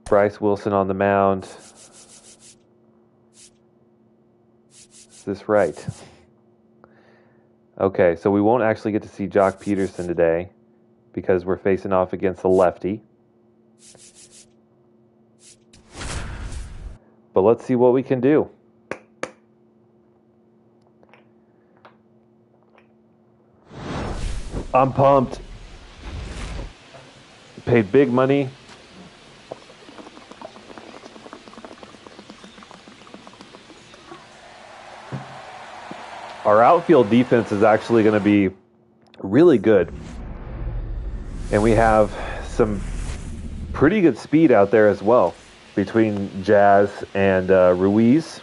Bryce Wilson on the mound. Is this right? Okay, so we won't actually get to see Jock Peterson today because we're facing off against a lefty. But let's see what we can do. I'm pumped. Paid big money. Our outfield defense is actually going to be really good. And we have some pretty good speed out there as well between Jazz and Ruiz.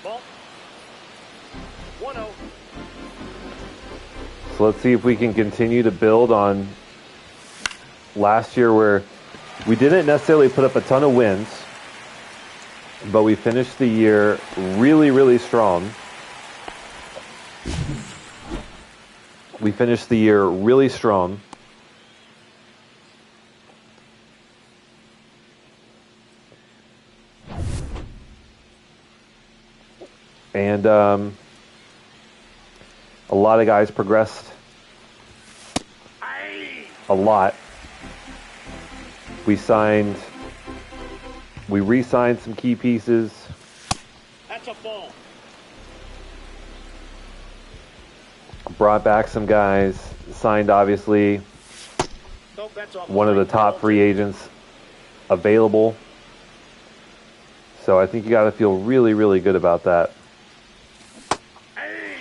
Ball. 1-0. So let's see if we can continue to build on last year where we didn't necessarily put up a ton of wins, but we finished the year really, really strong. We finished the year really strong. And a lot of guys progressed a lot. We re-signed some key pieces. That's a ball. Brought back some guys. Signed, obviously, Nope, that's off one of the top free agents available. So I think you got to feel really, really good about that. Hey!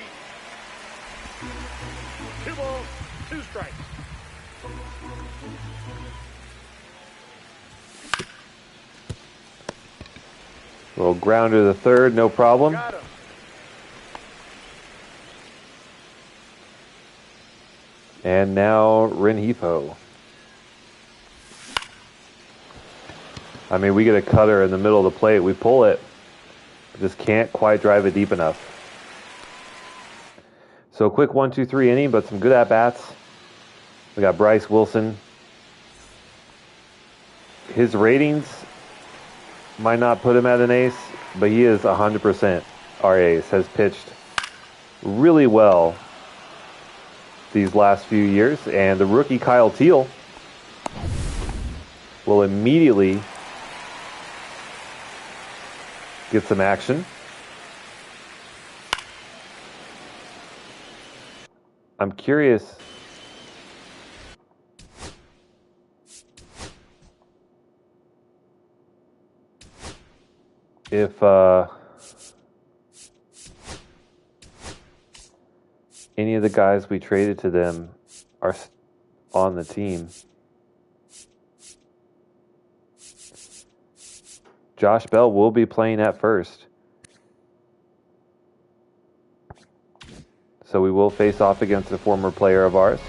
2 balls, 2 strikes. Little grounder to the third, no problem. Got him. And now Rengifo. I mean, we get a cutter in the middle of the plate. We pull it. Just can't quite drive it deep enough. So a quick 1-2-3 inning, but some good at-bats. We got Bryce Wilson. His ratings might not put him at an ace, but he is 100% our ace. Has pitched really well these last few years. And the rookie Kyle Teal will immediately get some action. I'm curious if any of the guys we traded to them are on the team. Josh Bell will be playing at first. So we will face off against a former player of ours,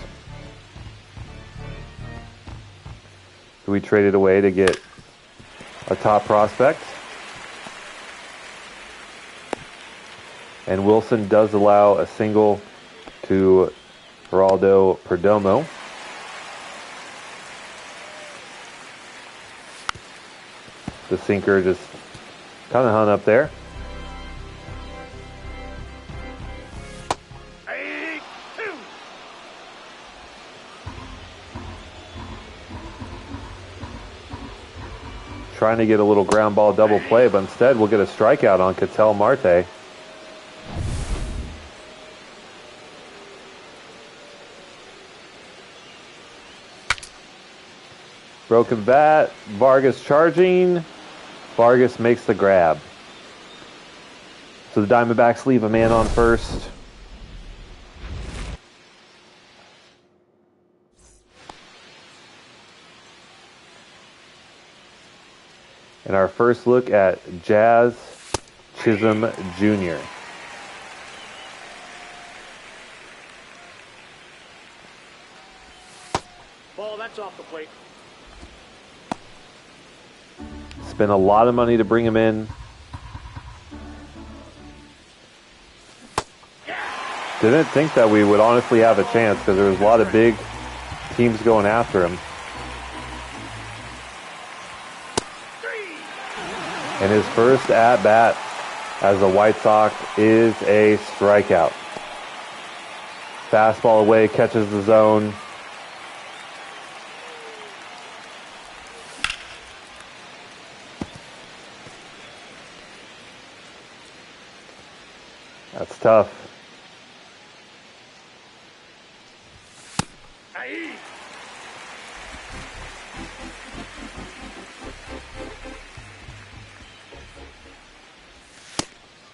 who we traded away to get a top prospect. And Wilson does allow a single to Geraldo Perdomo. The sinker just kind of hung up there. Trying to get a little ground ball double play, but instead we'll get a strikeout on Ketel Marte. Broken bat, Vargas charging. Vargas makes the grab. So the Diamondbacks leave a man on first. And our first look at Jazz Chisholm Jr. Ball, that's off the plate. Spent a lot of money to bring him in. Didn't think that we would honestly have a chance because there was a lot of big teams going after him. And his first at-bat as a White Sox is a strikeout. Fastball away, catches the zone. That's tough.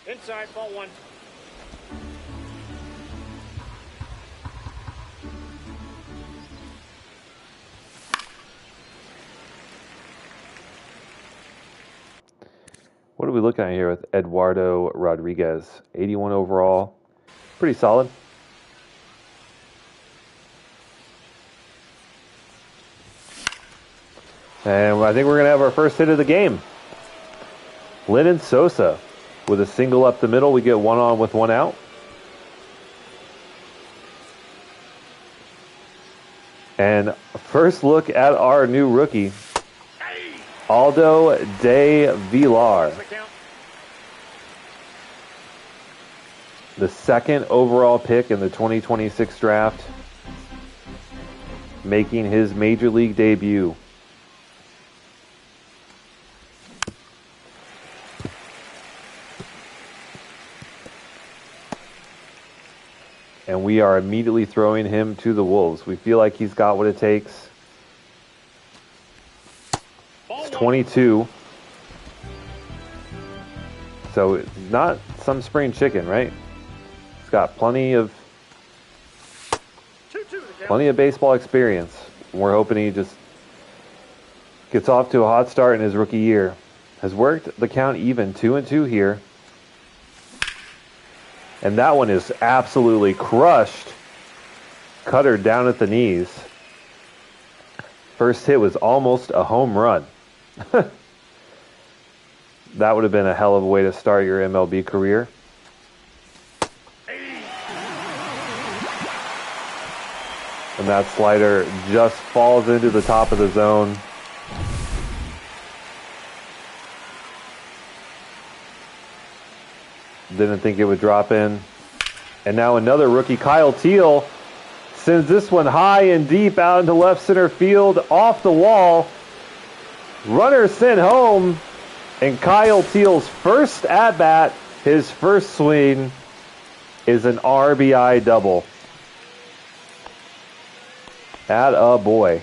Inside, ball 1. What are we looking at here with Eduardo Rodriguez? 81 overall. Pretty solid. And I think we're going to have our first hit of the game. Lenyn Sosa with a single up the middle. We get one on with one out. And first look at our new rookie, Aldo De Villar. the second overall pick in the 2026 draft, making his major league debut. And we are immediately throwing him to the Wolves. We feel like he's got what it takes. He's 22. So it's not some spring chicken, right? He's got plenty of baseball experience. We're hoping he just gets off to a hot start in his rookie year. Has worked the count even, 2-2 here. And that one is absolutely crushed. Cutter down at the knees. First hit was almost a home run. That would have been a hell of a way to start your MLB career. And that slider just falls into the top of the zone. Didn't think it would drop in. And now another rookie, Kyle Teal, sends this one high and deep out into left center field, off the wall. Runner sent home. And Kyle Teal's first at-bat, his first swing, is an RBI double. Attaboy.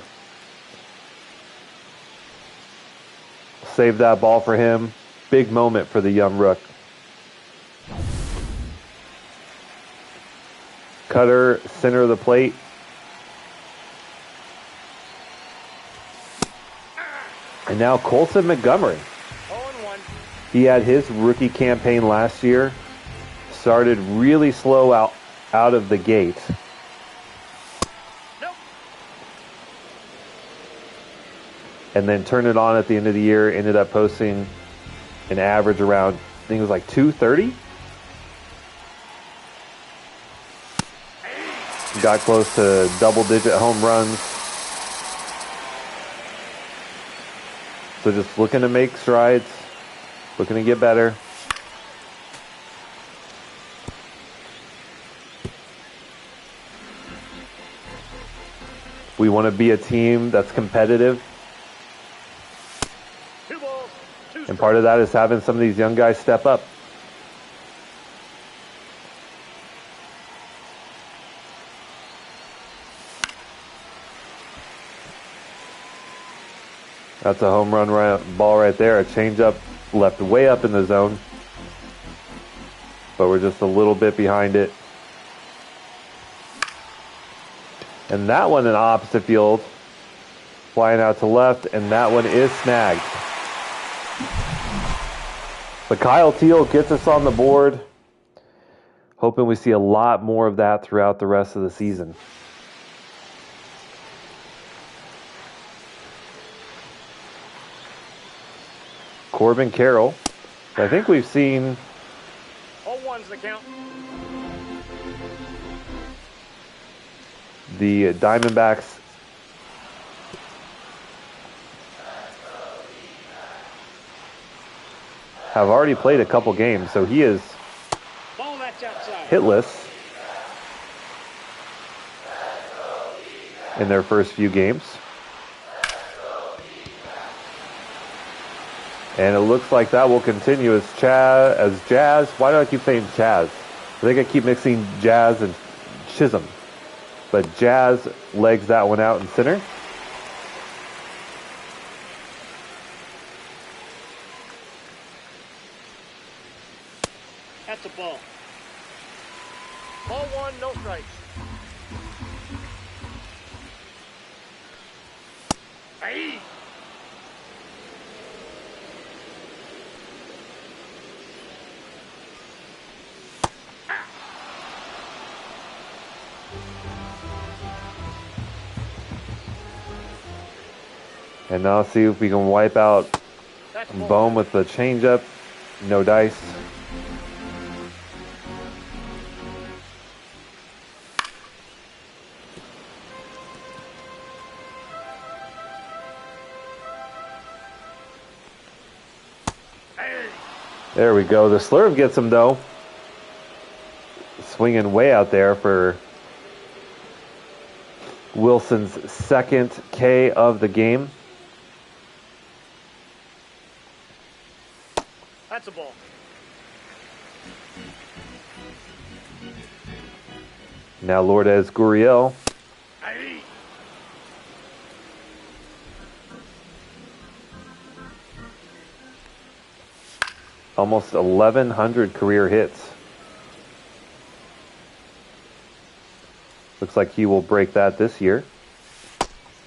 Save that ball for him. Big moment for the young rook. Cutter, center of the plate. And now Colson Montgomery. He had his rookie campaign last year. Started really slow out of the gate. Nope. And then turned it on at the end of the year. Ended up posting an average around, I think it was like 230. Got close to double-digit home runs. So just looking to make strides. Looking to get better. We want to be a team that's competitive. And part of that is having some of these young guys step up. That's a home run ball right there. A changeup left way up in the zone. But we're just a little bit behind it. And that one in opposite field. Flying out to left, and that one is snagged. But Kyle Teal gets us on the board. Hoping we see a lot more of that throughout the rest of the season. Corbin Carroll. I think we've seen 0-1's the count. The Diamondbacks have already played a couple games, so he is hitless in their first few games. And it looks like that will continue as Jazz. Why do I keep saying Chaz? I think I keep mixing Jazz and Chisholm. But Jazz legs that one out in center. That's a ball. Ball one, no strikes. Hey! And now see if we can wipe out Bohm with the changeup. No dice. There we go. The slurve gets him though. swinging way out there for Wilson's second K of the game. That's a ball. Now Lourdes Gurriel. Aye. Almost 1,100 career hits. Looks like he will break that this year.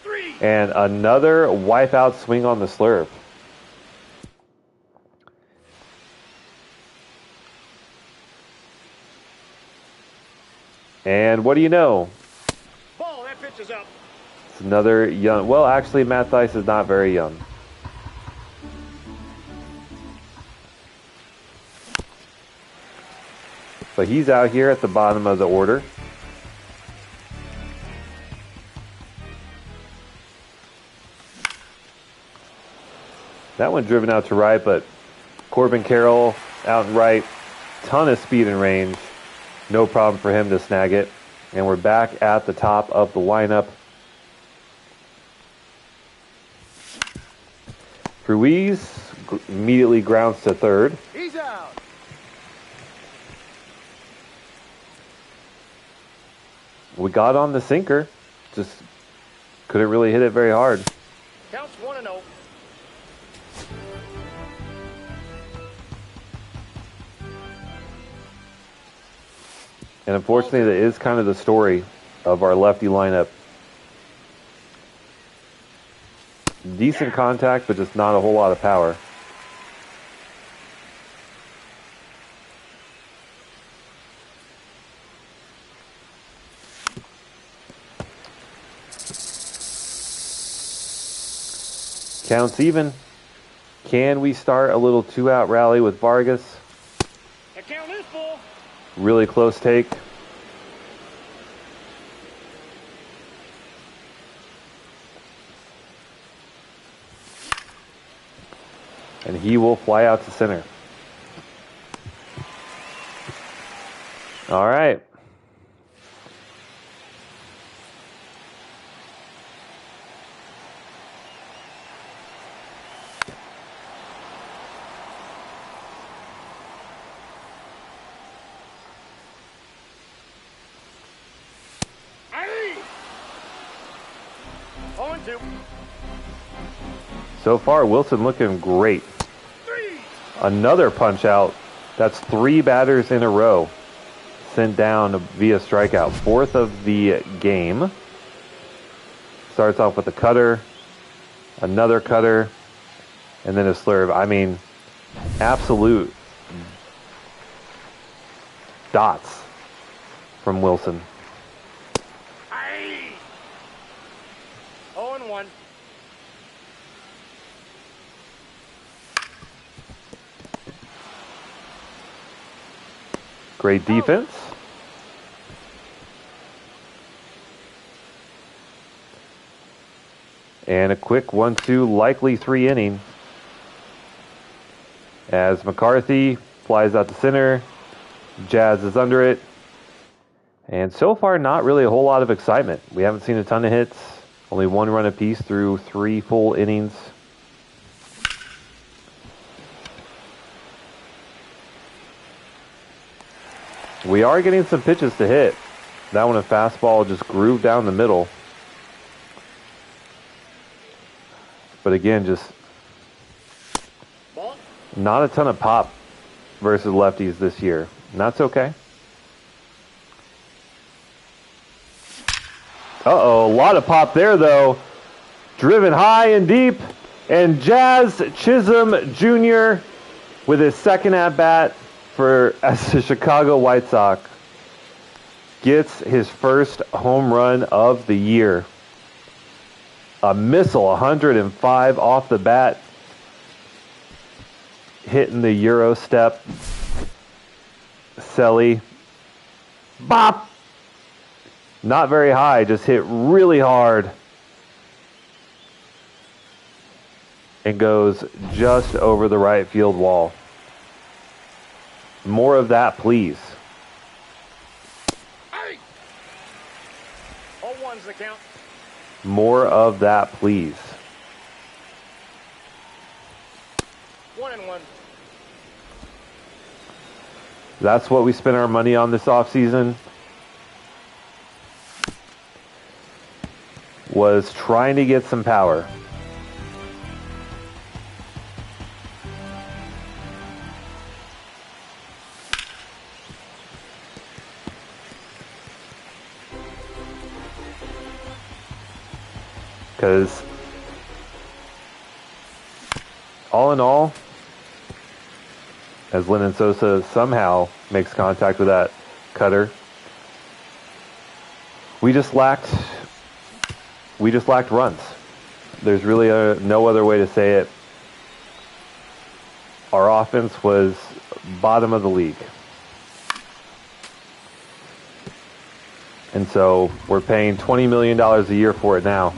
3. And another wipeout swing on the slurve. And what do you know? Ball, that pitch is up. It's another young... Well, actually, Matt Thaiss is not very young. But he's out here at the bottom of the order. That one driven out to right, but Corbin Carroll out and right. Ton of speed and range. No problem for him to snag it. And we're back at the top of the lineup. Ruiz immediately grounds to third. He's out. We got on the sinker. Just couldn't really hit it very hard. Counts 1-0. And unfortunately, that is kind of the story of our lefty lineup. Decent contact, but just not a whole lot of power. Counts even. Can we start a little two-out rally with Vargas? The count is full. Really close take. And he will fly out to center. All right. Aye. 0-2. So far, Wilson looking great. 3. Another punch out. That's 3 batters in a row sent down via strikeout. 4th of the game. Starts off with a cutter, another cutter, and then a slurve. I mean, absolute dots from Wilson. Aye. 0-1. Great defense. And a quick 1-2, likely 3 inning. As McCarthy flies out to center. Jazz is under it. And so far, not really a whole lot of excitement. We haven't seen a ton of hits. Only 1 run apiece through 3 full innings. We are getting some pitches to hit. That one, a fastball, just grooved down the middle. But again, just Ball. not a ton of pop versus lefties this year. And that's okay. Uh-oh, a lot of pop there, though. Driven high and deep. And Jazz Chisholm Jr. with his second at-bat as the Chicago White Sox gets his first home run of the year. A missile, 105 off the bat. Hitting the Euro step. Selly. Bop! Not very high, just hit really hard. And goes just over the right field wall. More of that, please. evens the count. More of that, please. 1-1. That's what we spent our money on this offseason. Was trying to get some power. Because all in all, as Lennon Sosa somehow makes contact with that cutter, we just lacked runs. There's really no other way to say it. Our offense was bottom of the league. And so we're paying $20 million a year for it now.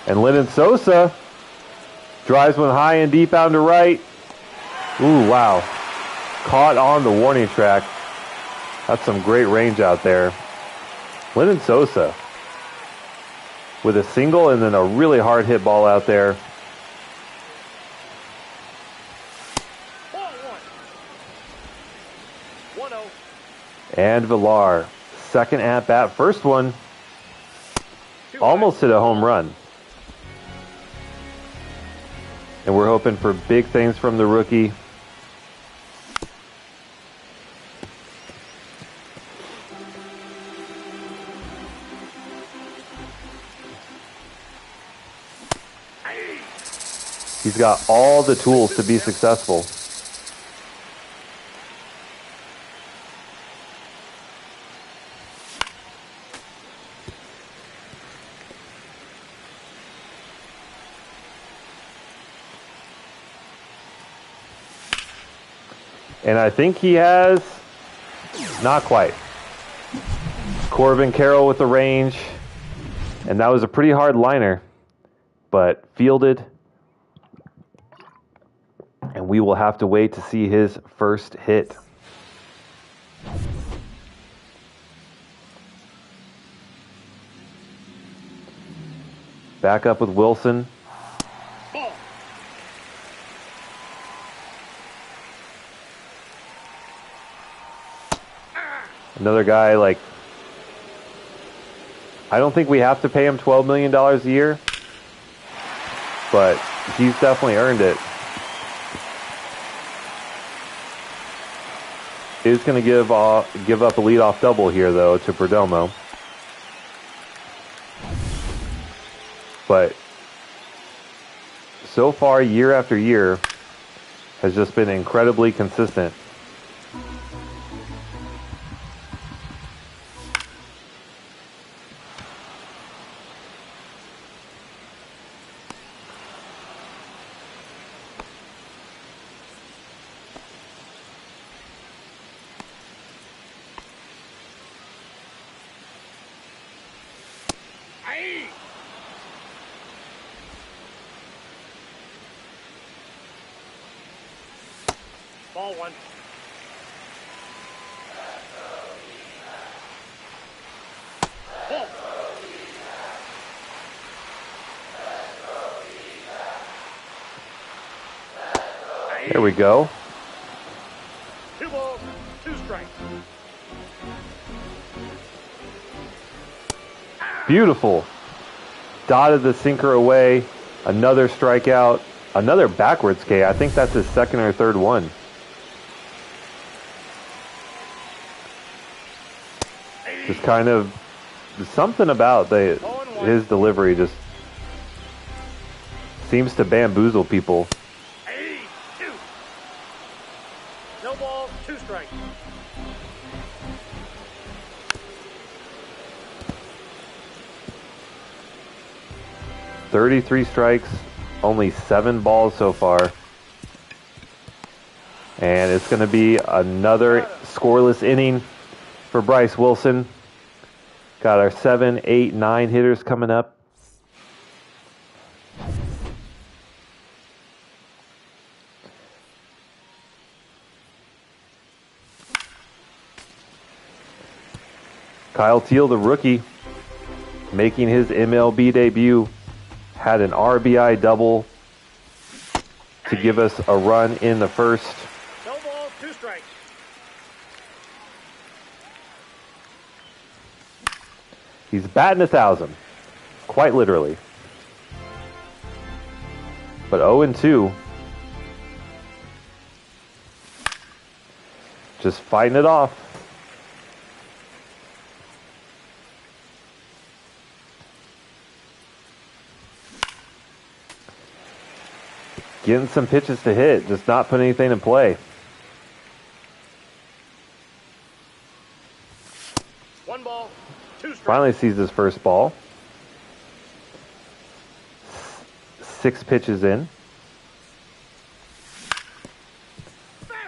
And Lennon Sosa drives one high and deep out to right. Ooh, wow. Caught on the warning track. That's some great range out there. Lennon Sosa with a single and then a really hard hit ball out there. 1-0. And Villar, second at bat. First one almost hit a home run. And we're hoping for big things from the rookie. He's got all the tools to be successful. And I think he has, not quite. Corbin Carroll with the range. And that was a pretty hard liner, but fielded. And we will have to wait to see his first hit. Back up with Wilson. Ball. Another guy like, I don't think we have to pay him $12 million a year, but he's definitely earned it. Is going to give up a leadoff double here, though, to Perdomo. But so far, year after year, has just been incredibly consistent. Ball 1. Ball. There we go. 2 balls, 2 strikes. Beautiful. Dotted the sinker away. Another strikeout. Another backwards K. I think that's his second or third one. Just kind of something about his delivery just seems to bamboozle people. 2. No balls, 2 strikes. "33 strikes, only 7 balls so far. And it's going to be another scoreless inning for Bryce Wilson. Got our 7, 8, 9 hitters coming up. Kyle Teal, the rookie, making his MLB debut, had an RBI double to give us a run in the first. No balls, 2 strikes. He's batting 1,000, quite literally. But 0-2. Just fighting it off. Getting some pitches to hit, just not putting anything in play. 1 ball, 2 strikes. Finally sees his first ball. 6 pitches in. Foul.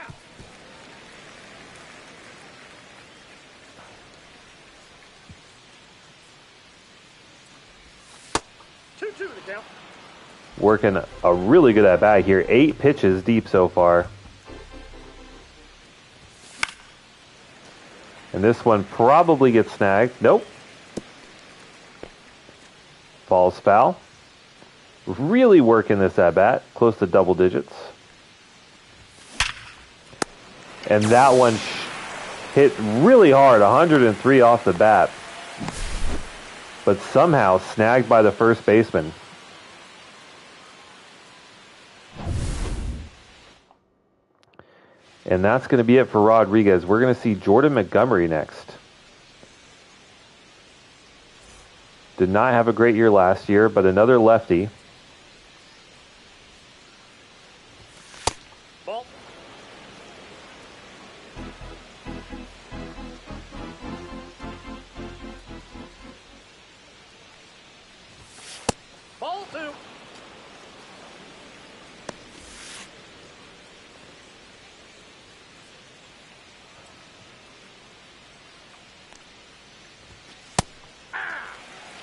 2-2 to count. Working a really good at bat here. 8 pitches deep so far. And this one probably gets snagged. Nope. Falls foul. Really working this at bat. Close to double digits. And that one hit really hard. 103 off the bat. But somehow snagged by the first baseman. And that's going to be it for Rodriguez. We're going to see Jordan Montgomery next. Did not have a great year last year, but another lefty. Ball. Ball 2.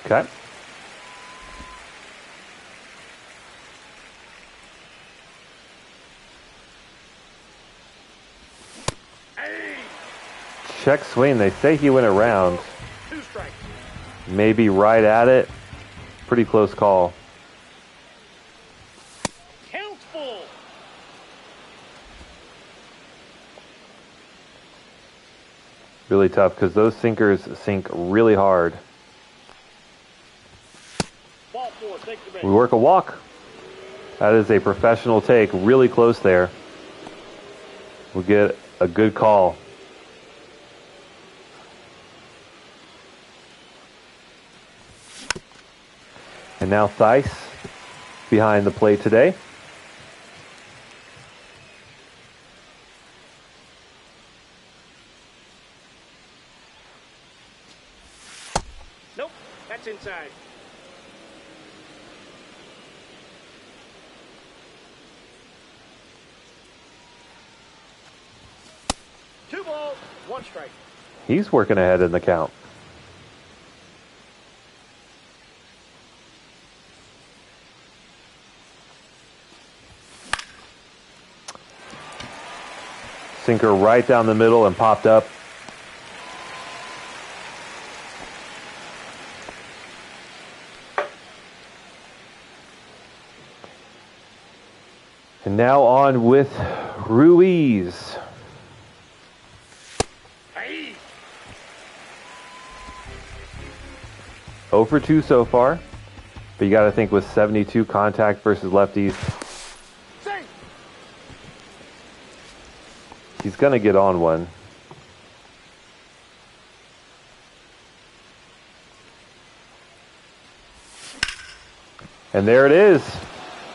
Okay. Check swing. They say he went around. 2 strikes. Maybe right at it. Pretty close call. Count full. Really tough because those sinkers sink really hard. Ball 4, take the base. We work a walk. That is a professional take. Really close there. We'll get a good call. And now Theis behind the plate today. Nope, that's inside. Two balls, 1 strike. He's working ahead in the count. Sinker right down the middle and popped up. And now on with Ruiz. Hey. 0 for 2 so far. But you got to think with 72 contact versus lefties, Sing. he's going to get on one. And there it is.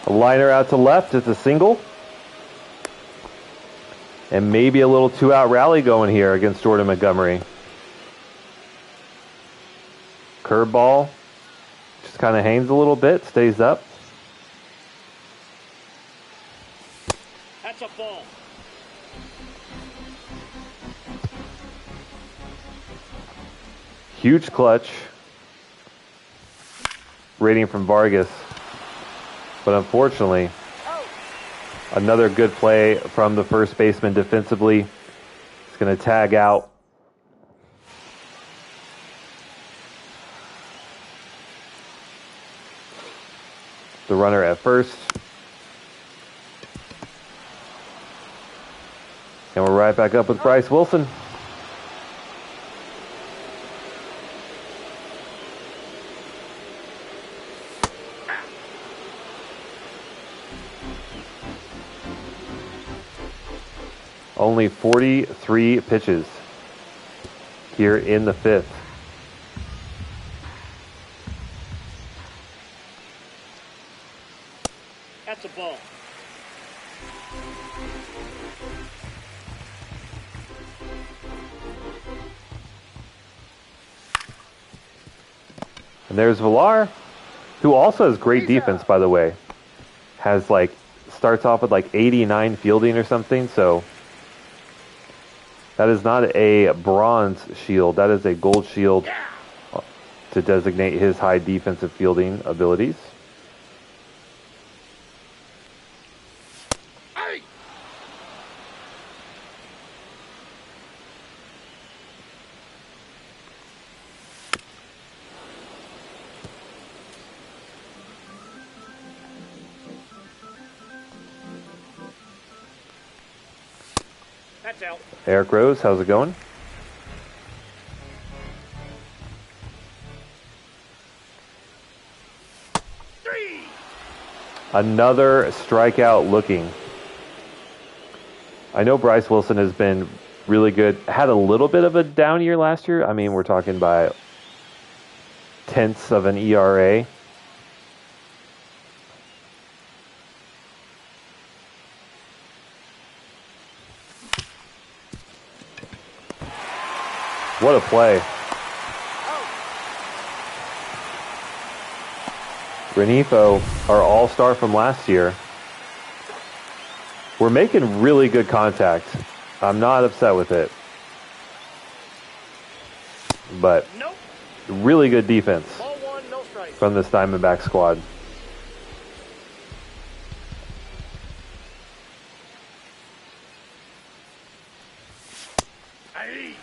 A liner out to left. It's a single. And maybe a little 2-out rally going here against Jordan Montgomery. Curveball. Just kind of hangs a little bit. Stays up. That's a ball. Huge clutch. Rating from Vargas. But unfortunately, another good play from the first baseman defensively. He's going to tag out. the runner at first. And we're right back up with Bryce Wilson. Only 43 pitches here in the fifth. That's a ball. And there's Villar, who also has great defense, by the way. Has starts off with 89 fielding or something, so that is not a bronze shield. That is a gold shield to designate his high defensive fielding abilities. That's out. Eric Rose, how's it going? Another strikeout looking. I know Bryce Wilson has been really good. Had a little bit of a down year last year. I mean, we're talking by tenths of an ERA. What a play. Renifo, our all-star from last year. We're making really good contact. I'm not upset with it. But Nope. really good defense Ball one, no strike. from this Diamondback squad. Aye.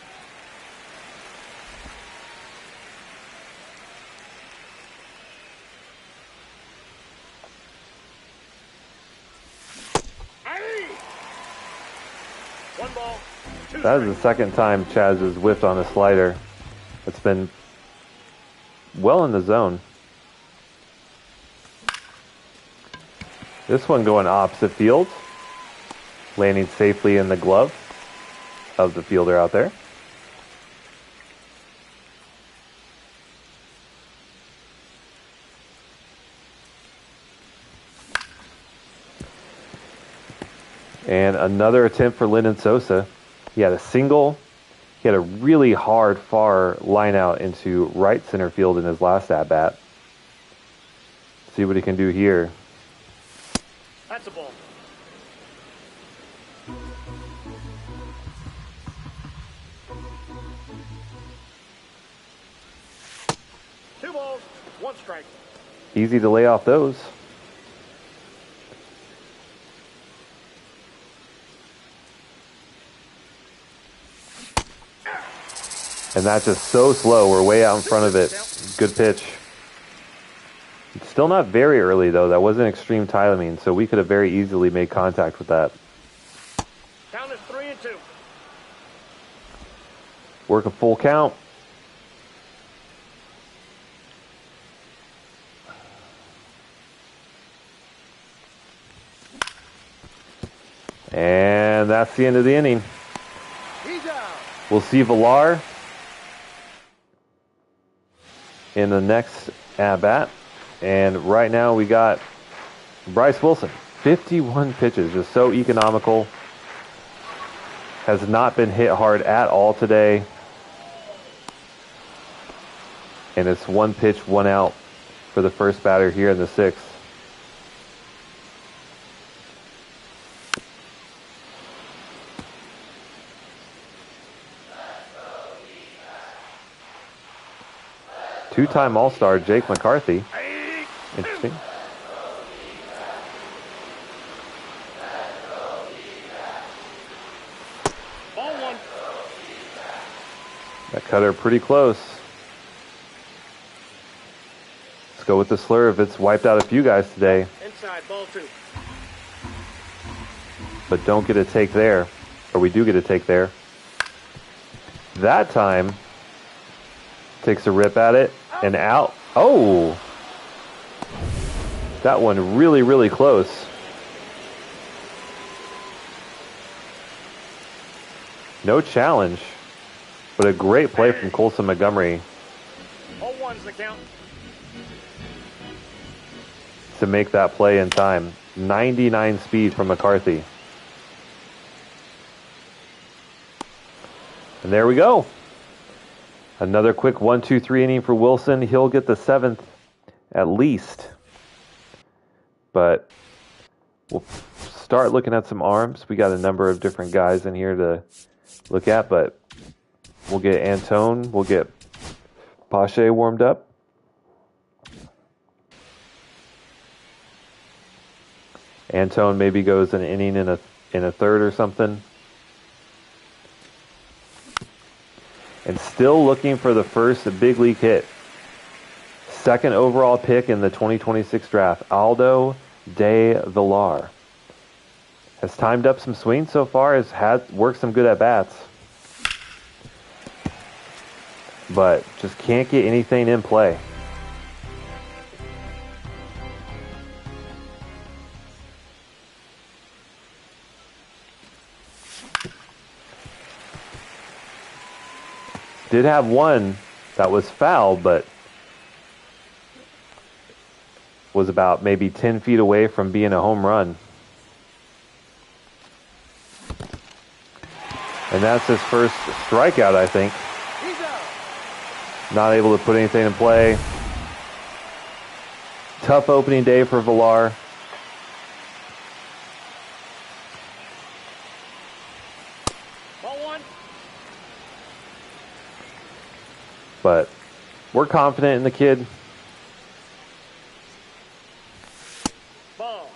Aye. One ball, two That is strikes. the second time Chaz has whiffed on a slider. It's been well in the zone. This one going opposite field, landing safely in the glove of the fielder out there. And another attempt for Lyndon Sosa. He had a single. He had a really hard far line out into right center field in his last at-bat. See what he can do here. That's a ball. Two balls, one strike. Easy to lay off those. And that's just so slow. We're way out in front of it. Good pitch. It's still not very early, though. That wasn't extreme timing, so we could have very easily made contact with that. Count is 3-2. Work a full count. And that's the end of the inning. He's out. We'll see Villar in the next at-bat. And right now we got Bryce Wilson. 51 pitches, just so economical. Has not been hit hard at all today. And it's one pitch, one out for the first batter here in the sixth. Two-time All-Star Jake McCarthy. Interesting. Ball one. That cutter pretty close. go with the slurve. It's wiped out a few guys today. Inside, ball 2. But don't get a take there. Or we do get a take there. That time, takes a rip at it and out. Oh! That one really, really close. No challenge. But a great play from Colson Montgomery. 0-1's the count. To make that play in time. 99 speed from McCarthy. And there we go. Another quick 1-2-3 inning for Wilson. He'll get the 7th at least. But we'll start looking at some arms. We got a number of different guys in here to look at, but we'll get Antone. We'll get Pache warmed up. Antone maybe goes an inning in a third or something. And still looking for the first big league hit. Second overall pick in the 2026 draft, Aldo De Villar. Has timed up some swings so far, has worked some good at-bats. But just can't get anything in play. Did have one that was foul, but was about maybe 10 feet away from being a home run. And that's his first strikeout, I think. Not able to put anything in play. Tough opening day for Villar. But we're confident in the kid. Ball.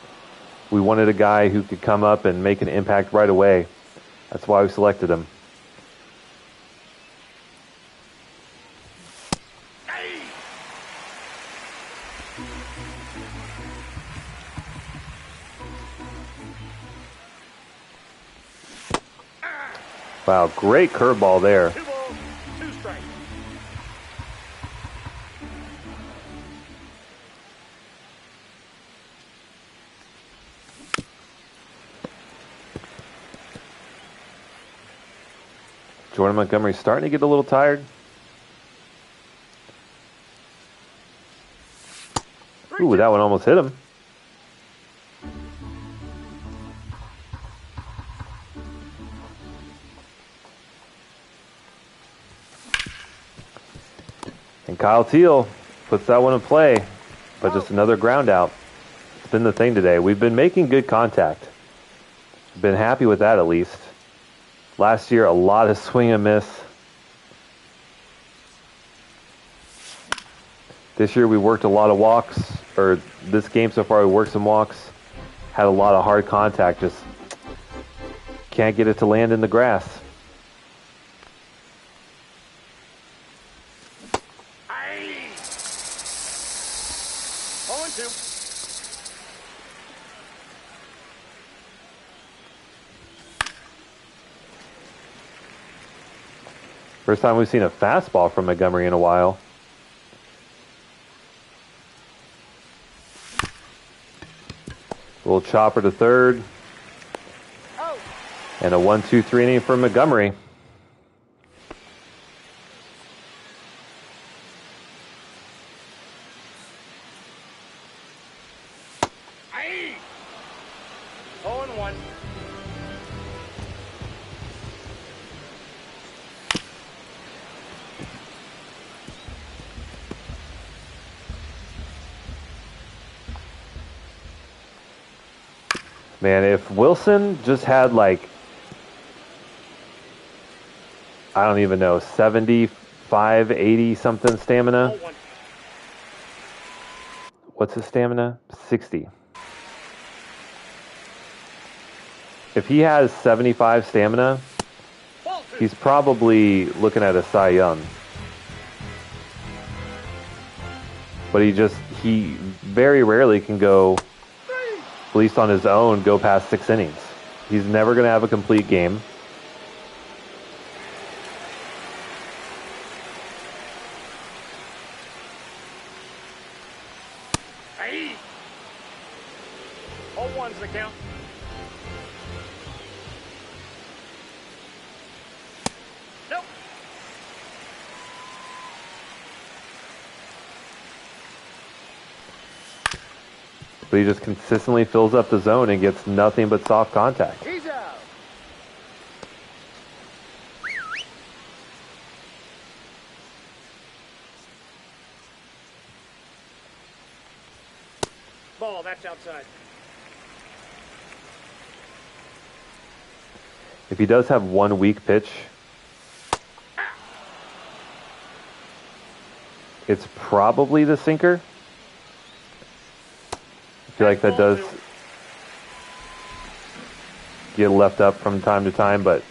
We wanted a guy who could come up and make an impact right away. That's why we selected him. Wow, great curveball there. 2 balls, 2 strikes. Jordan Montgomery's starting to get a little tired. Ooh, that one almost hit him. And Kyle Teal puts that one in play, but just another ground out. It's been the thing today. We've been making good contact. Been happy with that at least. Last year, a lot of swing and miss. This year, we worked a lot of walks, or this game so far, we worked some walks. Had a lot of hard contact, just can't get it to land in the grass. Aye. 0-2. First time we've seen a fastball from Montgomery in a while. Little chopper to third. Oh. And a 1-2-3 inning for Montgomery. Aye. 0-1. Man, if Wilson just had like, I don't even know, 75, 80 something stamina. 0-1. What's his stamina? 60. If he has 75 stamina, Ball 2. he's probably looking at a Cy Young. But he very rarely can go, at least on his own, go past 6 innings. He's never going to have a complete game. Hey! 0-1's the count. Nope. But he just consistently fills up the zone and gets nothing but soft contact. He's out. Ball, that's outside. If he does have one weak pitch, it's probably the sinker. I feel like that does get left up from time to time, but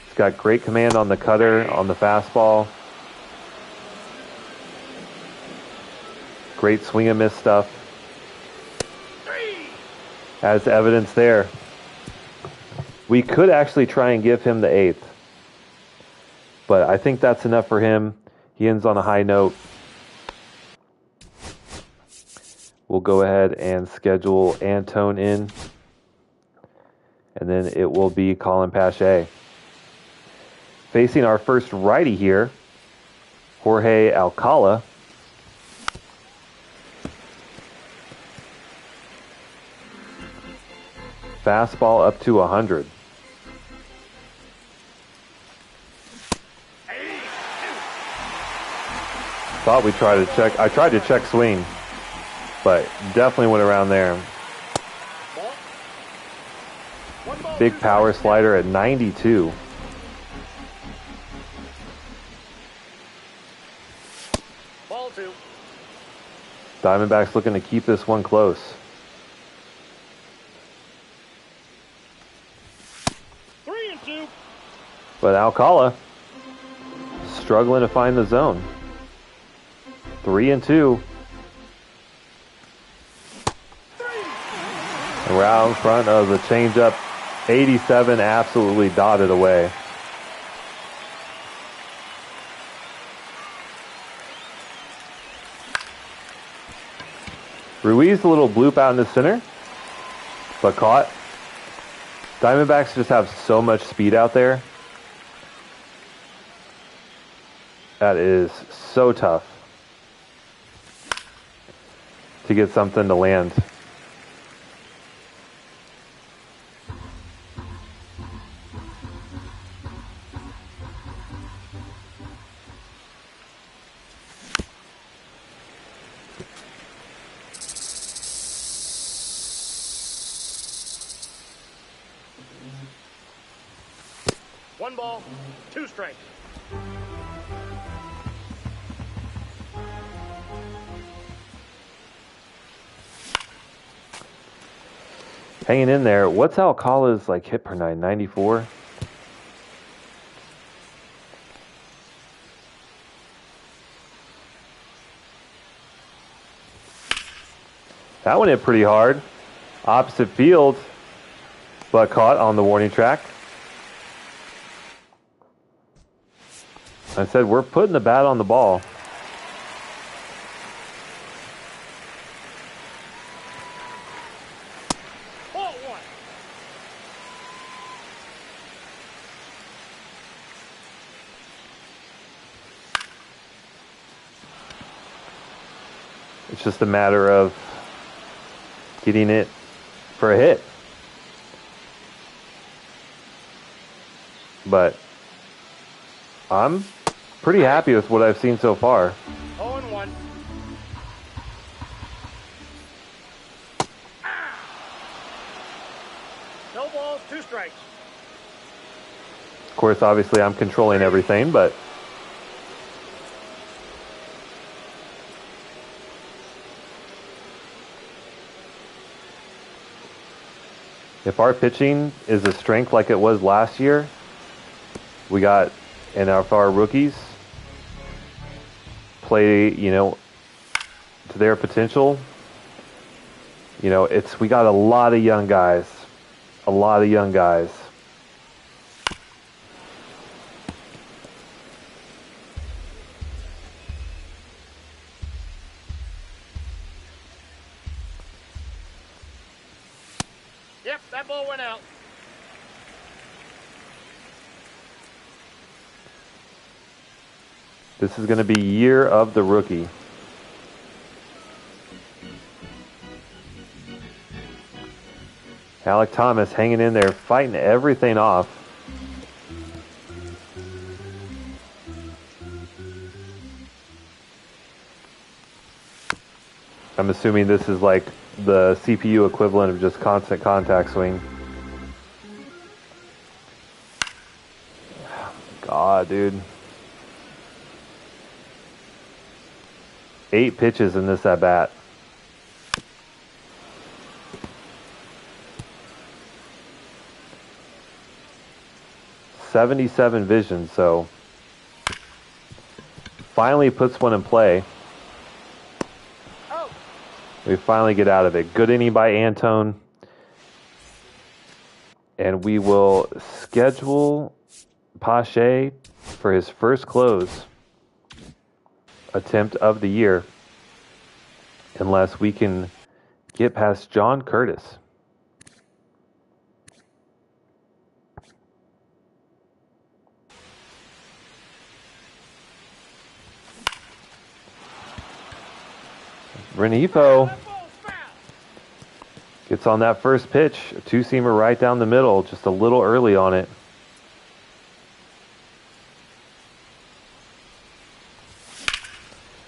he's got great command on the cutter, on the fastball. Great swing and miss stuff. As evidence there. We could actually try and give him the 8th, but I think that's enough for him. He ends on a high note. We'll go ahead and schedule Antone in, and then it will be Colin Pache. Facing our first righty here, Jorge Alcala. Fastball up to 100. Thought we tried to check. I tried to check swing, but definitely went around there. Big power slider at 92. Ball 2. Diamondbacks looking to keep this one close. But Alcala struggling to find the zone. 3-2. And we're out in front of the changeup. 87 absolutely dotted away. Ruiz a little bloop out in the center, but caught. Diamondbacks just have so much speed out there. That is so tough to get something to land. One ball, 2 strikes. Hanging in there. What's Alcala's like hit per 94? That one hit pretty hard. Opposite field, but caught on the warning track. I said, we're putting the bat on the ball. Ball 1. It's just a matter of getting it for a hit. But I'm pretty happy with what I've seen so far. 0-1. No balls, 2 strikes. Of course, obviously, I'm controlling everything, but if our pitching is a strength like it was last year, we got, and if our rookies play, to their potential, you know, we got a lot of young guys. A lot of young guys. Yep, that ball went out. This is going to be year of the rookie. Alec Thomas hanging in there, fighting everything off. I'm assuming this is like the CPU equivalent of just constant contact swing. God, dude. 8 pitches in this at bat. .77 vision, so finally puts one in play. Oh. We finally get out of it. Good inning by Antone. And we will schedule Pache for his first close attempt of the year, unless we can get past John Curtis. Renifo gets on that first pitch, a two-seamer right down the middle, just a little early on it.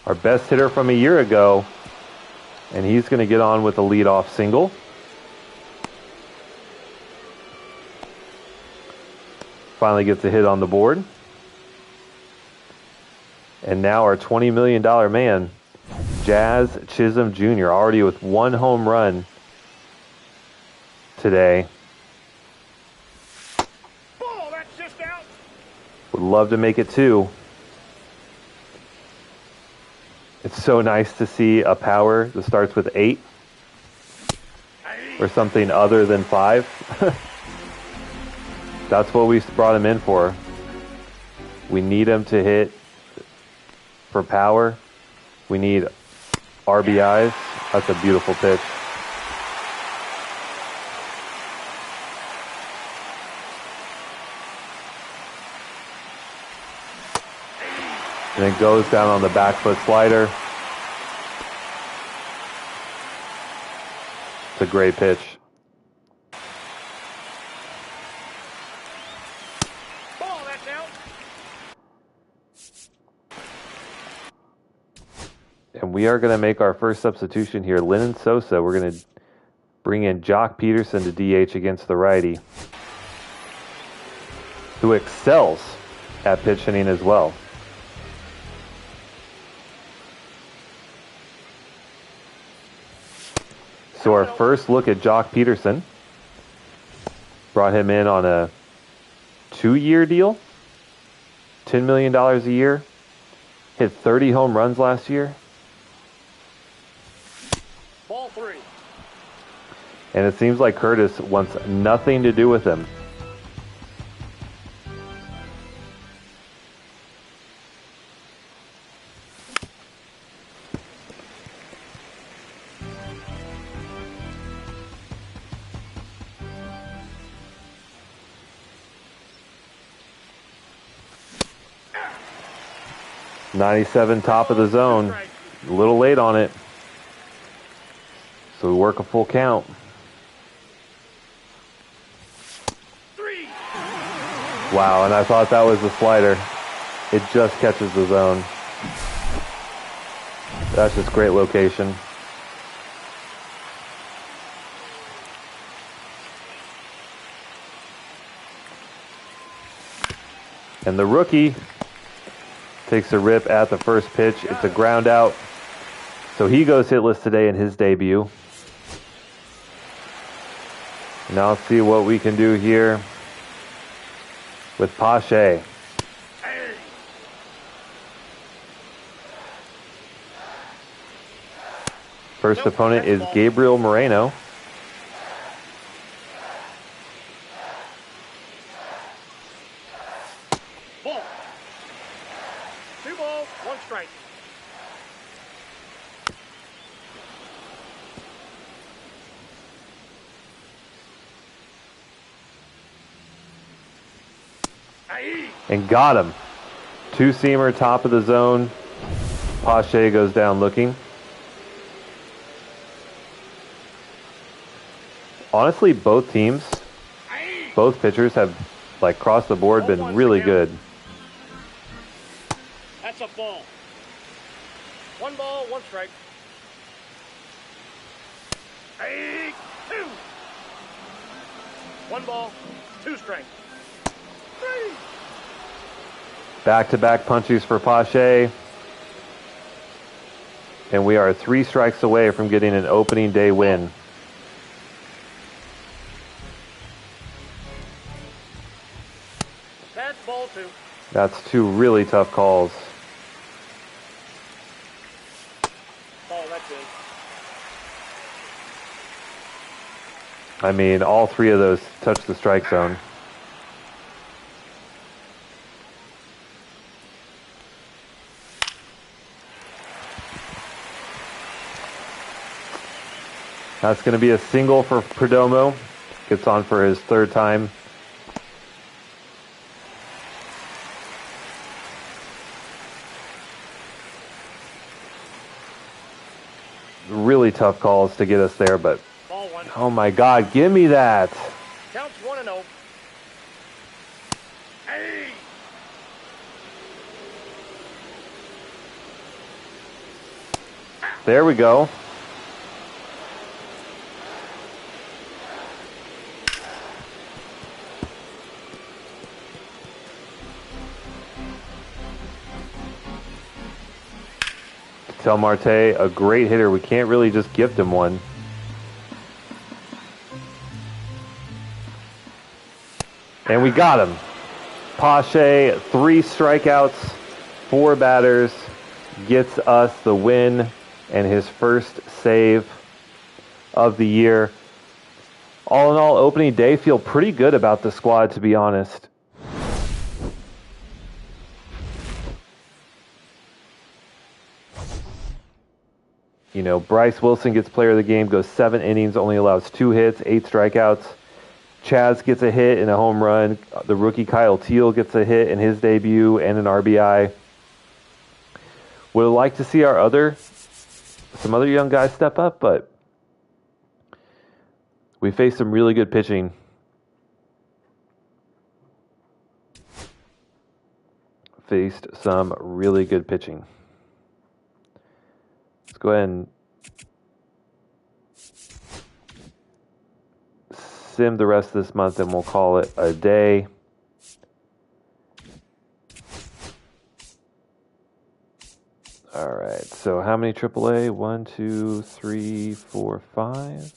Our best hitter from a year ago, and he's going to get on with a leadoff single. Finally gets a hit on the board. And now our $20 million man, Jazz Chisholm Jr., already with 1 home run today. Ball, that's just out. Would love to make it 2. It's so nice to see a power that starts with 8 or something other than 5. That's what we brought him in for. We need him to hit for power. We need RBIs. That's a beautiful pitch. And it goes down on the back foot slider. It's a great pitch. Ball, that's out. And we are going to make our first substitution here. Lennon Sosa, we're going to bring in Jock Peterson to DH against the righty, who excels at pitch hitting as well. So our first look at Jock Peterson, brought him in on a 2-year deal, $10 million a year, hit 30 home runs last year. Ball 3. And it seems like Curtis wants nothing to do with him. .97 top of the zone. A little late on it. So we work a full count. 3. Wow, and I thought that was the slider. It just catches the zone. That's just great location. And the rookie takes a rip at the first pitch. It's a ground out. So he goes hitless today in his debut. Now let's see what we can do here with Pache. First Nope, opponent that's is ball. Gabriel Moreno. Ball. 2 balls, 1 strike. Aye. And got him. Two-seamer, top of the zone. Pache goes down looking. Honestly, both teams, Aye. both pitchers have, like, across the board been really good. That's a ball. 1 ball, 1 strike. Aye. 2. 1 ball, 2 strike. 3. Back-to-back punchies for Pache. And we are 3 strikes away from getting an opening day win. That's ball 2. That's 2 really tough calls. Ball, that's it. I mean, all 3 of those touch the strike zone. That's going to be a single for Perdomo. Gets on for his 3rd time. Really tough calls to get us there, but Ball 1. oh my God, give me that. Counts 1-0. Hey! There we go. Tell Marte, a great hitter. We can't really just gift him one. And we got him. Pache, 3 strikeouts, 4 batters, gets us the win and his first save of the year. All in all, opening day, feel pretty good about the squad, to be honest. You know, Bryce Wilson gets player of the game, goes 7 innings, only allows 2 hits, 8 strikeouts. Chaz gets a hit and a home run. The rookie Kyle Teal gets a hit in his debut and an RBI. Would like to see some other young guys step up, but we faced some really good pitching. Let's go ahead and sim the rest of this month and we'll call it a day. All right, so how many AAA? 1, 2, 3, 4, 5.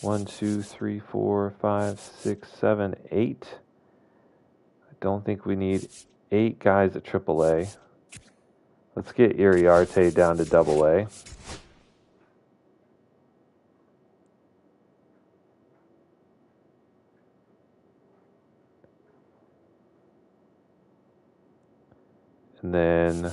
1, 2, 3, 4, 5, 6, 7, 8. I don't think we need 8 guys at AAA. Let's get Iriarte down to AA. And then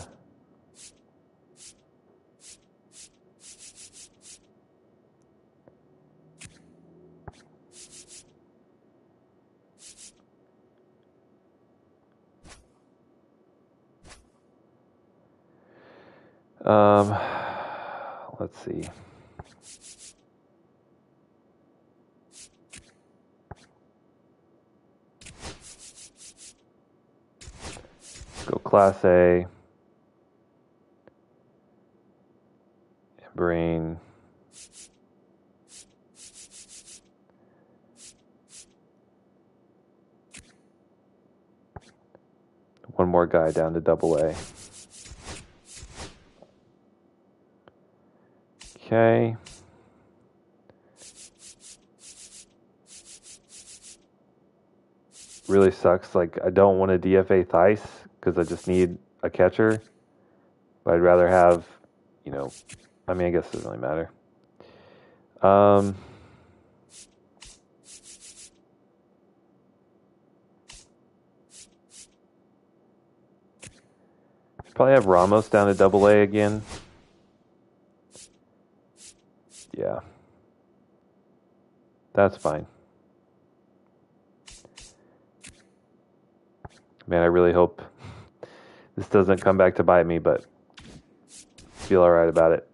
let's see. Go Class A. And bring one more guy down to AA. Okay. Really sucks. Like, I don't want to DFA Theis because I just need a catcher. But I'd rather have, I mean, I guess it doesn't really matter. Probably have Ramos down to AA again. Yeah. That's fine. Man, I really hope this doesn't come back to bite me, but feel all right about it.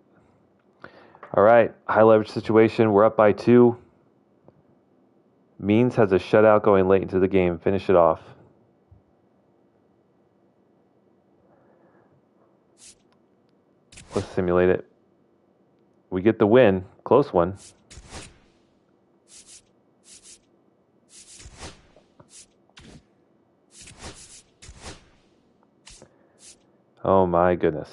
All right, high leverage situation. We're up by 2. Means has a shutout going late into the game. Finish it off. Let's simulate it. We get the win. Close one. Oh my goodness.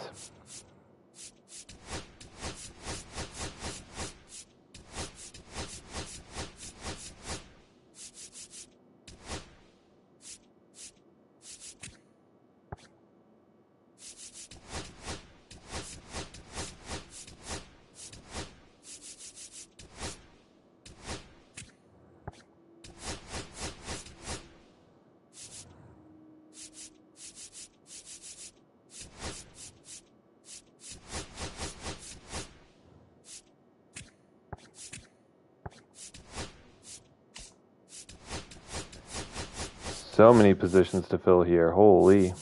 So many positions to fill here. Holy.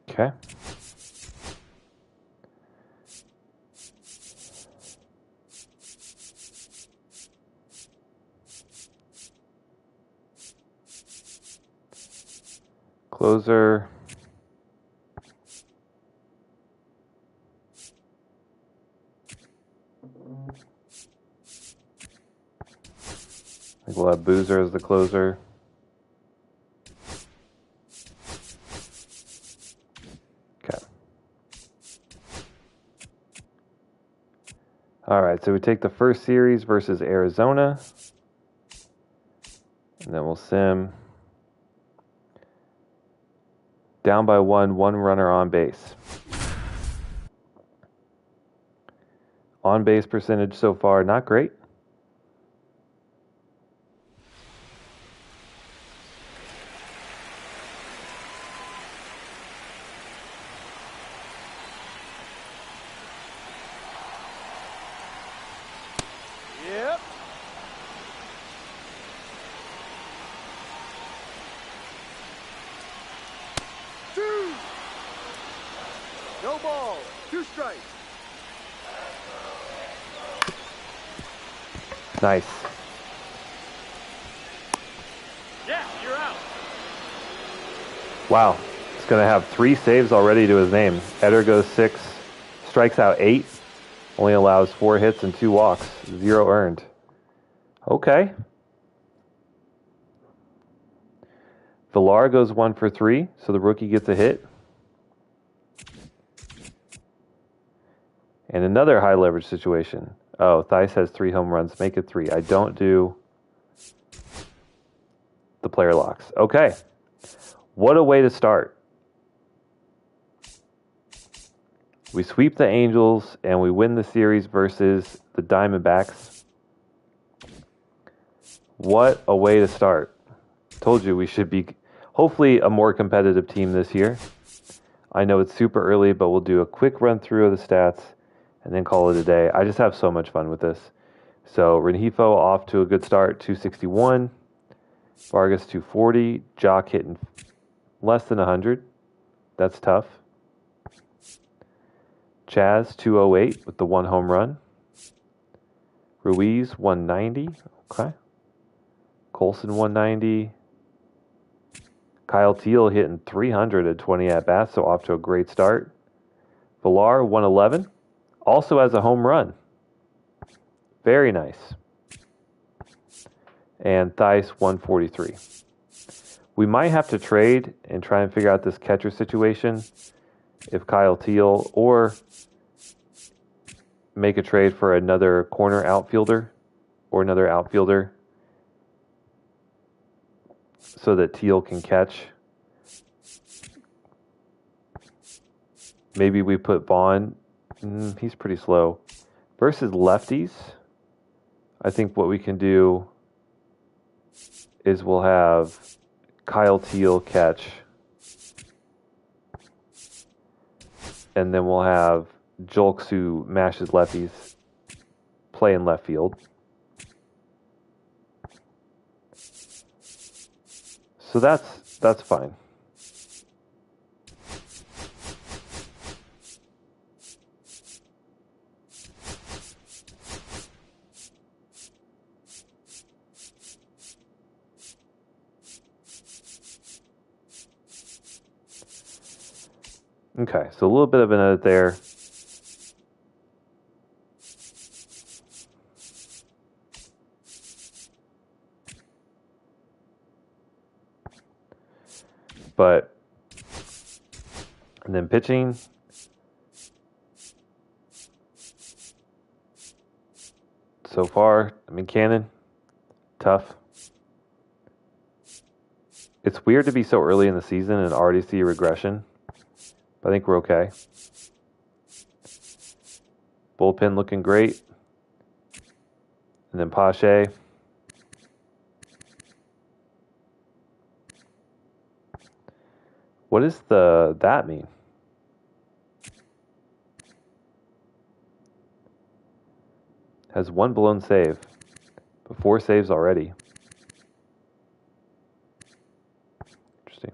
Okay. Closer. I think we'll have Boozer as the closer. Okay. All right, so we take the first series versus Arizona. And then we'll sim. Down by 1, 1 runner on base. On base percentage so far, not great. Yep. Two. No ball. 2 strikes. Nice. Yeah, you're out. Wow. He's going to have 3 saves already to his name. Eder goes 6, strikes out 8, only allows 4 hits and 2 walks, 0 earned. Okay. Villar goes 1 for 3, so the rookie gets a hit. And another high leverage situation. Oh, Theis has 3 home runs. Make it 3. I don't do the player locks. Okay. What a way to start. We sweep the Angels and we win the series versus the Diamondbacks. What a way to start. Told you we should be hopefully a more competitive team this year. I know it's super early, but we'll do a quick run through of the stats and then call it a day. I just have so much fun with this. So Rengifo off to a good start, 261. Vargas 240. Jock hitting less than 100. That's tough. Chaz 208 with the 1 home run. Ruiz 190. Okay. Colson 190. Kyle Teal hitting 320 at bats, so off to a great start. Villar 111. Also has a home run. Very nice. and Theis 143. We might have to trade and try and figure out this catcher situation if Kyle Teal, or make a trade for another corner outfielder or another outfielder so that Teal can catch. Maybe we put Vaughn. He's pretty slow. Versus lefties, I think what we can do is we'll have Kyle Teal catch. And then we'll have Julks, who mashes lefties, play in left field. So that's fine. Okay, so a little bit of an edit there. But, and then pitching. So far, Cannon, tough. It's weird to be so early in the season and already see a regression. But I think we're okay. Bullpen looking great. And then Pache. What does that mean? Has one blown save, but 4 saves already. Interesting.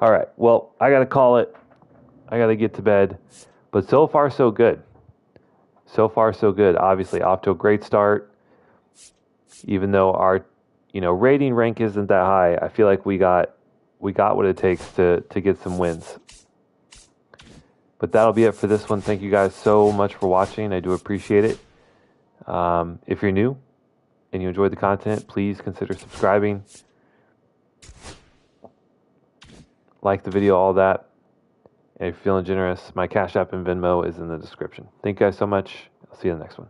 All right, well, I got to call it. I got to get to bed. But so far, so good. So far, so good. Obviously, off to a great start. Even though our, rating rank isn't that high, I feel like we got what it takes to get some wins. But that'll be it for this one. Thank you guys so much for watching. I do appreciate it. If you're new and you enjoyed the content, please consider subscribing. Like the video, all that. And if you're feeling generous, my Cash App and Venmo is in the description. Thank you guys so much. I'll see you in the next one.